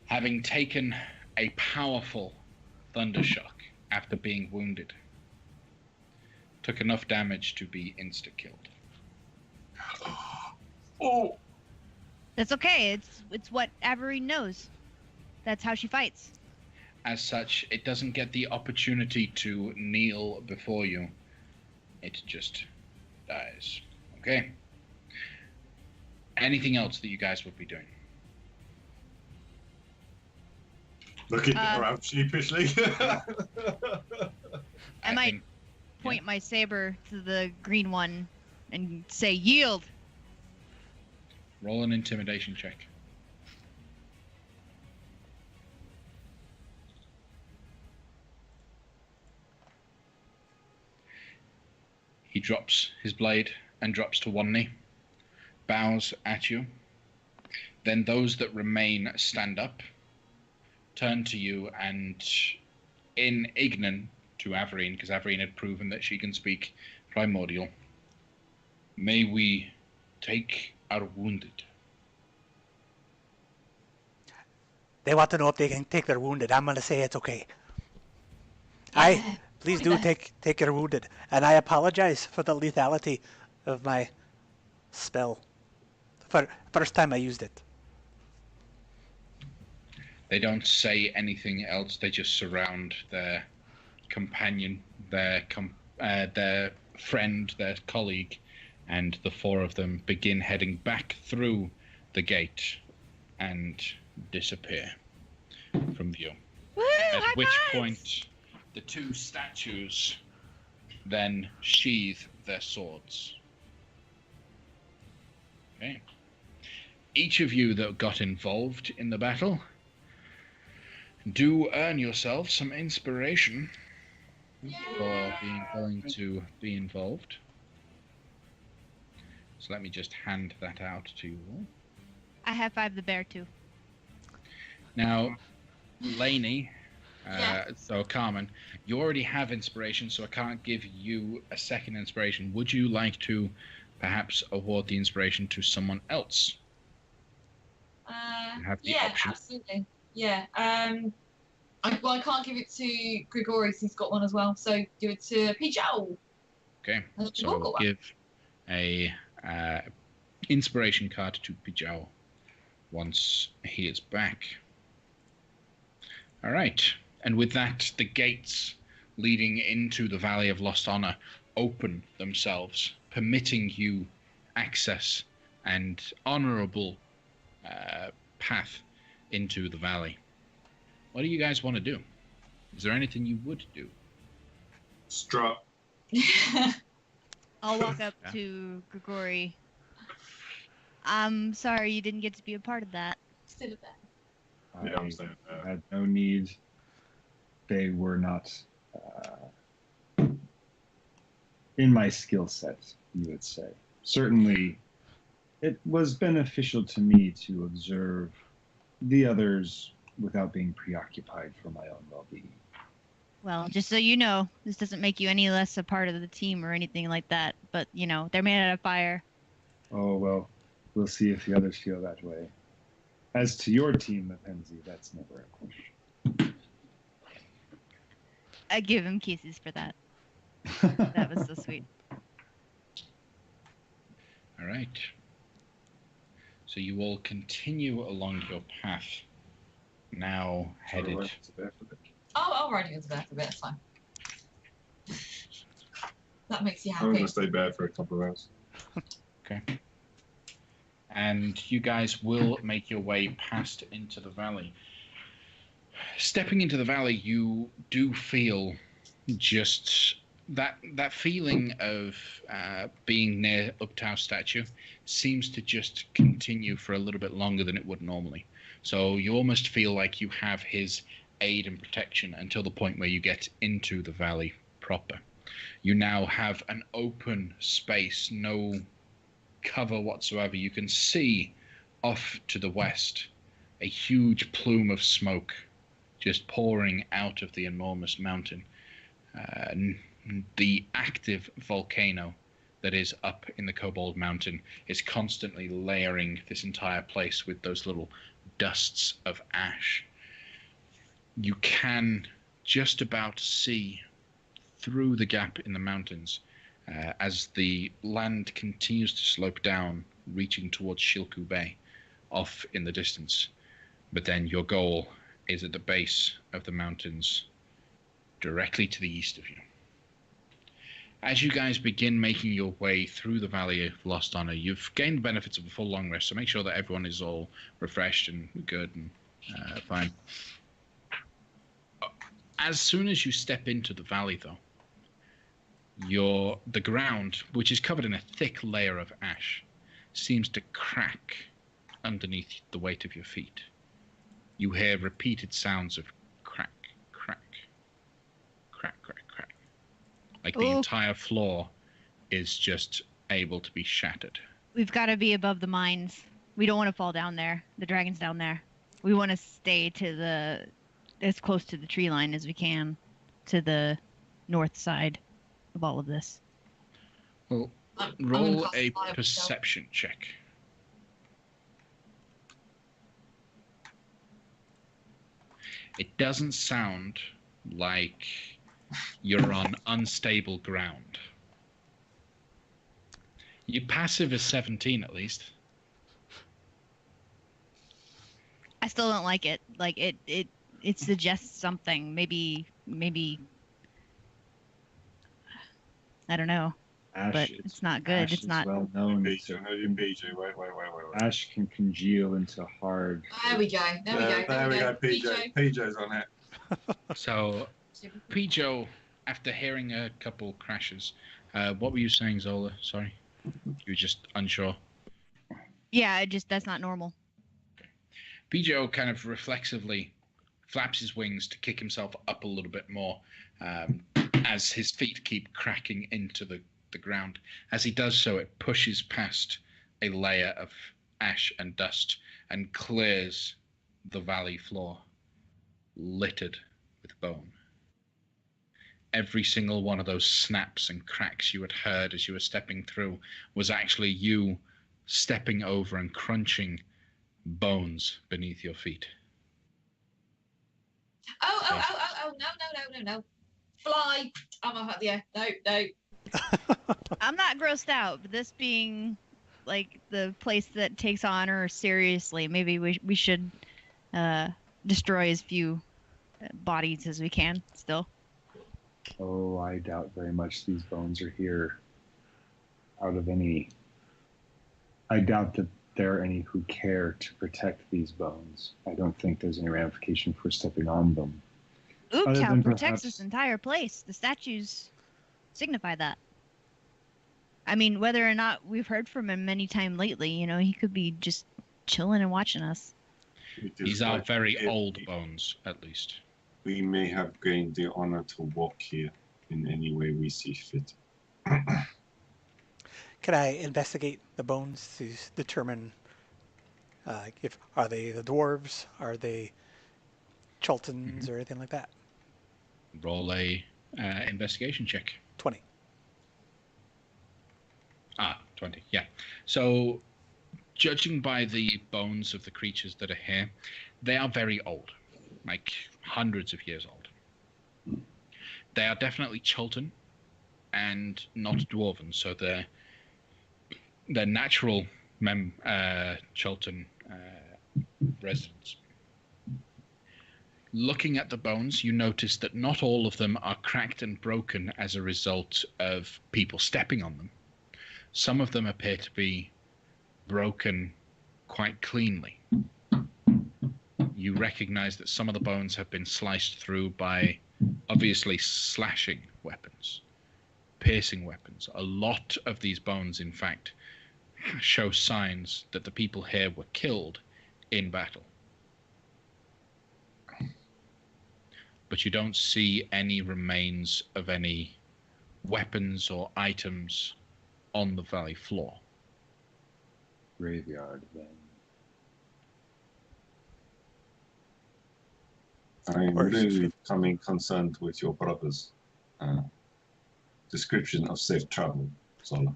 having taken a powerful thunder shock after being wounded, took enough damage to be insta-killed. Oh. That's okay. It's what Averine knows. That's how she fights. As such, it doesn't get the opportunity to kneel before you. It just dies. Okay? Anything else that you guys would be doing? Looking around sheepishly. I might point my saber to the green one and say, "Yield." Roll an intimidation check. He drops his blade and drops to one knee, bows at you. Then those that remain stand up, turn to you, and in Ignan to Averine, because Averine had proven that she can speak Primordial. May we take our wounded. They want to know if they can take their wounded. I'm going to say it's okay. Please do take your wounded. And I apologize for the lethality of my spell. First time I used it. They don't say anything else. They just surround their companion, their friend, their colleague, and the four of them begin heading back through the gate and disappear from view. Woo! At High which fives! point, the two statues then sheathe their swords. Okay. Each of you that got involved in the battle, do earn yourself some inspiration for being willing to be involved. So let me just hand that out to you all. I high five the bear too. Now, Lainey, Yeah. so Carmen, you already have inspiration, so I can't give you a second inspiration. Would you like to perhaps award the inspiration to someone else? You have the Yeah, option. absolutely. Yeah. I can't give it to Gregorius. He's got one as well. So give it to Pichao. Okay, Has so Gregor I'll got one? give a inspiration card to Pijao once he is back. All right, and with that, the gates leading into the Valley of Lost Honor open themselves, permitting you access and honorable path into the valley. What do you guys want to do? Is there anything you would do? Strut. I'll walk up Yeah. to Grigori. I'm sorry you didn't get to be a part of that. Still a bit. Yeah, I'm saying that. I had no need. They were not in my skill set, you would say. Certainly, it was beneficial to me to observe the others without being preoccupied for my own well-being. Well, just so you know, this doesn't make you any less a part of the team or anything like that. But, you know, they're made out of fire. Oh, well, we'll see if the others feel that way. As to your team, Mackenzie, that's never a question. I give him kisses for that. That was so sweet. All right. So you all continue along your path, now headed. I'll ride you into bed for a bit. That's fine. That makes you I'm happy. gonna stay bad for a couple of hours. Okay. And you guys will make your way past into the valley. Stepping into the valley, you do feel just that feeling of being near Uptau's statue seems to just continue for a little bit longer than it would normally. So you almost feel like you have his aid and protection until the point where you get into the valley proper. You now have an open space, no cover whatsoever. You can see off to the west a huge plume of smoke just pouring out of the enormous mountain. The active volcano that is up in the Kobold Mountain is constantly layering this entire place with those little dusts of ash. You can just about see through the gap in the mountains as the land continues to slope down, reaching towards Shilku Bay off in the distance. But then your goal is at the base of the mountains directly to the east of you. As you guys begin making your way through the Valley of Lost Honor, you've gained the benefits of a full long rest, so make sure that everyone is all refreshed and good and fine. As soon as you step into the valley, though, the ground, which is covered in a thick layer of ash, seems to crack underneath the weight of your feet. You hear repeated sounds of crack, crack, crack, crack, crack. Like the entire floor is just able to be shattered. We've got to be above the mines. We don't want to fall down there. The dragon's down there. We want to stay to as close to the tree line as we can, to the north side of all of this. Well, I'm roll gonna a cast fire perception check. It doesn't sound like you're on unstable ground. Your passive is 17 at least. I still don't like it. Like it suggests something. Maybe I don't know. Ash, but it's not good. Ash it's is not. well known. BJ, wait. Ash can congeal into hard. There we go. There we go. PJ. PJ's on it. So, Pijo, after hearing a couple crashes, what were you saying, Zola? Sorry, you were just unsure. Yeah, that's not normal. Pijo kind of reflexively flaps his wings to kick himself up a little bit more as his feet keep cracking into the ground. As he does so, it pushes past a layer of ash and dust and clears the valley floor, littered with bone. Every single one of those snaps and cracks you had heard as you were stepping through was actually you stepping over and crunching bones beneath your feet. Oh, no. Fly. I'm up there. No. I'm not grossed out, but this being like the place that takes honor seriously, maybe we should destroy as few bodies as we can still. Oh, I doubt very much these bones are here out of any. I doubt that there are any who care to protect these bones. I don't think there's any ramification for stepping on them. Oogtown protects this entire place. The statues signify that. I mean, whether or not we've heard from him any time lately, he could be just chilling and watching us. These are very old bones, at least. We may have gained the honor to walk here in any way we see fit. Can I investigate the bones to determine are they the dwarves, are they Chultans or anything like that? Roll a investigation check. 20. 20, yeah. So, judging by the bones of the creatures that are here, they are very old, like hundreds of years old. They are definitely Chultan and not Dwarven, so they're natural Chultan residents. Looking at the bones, you notice that not all of them are cracked and broken as a result of people stepping on them. Some of them appear to be broken quite cleanly. You recognize that some of the bones have been sliced through by obviously slashing weapons, piercing weapons. A lot of these bones, in fact, show signs that the people here were killed in battle. But you don't see any remains of any weapons or items on the valley floor. Graveyard, then. I'm really becoming concerned with your brother's description of safe travel, Zola.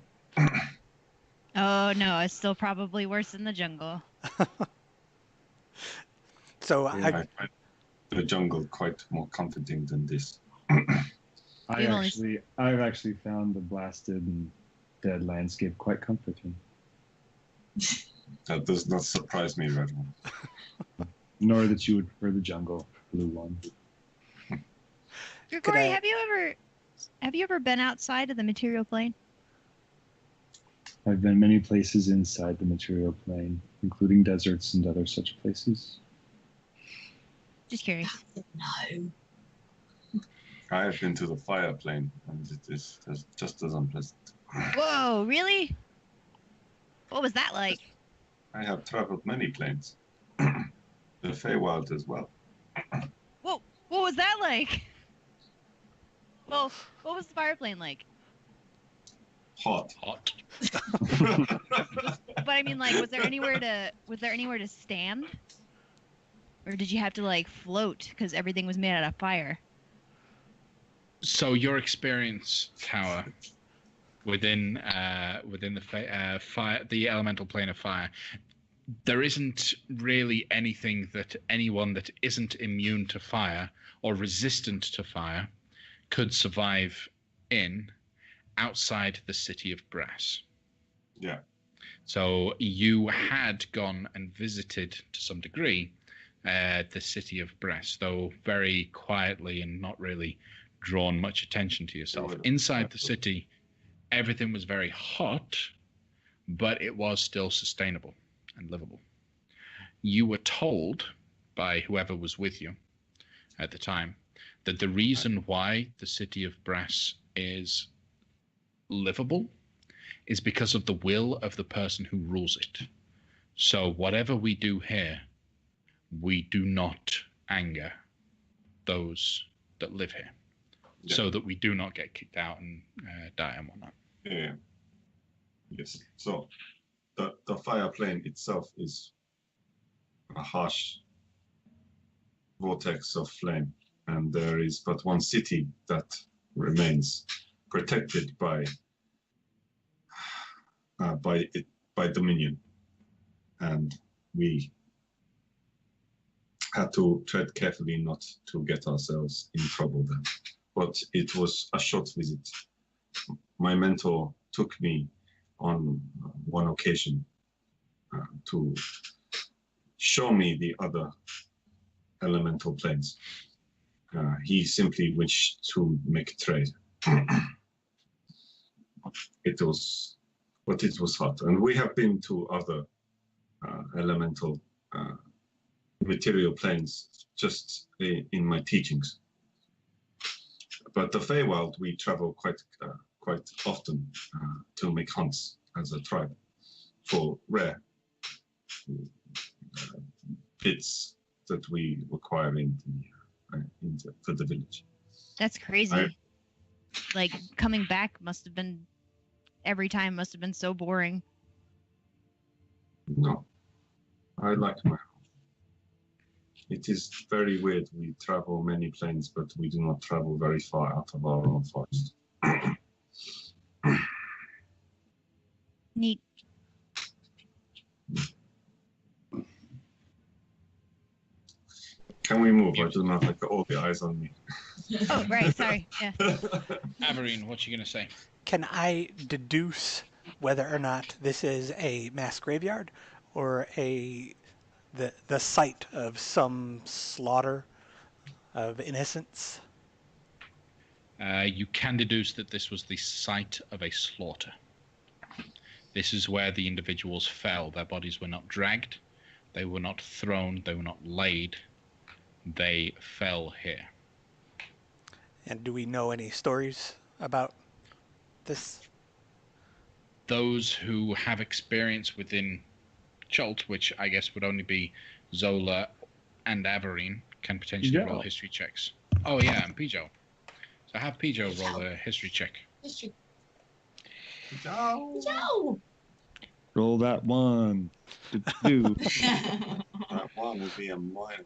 Oh no, it's still probably worse in the jungle. So I find the jungle quite more comforting than this. I've actually found the blasted and dead landscape quite comforting. That does not surprise me, Red One. Nor that you would prefer the jungle, Blue One. Grigori, have you ever been outside of the material plane? I've been many places inside the material plane, including deserts and other such places. Just curious. No. I have been to the fire plane, and it is just as unpleasant. Whoa, really? What was that like? I have traveled many planes. The Feywild as well. Whoa, what was that like? Well, what was the fire plane like? Hot. But I mean, like, was there anywhere to stand? Or did you have to like float because everything was made out of fire? So your experience, Tower, within the elemental plane of fire, there isn't really anything that anyone that isn't immune to fire or resistant to fire could survive in outside the city of Brass. Yeah. So you had gone and visited to some degree the city of Brass, though very quietly and not really drawn much attention to yourself. Inside the city, everything was very hot, but it was still sustainable and livable. You were told by whoever was with you at the time that the reason why the city of Brass is livable is because of the will of the person who rules it. So whatever we do here, we do not anger those that live here, so that we do not get kicked out and die and whatnot. Yeah. Yes. So the fire plane itself is a harsh vortex of flame, and there is but one city that remains protected by Dominion, and we had to tread carefully not to get ourselves in trouble then. But it was a short visit. My mentor took me on one occasion to show me the other elemental planes. He simply wished to make trade. It was hot, and we have been to other elemental material planes just in my teachings. But the Feywild, we travel quite often to make hunts as a tribe for rare bits that we require for the village. That's crazy. Like coming back must have been so boring. No, I like my home. It is very weird. We travel many planes, but we do not travel very far out of our own forest. Neat. Can we move? I do not like all the eyes on me. Oh, right. Sorry. Yeah. Averine, what you gonna say? Can I deduce whether or not this is a mass graveyard or the site of some slaughter of innocents? You can deduce that this was the site of a slaughter. This is where the individuals fell. Their bodies were not dragged, they were not thrown, they were not laid. They fell here. And do we know any stories about this? Those who have experience within Chult, which I guess would only be Zola and Averine, can potentially roll history checks. Oh yeah, and Pijo. So have Pijo roll a history check. History. No. Yo! Roll that one. Do. That one would be a mile.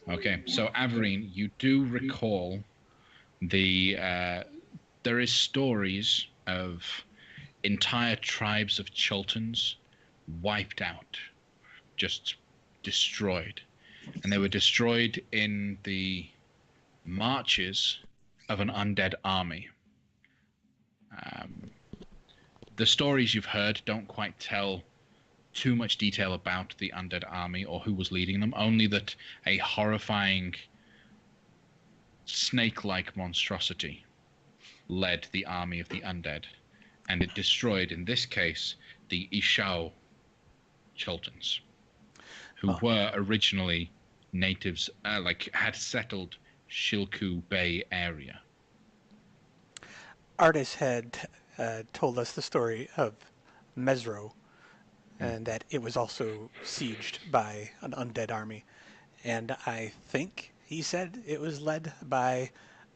Okay, so Averine, you do recall there is stories of entire tribes of Chultans wiped out, just destroyed. And they were destroyed in the marches of an undead army. The stories you've heard don't quite tell too much detail about the undead army or who was leading them, only that a horrifying snake-like monstrosity led the army of the undead, and it destroyed, in this case, the Ishao Chultans, who were originally natives, had settled Shilku Bay area. Artis had told us the story of Mesro, and that it was also sieged by an undead army. And I think he said it was led by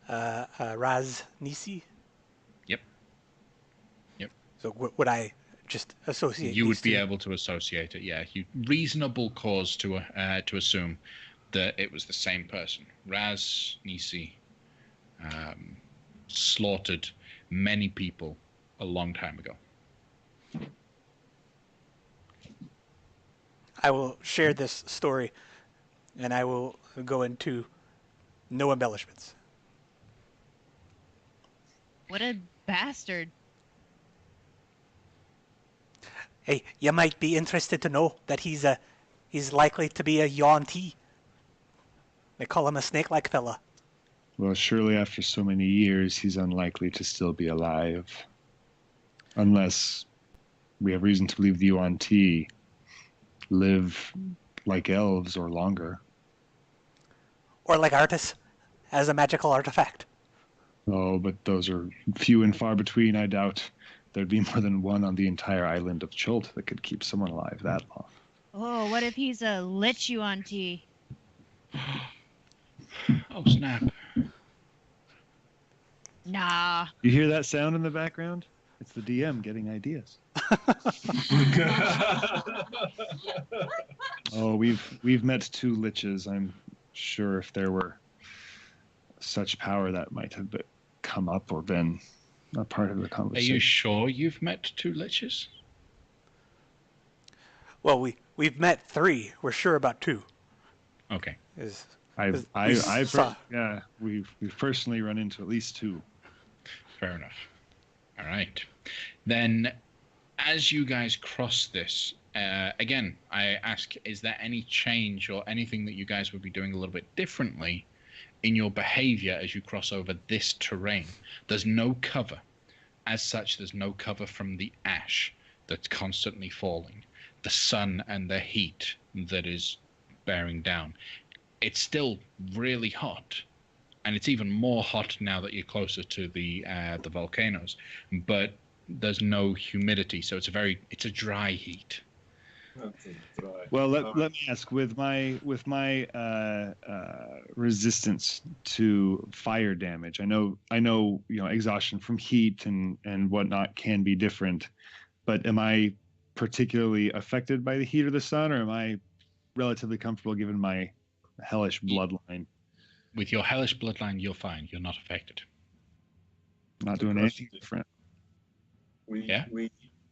Raz Nisi. Yep. So would I just associate You would be two? able to associate it, yeah. Reasonable cause to assume that it was the same person. Raz Nisi slaughtered many people a long time ago. I will share this story, and I will go into no embellishments. What a bastard. Hey, you might be interested to know that he's likely to be a Yuan Ti. They call him a snake-like fella. Well, surely after so many years, he's unlikely to still be alive. Unless we have reason to believe the UNT live like elves or longer. Or like Artis, as a magical artifact. Oh, but those are few and far between. I doubt there'd be more than one on the entire island of Chult that could keep someone alive that long. Oh, what if he's a lich UNT? Oh, snap. Nah. You hear that sound in the background? It's the DM getting ideas. Oh, we've met 2 liches. I'm sure if there were such power, that might have come up or been a part of the Are conversation. you sure you've met 2 liches? Well, we've met 3. We're sure about 2. Okay. I've saw. yeah, we've personally run into at least 2. Fair enough. All right. Then, as you guys cross this, again, I ask, is there any change or anything that you guys would be doing a little bit differently in your behavior as you cross over this terrain? There's no cover. As such, there's no cover from the ash that's constantly falling, the sun and the heat that is bearing down. It's still really hot, and it's even more hot now that you're closer to the volcanoes. But there's no humidity, so it's a dry heat. Well, let me ask, with my resistance to fire damage, I know exhaustion from heat and whatnot can be different, but am I particularly affected by the heat or the sun, or am I relatively comfortable given my hellish bloodline? With your hellish bloodline, you're fine. You're not affected. Not doing anything different. We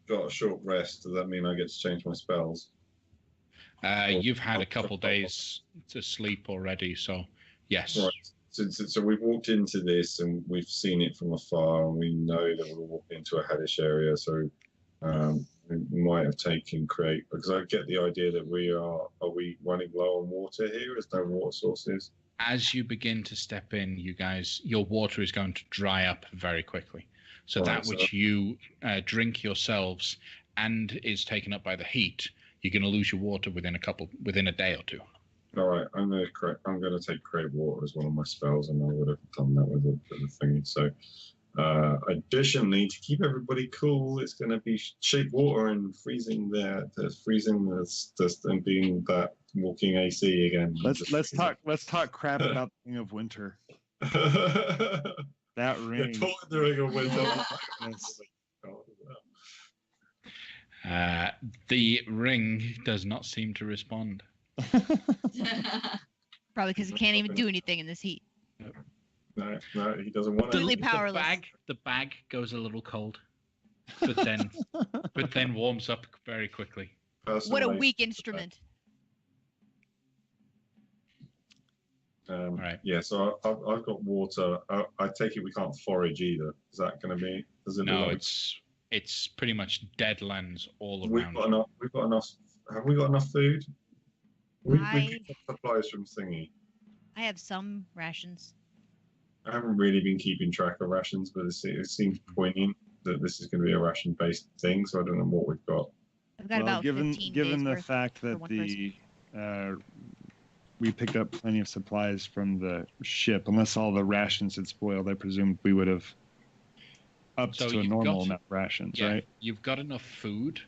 got a short rest. Does that mean I get to change my spells? You've had a couple days to sleep already, so yes. Right. So we've walked into this and we've seen it from afar, and we know that we'll walk into a hellish area. So we might have taken create, because I get the idea that are we running low on water here? There's no water sources. As you begin to step in, your water is going to dry up very quickly. So Right, which you drink yourselves and is taken up by the heat, you're going to lose your water within a day or 2. All right, I'm going to take create water as one of my spells, and I would have done that with the thingy. So, additionally, to keep everybody cool, it's going to be shape water and freezing and being that walking AC again. Let's talk crap about the Ring of Winter. That ring. The Ring of Winter. The ring does not seem to respond. Probably because he can't even do anything in this heat. No, he doesn't want to. Completely powerless. The bag goes a little cold, but then warms up very quickly. What a weak instrument. Right. Yeah, so I've got water. I take it we can't forage either. Is that going to be? No, it's pretty much dead lands all around. We've got enough. Have we got enough food? We picked up supplies from Thingy. I have some rations. I haven't really been keeping track of rations, but it seems poignant that this is going to be a ration-based thing. So I don't know what we've got. I've got about 15 given days the fact that we picked up plenty of supplies from the ship, unless all the rations had spoiled, I presumed we would have upped to a normal amount of rations, right? You've got enough food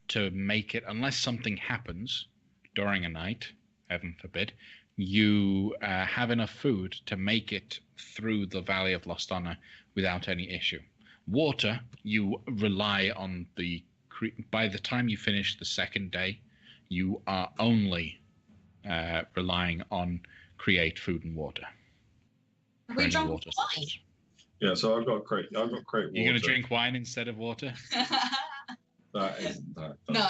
to make it, unless something happens during a night, heaven forbid, you have enough food to make it through the Valley of Lost Honor without any issue. Water, you rely on by the time you finish the second day, you are only relying on create food and water. Have we drunk wine? Yeah, so I've got great water. You're going to drink wine instead of water? That isn't that. No.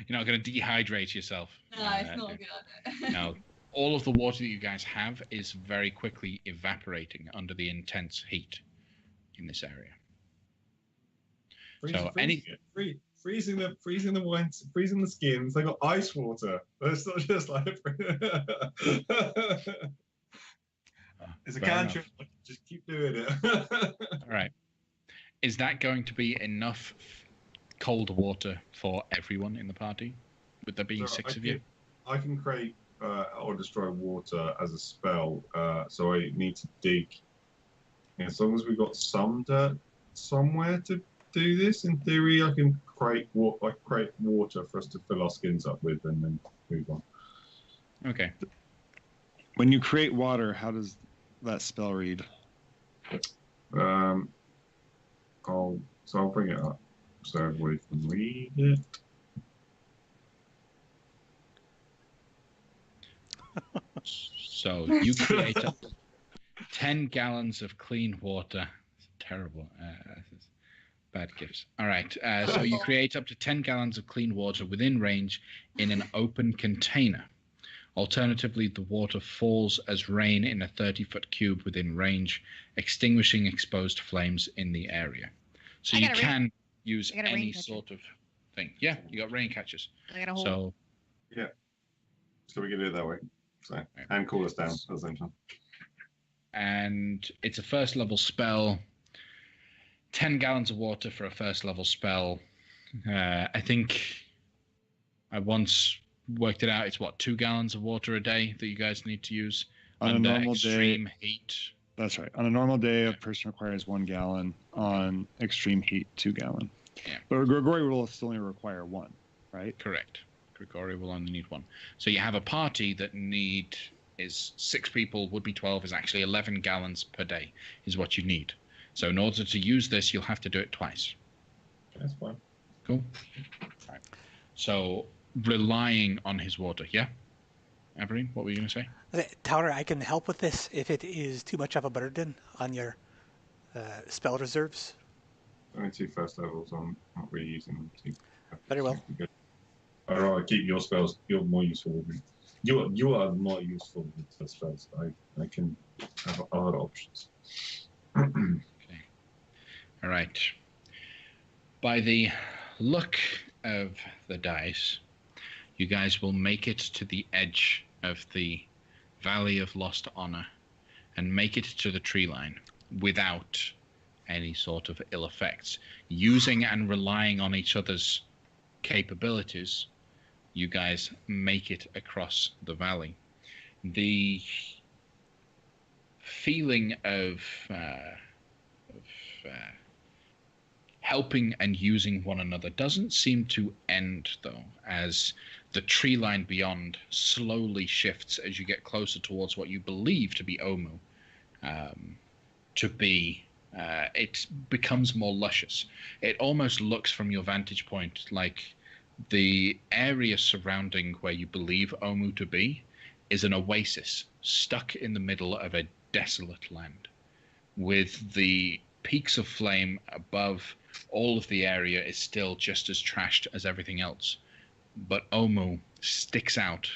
You're not going to dehydrate yourself. No, it's not a good idea. No, all of the water that you guys have is very quickly evaporating under the intense heat in this area. Freezing the wine, freezing the skins. They got ice water. It's not just like. It's a Fair cantrip. Just keep doing it. All right. Is that going to be enough cold water for everyone in the party? With there being So 6 of you? I can create or destroy water as a spell, so I need to dig. As long as we've got some dirt somewhere to do this, in theory, I can create water for us to fill our skins up with, and then move on. Okay. When you create water, how does that spell read? I'll bring it up so everybody can read it. So you create up to 10 gallons of clean water. It's terrible. Bad gifts. All right. So you create up to 10 gallons of clean water within range in an open container. Alternatively, the water falls as rain in a 30-foot cube within range, extinguishing exposed flames in the area. So you can use any sort of thing. Yeah, you got rain catchers. I got a hole. So yeah. So we can do it that way. So and cool us down at the same time. And it's a first level spell. 10 gallons of water for a first level spell. I think I once worked it out. It's 2 gallons of water a day that you guys need to use On a normal extreme day, heat. That's right. On a normal day, a person requires 1 gallon. On extreme heat, 2 gallon. Yeah. But Grigori will still only require 1, right? Correct. Grigori will only need 1. So you have a party that is 6 people, would be 12, is actually 11 gallons per day is what you need. So in order to use this, you'll have to do it twice. That's fine. Cool. All right. So relying on his water, yeah? Everine, what were you going to say? Tower, I can help with this if it is too much of a burden on your spell reserves. Only 2 first levels. I'm not really using them. Very well. I'd rather keep your spells. You're more useful with me. You are more useful with the spells. I can have other options. Okay. All right. By the look of the dice, you guys will make it to the edge of the Valley of Lost Honor and make it to the tree line without any sort of ill effects. Using and relying on each other's capabilities, you guys make it across the valley. The feeling of helping and using one another doesn't seem to end, though, as the tree line beyond slowly shifts as you get closer towards what you believe to be Omu. It becomes more luscious. It almost looks from your vantage point like the area surrounding where you believe Omu to be is an oasis stuck in the middle of a desolate land, with the peaks of flame above. All of the area is still just as trashed as everything else, but Omu sticks out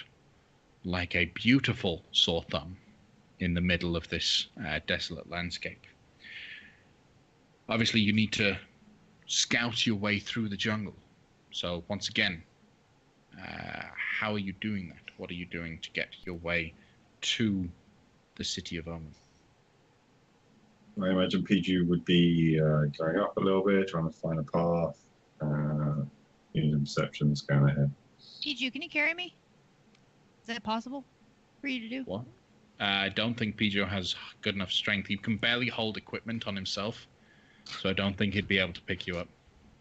like a beautiful sore thumb in the middle of this desolate landscape. Obviously, you need to scout your way through the jungle. So once again, how are you doing that? What are you doing to get your way to the city of Omu? I imagine PG would be going up a little bit, trying to find a path, using perception, scan ahead. PG, can you carry me? Is that possible for you to do? What? I don't think PG has good enough strength. He can barely hold equipment on himself, so I don't think he'd be able to pick you up.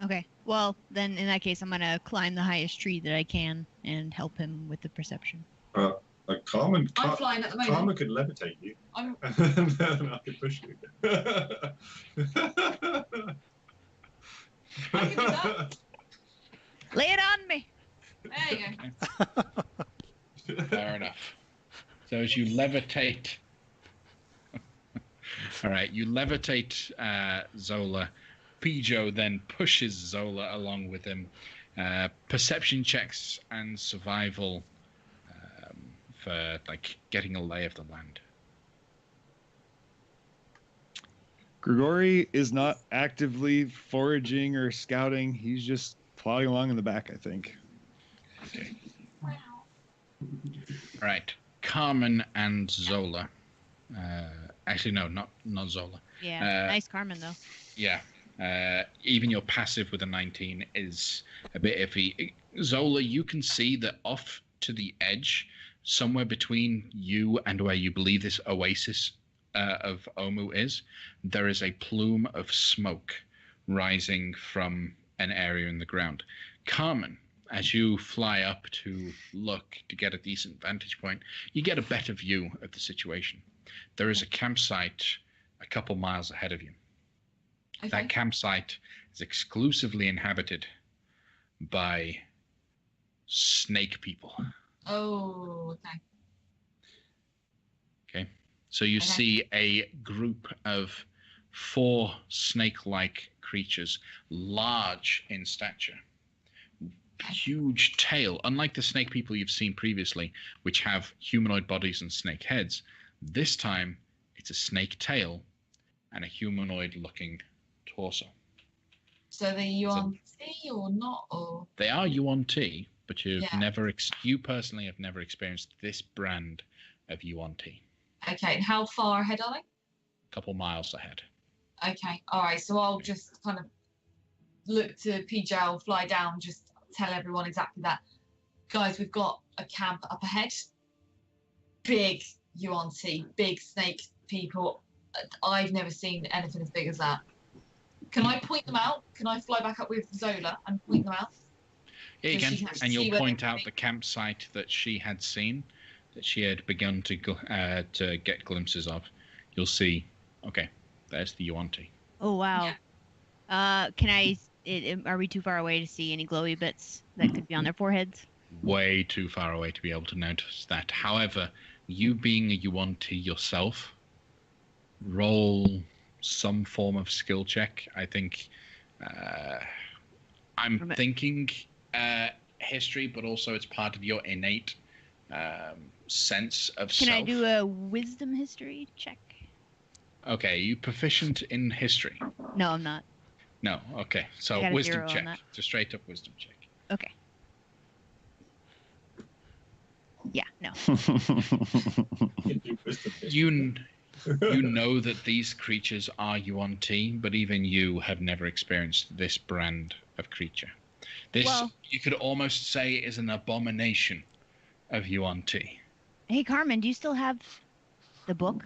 Okay. Well, then in that case, I'm going to climb the highest tree that I can and help him with the perception. Carmen, I'm flying at the moment. Carmen could levitate you. I'm... And then I could push you. I can do that. Lay it on me. There you go. Fair enough. So as you levitate... All right, you levitate Zola. Pijo then pushes Zola along with him. Perception checks and survival for getting a lay of the land. Grigori is not actively foraging or scouting. He's just plodding along in the back, I think. Okay. All right, Carmen and Zola. Actually, no, not Zola. Yeah, nice Carmen though. Yeah. Even your passive with a 19 is a bit iffy. Zola, you can see that off to the edge, somewhere between you and where you believe this oasis of Omu is, there is a plume of smoke rising from an area in the ground. Carmen, as you fly up to look to get a decent vantage point, you get a better view of the situation. There is a campsite a couple miles ahead of you. Okay. That campsite is exclusively inhabited by snake people. Oh, okay. Okay. So you see a group of 4 snake-like creatures, large in stature, huge tail. Unlike the snake people you've seen previously, which have humanoid bodies and snake heads, this time it's a snake tail and a humanoid-looking torso. So they're Yuan T or not? Or They are UNT, but you personally have never experienced this brand of UNT. Okay, and how far ahead are they? A couple miles ahead. Okay, all right. So I'll just kind of look to PJ, fly down, just tell everyone exactly that. Guys, we've got a camp up ahead. Big UNT, big snake people. I've never seen anything as big as that. Can I point them out? Can I fly back up with Zola and point them out? Yeah, you So she can, can and see you'll where point they're out the campsite that she had seen, that she had begun to get glimpses of. You'll see, okay, there's the UNT. Oh wow. Can I? Are we too far away to see any glowy bits that could be on their foreheads? Way too far away to be able to notice that. However, you being a UNT yourself, roll some form of skill check. I think I'm thinking history, but also it's part of your innate sense of self. Can I do a wisdom history check? Okay, are you proficient in history? No, I'm not. No, okay. I So got a wisdom 0 on check. that. Just straight up wisdom check. Okay. Yeah, no. You know that these creatures are UNT, but even you have never experienced this brand of creature. This, you could almost say, is an abomination of UNT. Hey, Carmen, do you still have the book?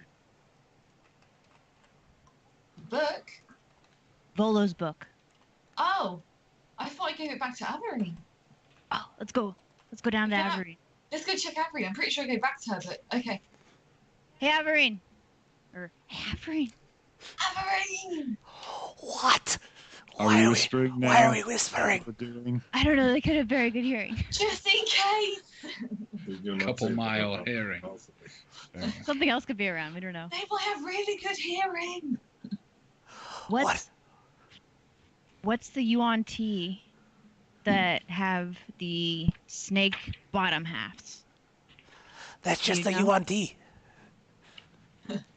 Book? Volo's book. Oh, I thought I gave it back to Avery. Oh, let's go. Let's go down to Avery. Let's go check Avery. I'm pretty sure I gave it back to her, but okay. Hey, Avery. Or, hey, Avery. Avery! What? Are we whispering now? Why are we whispering? What we're doing? I don't know. They could have very good hearing. Just in case! Couple mile hearing. Something else could be around. We don't know. They will have really good hearing. What's the UNT that have the snake bottom halves? That's just the UNT.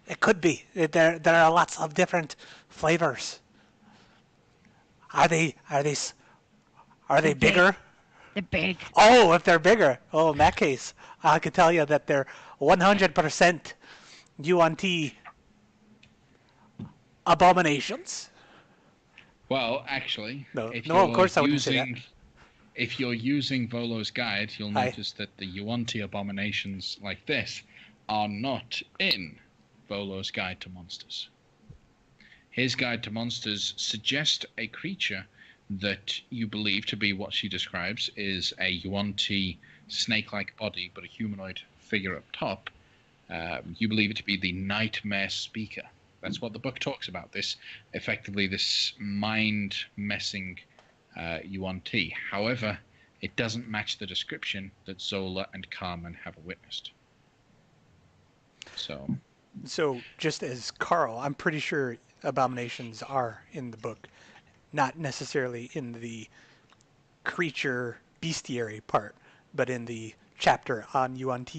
It could be. There are lots of different flavors. Are they bigger? They're big. Oh, if they're bigger. Oh, in that case, I could tell you that they're 100% UNT abominations. Well, actually, of course I wouldn't say that. If you're using Volo's guide, you'll notice that the UNT abominations like this are not in Volo's Guide to Monsters. His Guide to Monsters suggests a creature that you believe to be what she describes is a UNT snake-like body, but a humanoid figure up top. You believe it to be the Nightmare Speaker. That's what the book talks about. This mind-messing UNT. However, it doesn't match the description that Zola and Carmen have witnessed. So just as Carl, I'm pretty sure abominations are in the book, not necessarily in the creature bestiary part, but in the chapter on UNT.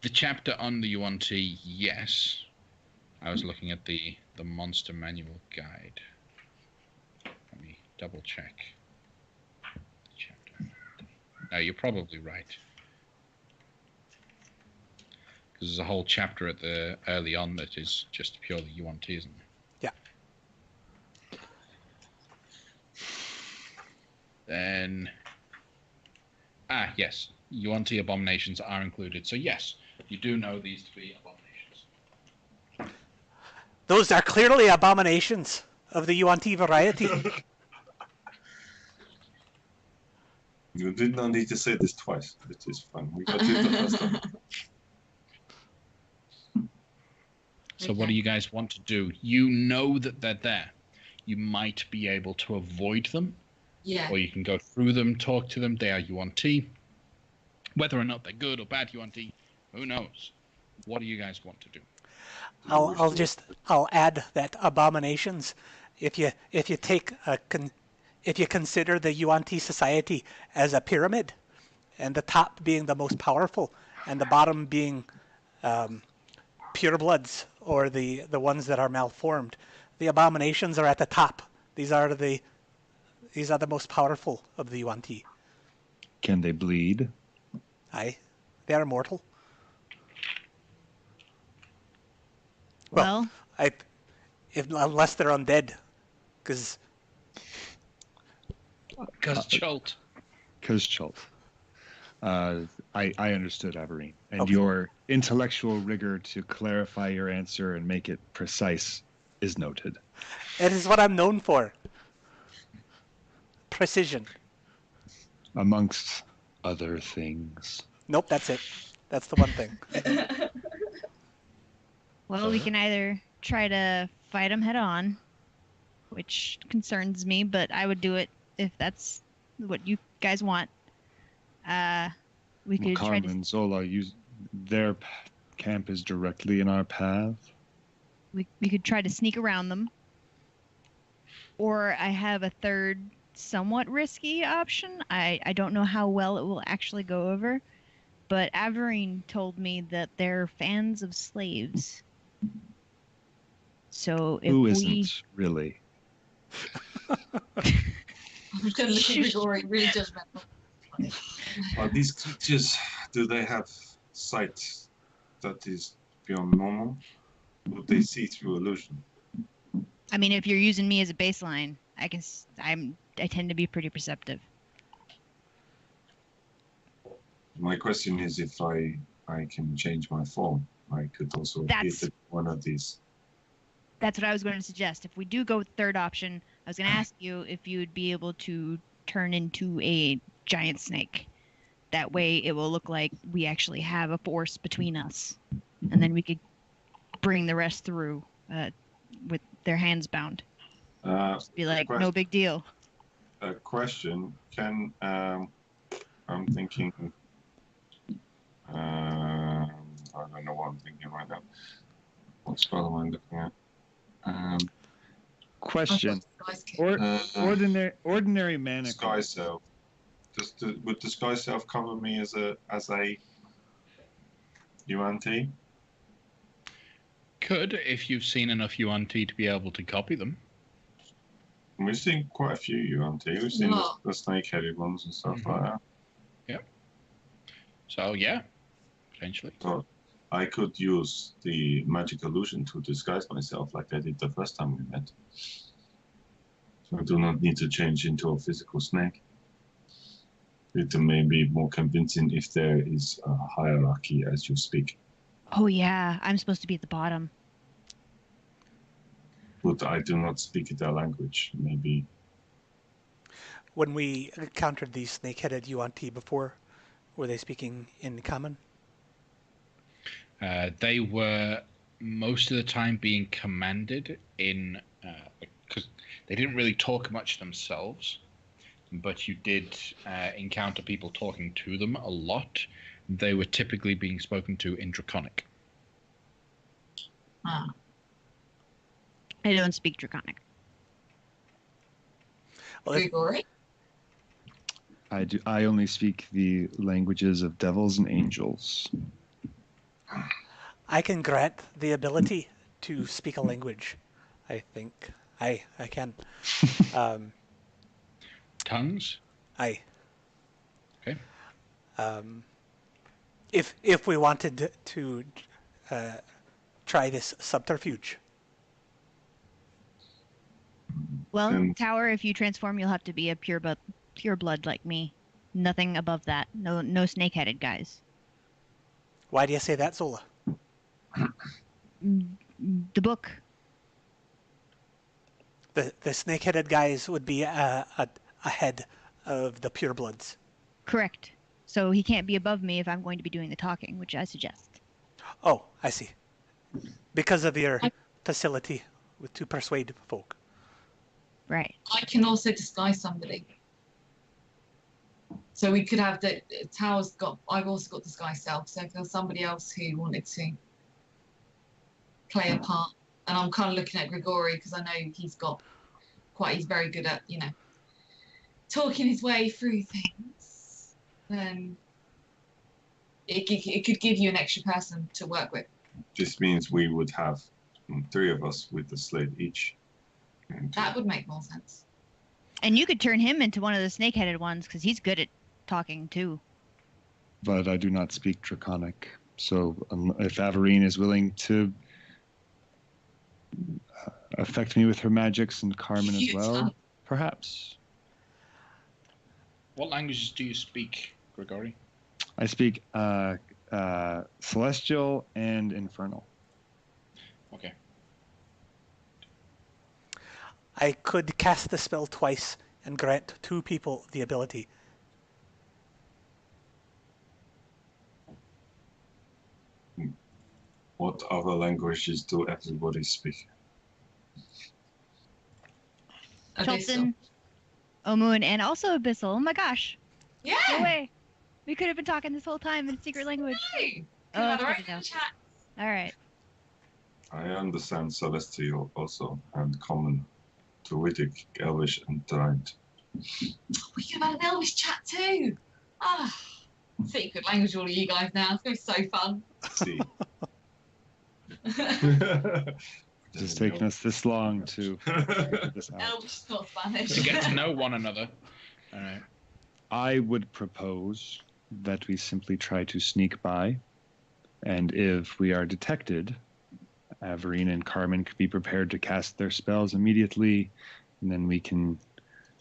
The chapter on the UNT, yes. I was looking at the monster manual guide. Let me double check. Chapter. No, you're probably right. Because there's a whole chapter at the early on that is just purely UNT, isn't there? Yeah. Then, yes, UNT abominations are included. So yes, you do know these to be abominations. Those are clearly abominations of the UNT variety. You did not need to say this twice. It is fun. We got it the first time. So what do you guys want to do? You know that they're there. You might be able to avoid them. Yeah. Or you can go through them, talk to them. They are UNT. Whether or not they're good or bad UNT, who knows? What do you guys want to do? I'll add that abominations. If you consider the UNT society as a pyramid, and the top being the most powerful, and the bottom being purebloods or the ones that are malformed, the abominations are at the top. These are the most powerful of the UNT. Can they bleed? Aye, they are mortal. Well, Unless they're undead, because Chult. Because Chult. I understood, Averine. And Okay. your intellectual rigor to clarify your answer and make it precise is noted. it is what I'm known for. Precision. Amongst other things. Nope, that's it. That's the one thing. well, we can either try to fight them head on, which concerns me, but I would do it if that's what you guys want. We could try Carmen to. and Zola, their camp is directly in our path. We could try to sneak around them. Or I have a third, somewhat risky option. I don't know how well it will actually go over, but Averine told me that they're fans of slaves. So if Who we isn't really? I'm just going to look at Grigori, really judgmental. Are these creatures, do they have sight that is beyond normal? Would they see through illusion? I mean, if you're using me as a baseline, I tend to be pretty perceptive. My question is if I can change my form. I could also hit one of these. That's what I was going to suggest. If we do go with third option, I was going to ask you if you'd be able to turn into a giant snake. That way it will look like we actually have a force between us. And then we could bring the rest through with their hands bound. Be like, no big deal. A question. Can, I'm thinking, I don't know what I'm thinking right now. What spell am I looking at? Question. Ordinary mana. Sky Self. Would the Sky Self cover me as a UNT? Could, if you've seen enough UNT to be able to copy them. We've seen quite a few UNT. We've seen the snake-headed ones and stuff like that. Yep. So, yeah, potentially. So I could use the magic illusion to disguise myself like I did the first time we met. So I do not need to change into a physical snake. It may be more convincing if there is a hierarchy as you speak. Oh, yeah. I'm supposed to be at the bottom. But I do not speak their language. Maybe. When we encountered these snake-headed UNT before, were they speaking in common? They were most of the time being commanded in, because they didn't really talk much themselves, but you did encounter people talking to them a lot. They were typically being spoken to in Draconic. Ah. I don't speak Draconic. Well, Grigori? I do. I only speak the languages of devils and angels. I can grant the ability to speak a language. I think I can. Tongues? I. Okay. If we wanted to try this subterfuge. Well, And- Tower, if you transform, you'll have to be a pure blood like me. Nothing above that. No snake-headed guys. Why do you say that, Zola? The book. The snake-headed guys would be ahead of the purebloods. Correct. So he can't be above me if I'm going to be doing the talking, which I suggest. Oh, I see. Because of your facility to persuade folk. Right. I can also disguise somebody. So we could have the Tower's got. I've also got disguise self. So if there's somebody else who wanted to play a part, and I'm kind of looking at Grigori because I know he's very good at talking his way through things. Then it could give you an extra person to work with. This means we would have 3 of us with the slate each. And That would make more sense. And you could turn him into one of the snake-headed ones because he's good at talking too. But I do not speak Draconic. So if Averine is willing to affect me with her magics and Carmen as well, perhaps. What languages do you speak, Grigori? I speak Celestial and Infernal. Okay. I could cast the spell twice and grant 2 people the ability. what other languages do everybody speak? Cholton, Omun, and also Abyssal. Oh my gosh. Yeah. No way. We could have been talking this whole time in secret language. No. Oh, Had our okay, own no. chat. All right. I understand Celestial also, and Common, Druidic, Elvish, and Giant. We could have had an Elvish chat too. Ah, secret language, all of you guys now. It's going to be so fun. See. It's taken us this long to figure this out. Elvish, not Spanish. To get to know one another. All right. I would propose that we simply try to sneak by, and if we are detected, Averine and Carmen could be prepared to cast their spells immediately, and then we can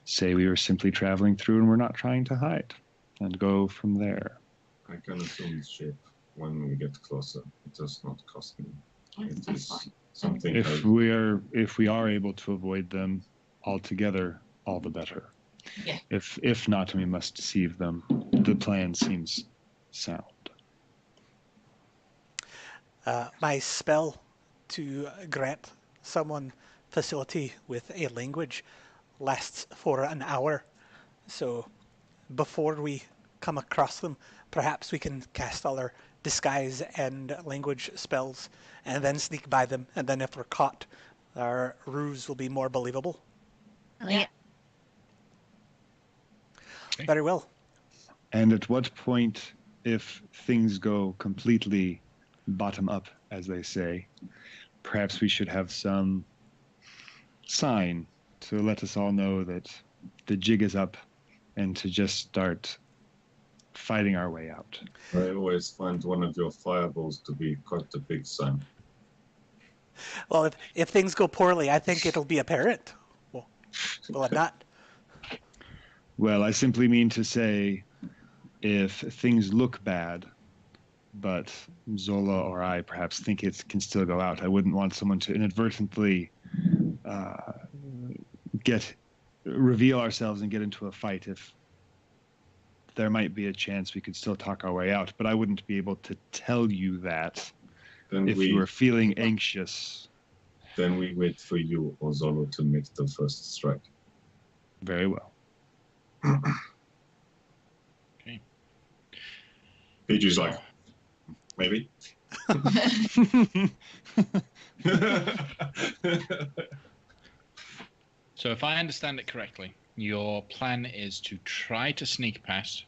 say we were simply traveling through and we're not trying to hide, and go from there. I can assume its shape when we get closer. It does not cost me. It That's is fine. something If we are able to avoid them altogether, all the better. Yeah. If not, we must deceive them. The plan seems sound. My spell to grant someone facility with a language lasts for an hour. So before we come across them, perhaps we can cast all our disguise and language spells and then sneak by them. And then if we're caught, our ruse will be more believable. I like it. Very well. And at what point, if things go completely bottom up, as they say, perhaps we should have some sign to let us all know that the jig is up and to just start fighting our way out. I always find one of your fireballs to be quite a big sign. Well, if things go poorly, I think it'll be apparent. Well, will it not? Well, I simply mean to say, if things look bad, but Zola or I perhaps think it can still go out, I wouldn't want someone to inadvertently reveal ourselves and get into a fight if there might be a chance we could still talk our way out. But I wouldn't be able to tell you that Then if you were feeling anxious. Then we wait for you or Zolo to make the first strike. Very well. Okay. Piju's like, maybe. So if I understand it correctly, your plan is to try to sneak past.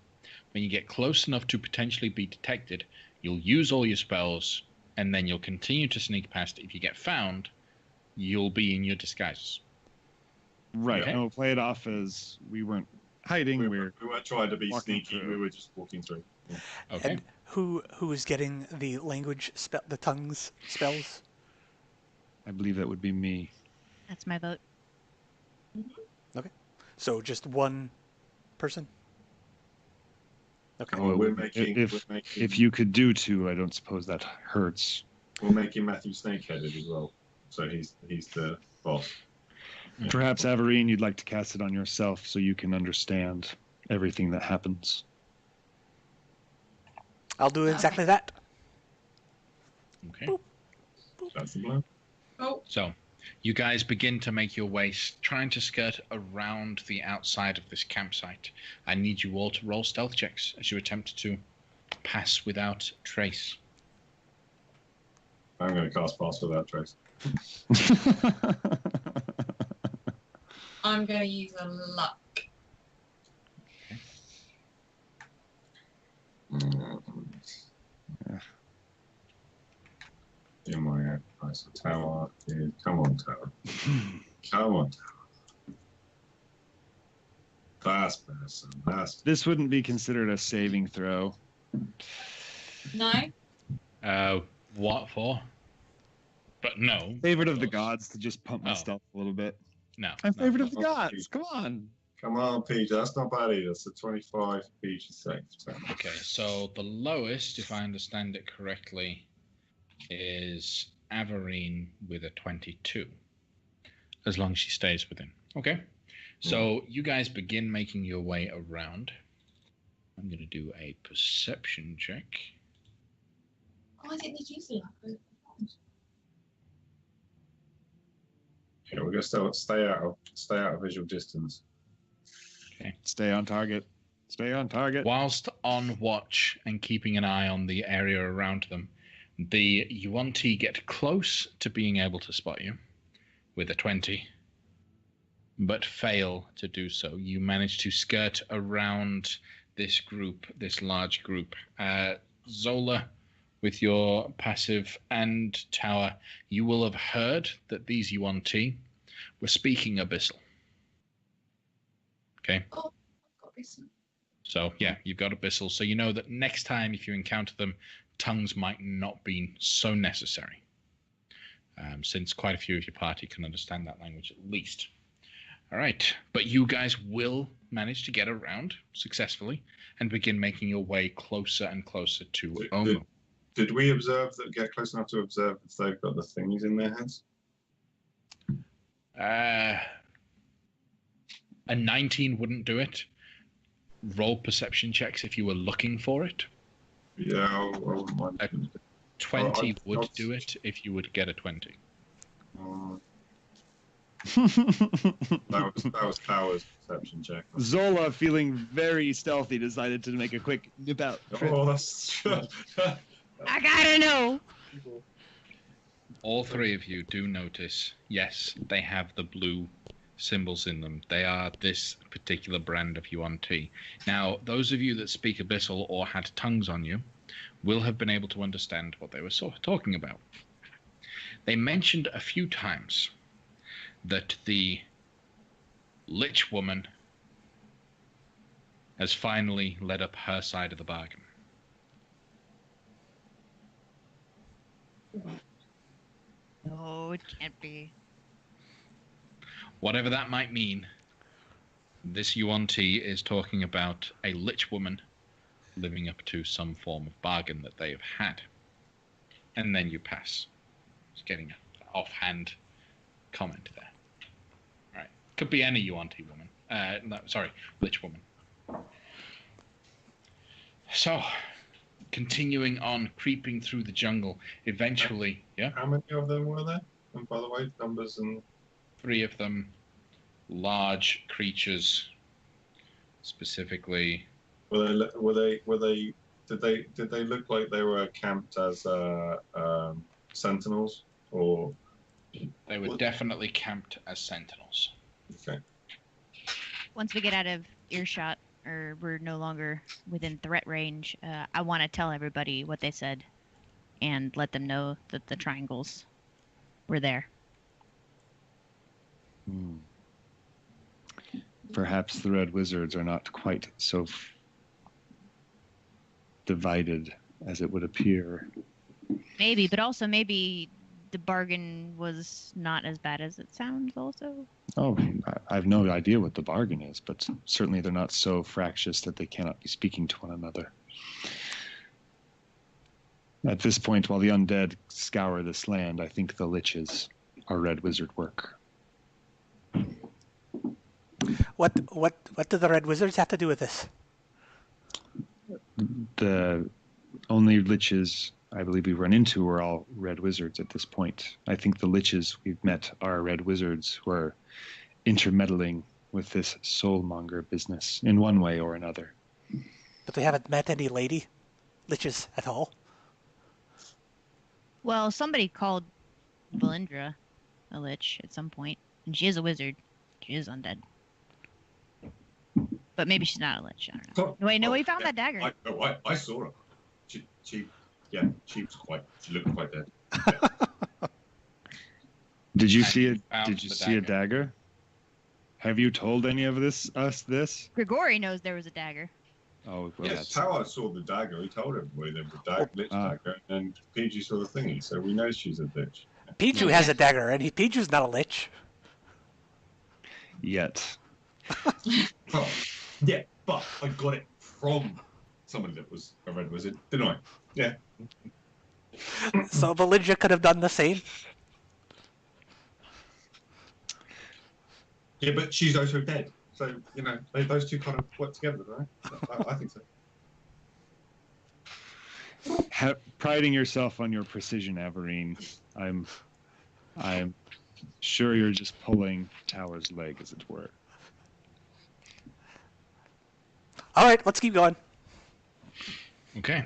When you get close enough to potentially be detected, you'll use all your spells, and then you'll continue to sneak past. If you get found, you'll be in your disguise. Right. Okay. And we'll play it off as we weren't hiding. We We're weren't trying to be walking sneaky. through. We were just walking through. Yeah. Okay. And who is getting the language the tongues spells? I believe that would be me. That's my vote. So just one person? Okay. Oh, we're making. If you could do two, I don't suppose that hurts. We're making Matthew snakeheaded as well. So he's the boss. Perhaps, Averine, you'd like to cast it on yourself so you can understand everything that happens. I'll do exactly that. Okay. That's the blow. Oh, So, you guys begin to make your way, trying to skirt around the outside of this campsite. I need you all to roll stealth checks as you attempt to pass without trace. I'm going to cast Pass Without Trace. I'm going to use a luck. In my nice tower is. Come on, tower. Come on, tower. Fast person. Fast. This wouldn't be considered a saving throw. No? What for? But no. Favorite of the gods to just pump my Oh. stuff a little bit. No. I'm no. favorite of the gods. Come on. Come on, Peter. That's not bad either. It's a 25. Peter safe. Okay, so the lowest, if I understand it correctly, is Averine with a 22. As long as she stays within. Okay. So you guys begin making your way around. I'm going to do a perception check. Oh, I didn't need to use the luck. Yeah, we're gonna stay out of visual distance. Stay on target. Stay on target. Whilst on watch and keeping an eye on the area around them, the Yuan-Ti get close to being able to spot you with a 20, but fail to do so. You manage to skirt around this group, this large group. Zola, with your passive and tower, you will have heard that these Yuan-Ti were speaking Abyssal. Okay? Oh, I've got this. So, yeah, you've got Abyssal. So you know that next time if you encounter them, tongues might not be so necessary. Since quite a few of your party can understand that language at least. All right. But you guys will manage to get around successfully and begin making your way closer and closer to Omu. Did we observe that? Get close enough to observe if they've got the thingies in their heads? A 19 wouldn't do it. Roll perception checks if you were looking for it. Yeah, I wouldn't mind. 20 would do it if you would get a 20. That was Tower's perception check. Zola, feeling very stealthy, decided to make a quick nip out. Oh, that's. I gotta know. All three of you do notice, yes, they have the blue symbols in them. They are this particular brand of Yuan-Ti. Now, those of you that speak Abyssal or had tongues on you will have been able to understand what they were talking about. They mentioned a few times that the Lich woman has finally led up her side of the bargain. No, it can't be. Whatever that might mean, this Yuan-Ti is talking about a Lich woman living up to some form of bargain that they have had. And then you pass. Just getting an offhand comment there. All right. Could be any Yuan-Ti woman. No, sorry, Lich woman. So, continuing on, creeping through the jungle, eventually, yeah? How many of them were there? And by the way, numbers and 3 of them, large creatures, specifically. did they look like they were camped as sentinels or? They were definitely camped as sentinels. Okay. Once we get out of earshot, or we're no longer within threat range, I want to tell everybody what they said and let them know that the triangles were there. perhaps the Red Wizards are not quite so divided as it would appear. Maybe, but also maybe the bargain was not as bad as it sounds also. Oh, I have no idea what the bargain is, but certainly they're not so fractious that they cannot be speaking to one another. At this point, while the undead scour this land, I think the liches are Red Wizard work. What do the Red Wizards have to do with this? The only liches I believe we run into are all Red Wizards at this point. I think the liches we've met are Red Wizards who are intermeddling with this soulmonger business in one way or another. But we haven't met any lady liches at all. Well, somebody called Valindra a lich at some point, and she is a wizard. She is undead. But maybe she's not a lich. I don't know. Wait, no, we found that dagger. I saw her. She looked quite dead. Yeah. Did you And see you it? found Did you the see a dagger? Have you told any of us this? Grigori knows there was a dagger. Oh, well, Yes, Tower saw the dagger. He told everybody there was a lich dagger, and PG saw the thingy, so we know she's a lich. Piju has a dagger, and Piju's not a lich. yet. Oh, yeah, but I got it from somebody that was a Red Wizard, didn't I? Yeah. So Valindra could have done the same. Yeah, but she's also dead. So, you know, those two kind of work together, right? I think so. Priding yourself on your precision, Averine. I'm sure you're just pulling Tower's leg, as it were. All right, let's keep going. Okay.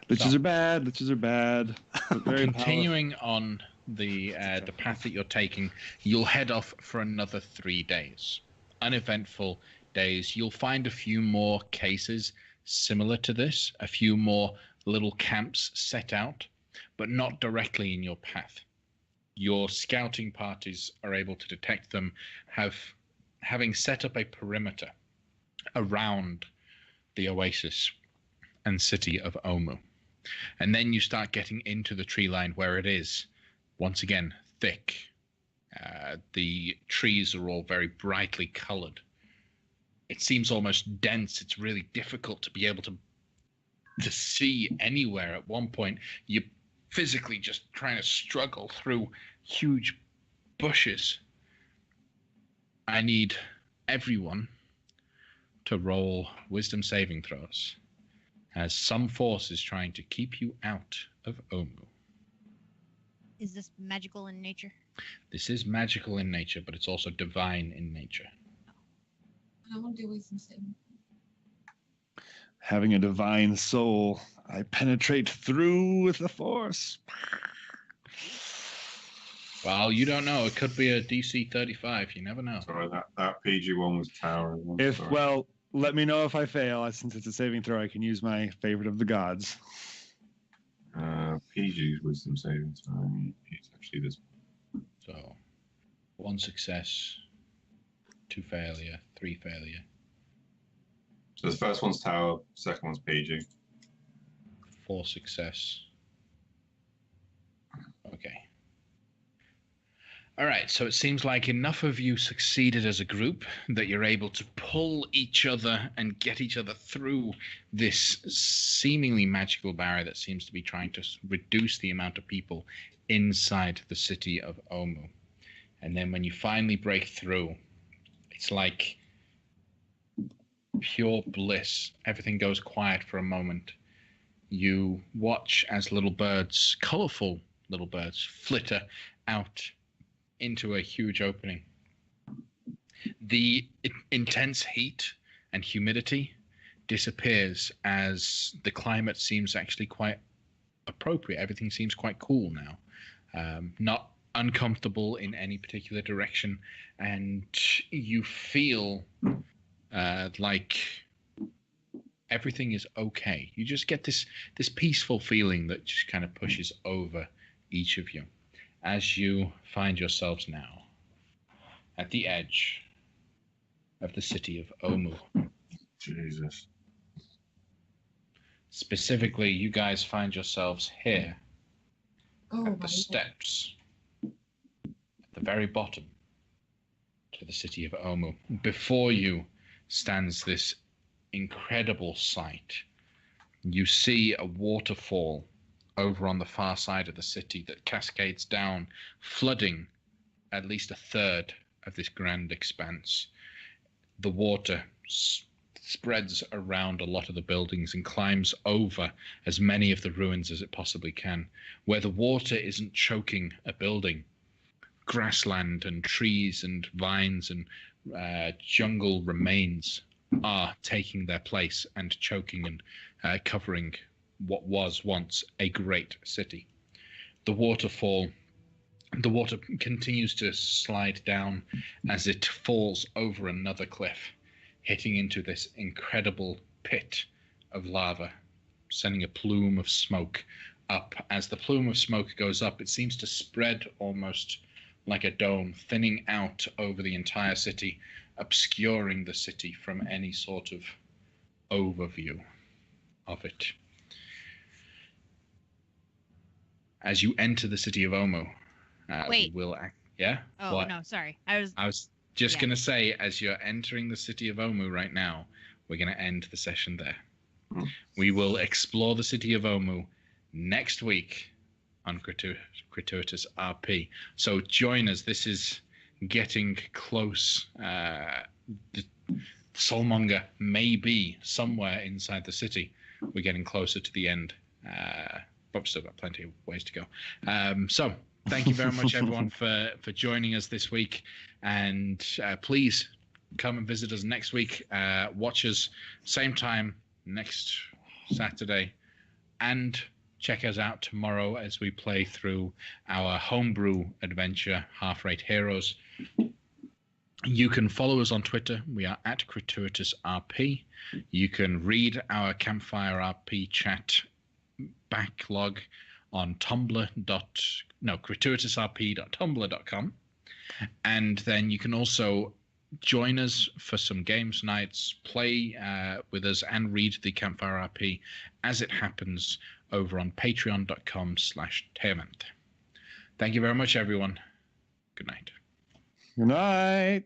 Liches are bad. Liches are bad. But very Continuing on the path that you're taking, you'll head off for another 3 days. Uneventful days. You'll find a few more cases similar to this, a few more little camps set out, but not directly in your path. Your scouting parties are able to detect them, having set up a perimeter around the oasis and city of Omu. And then you start getting into the tree line where it is, once again, thick. The trees are all very brightly colored. It seems almost dense. It's really difficult to be able to see anywhere. At one point, you're physically just trying to struggle through huge bushes. I need everyone to roll wisdom saving throws, as some force is trying to keep you out of Omu. Is this magical in nature? This is magical in nature, but it's also divine in nature. I want to do wisdom saving. Having a divine soul, I penetrate through with the force. Well, you don't know. It could be a DC 35. You never know. Sorry, that PG one was Tower. Well, let me know if I fail. Since it's a saving throw, I can use my favorite of the gods. PG's wisdom saving throw. It's actually this. So, 1 success, 2 failure, 3 failure. So the first one's Tower, second one's PG. 4 success. Okay. All right, so it seems like enough of you succeeded as a group that you're able to pull each other and get each other through this seemingly magical barrier that seems to be trying to reduce the amount of people inside the city of Omu. And then when you finally break through, it's like pure bliss. Everything goes quiet for a moment. You watch as little birds, colorful little birds, flitter out into a huge opening. The intense heat and humidity disappears as the climate seems actually quite appropriate. Everything seems quite cool now. Not uncomfortable in any particular direction, and you feel like everything is okay. You just get this peaceful feeling that just kind of pushes over each of you as you find yourselves now at the edge of the city of Omu. Jesus. Specifically, you guys find yourselves here Oh at my the lord. steps at the very bottom to the city of Omu. Before you stands this incredible sight. You see a waterfall over on the far side of the city that cascades down, flooding at least a third of this grand expanse. The water spreads around a lot of the buildings and climbs over as many of the ruins as it possibly can. Where the water isn't choking a building, grassland and trees and vines and jungle remains are taking their place and choking and covering what was once a great city. The water continues to slide down as it falls over another cliff, hitting into this incredible pit of lava, sending a plume of smoke up. As the plume of smoke goes up, it seems to spread almost like a dome, thinning out over the entire city, obscuring the city from any sort of overview of it. As you enter the city of Omu, Wait. Yeah? Oh, What? no, sorry. I was just Yeah. going to say, as you're entering the city of Omu right now, we're going to end the session there. We will explore the city of Omu next week on Crituitous RP. So join us. This is getting close. Soulmonger may be somewhere inside the city. We're getting closer to the end. But we've still got plenty of ways to go. So thank you very much, everyone, for joining us this week. And please come and visit us next week. Watch us same time next Saturday. And check us out tomorrow as we play through our homebrew adventure, Half Rate Heroes. You can follow us on Twitter. We are at Crituitous RP. You can read our Campfire RP chat backlog on crituitousrp.tumblr.com. And then you can also join us for some games nights, play with us, and read the Campfire RP as it happens over on patreon.com/Tearment. Thank you very much, everyone. Good night. Good night.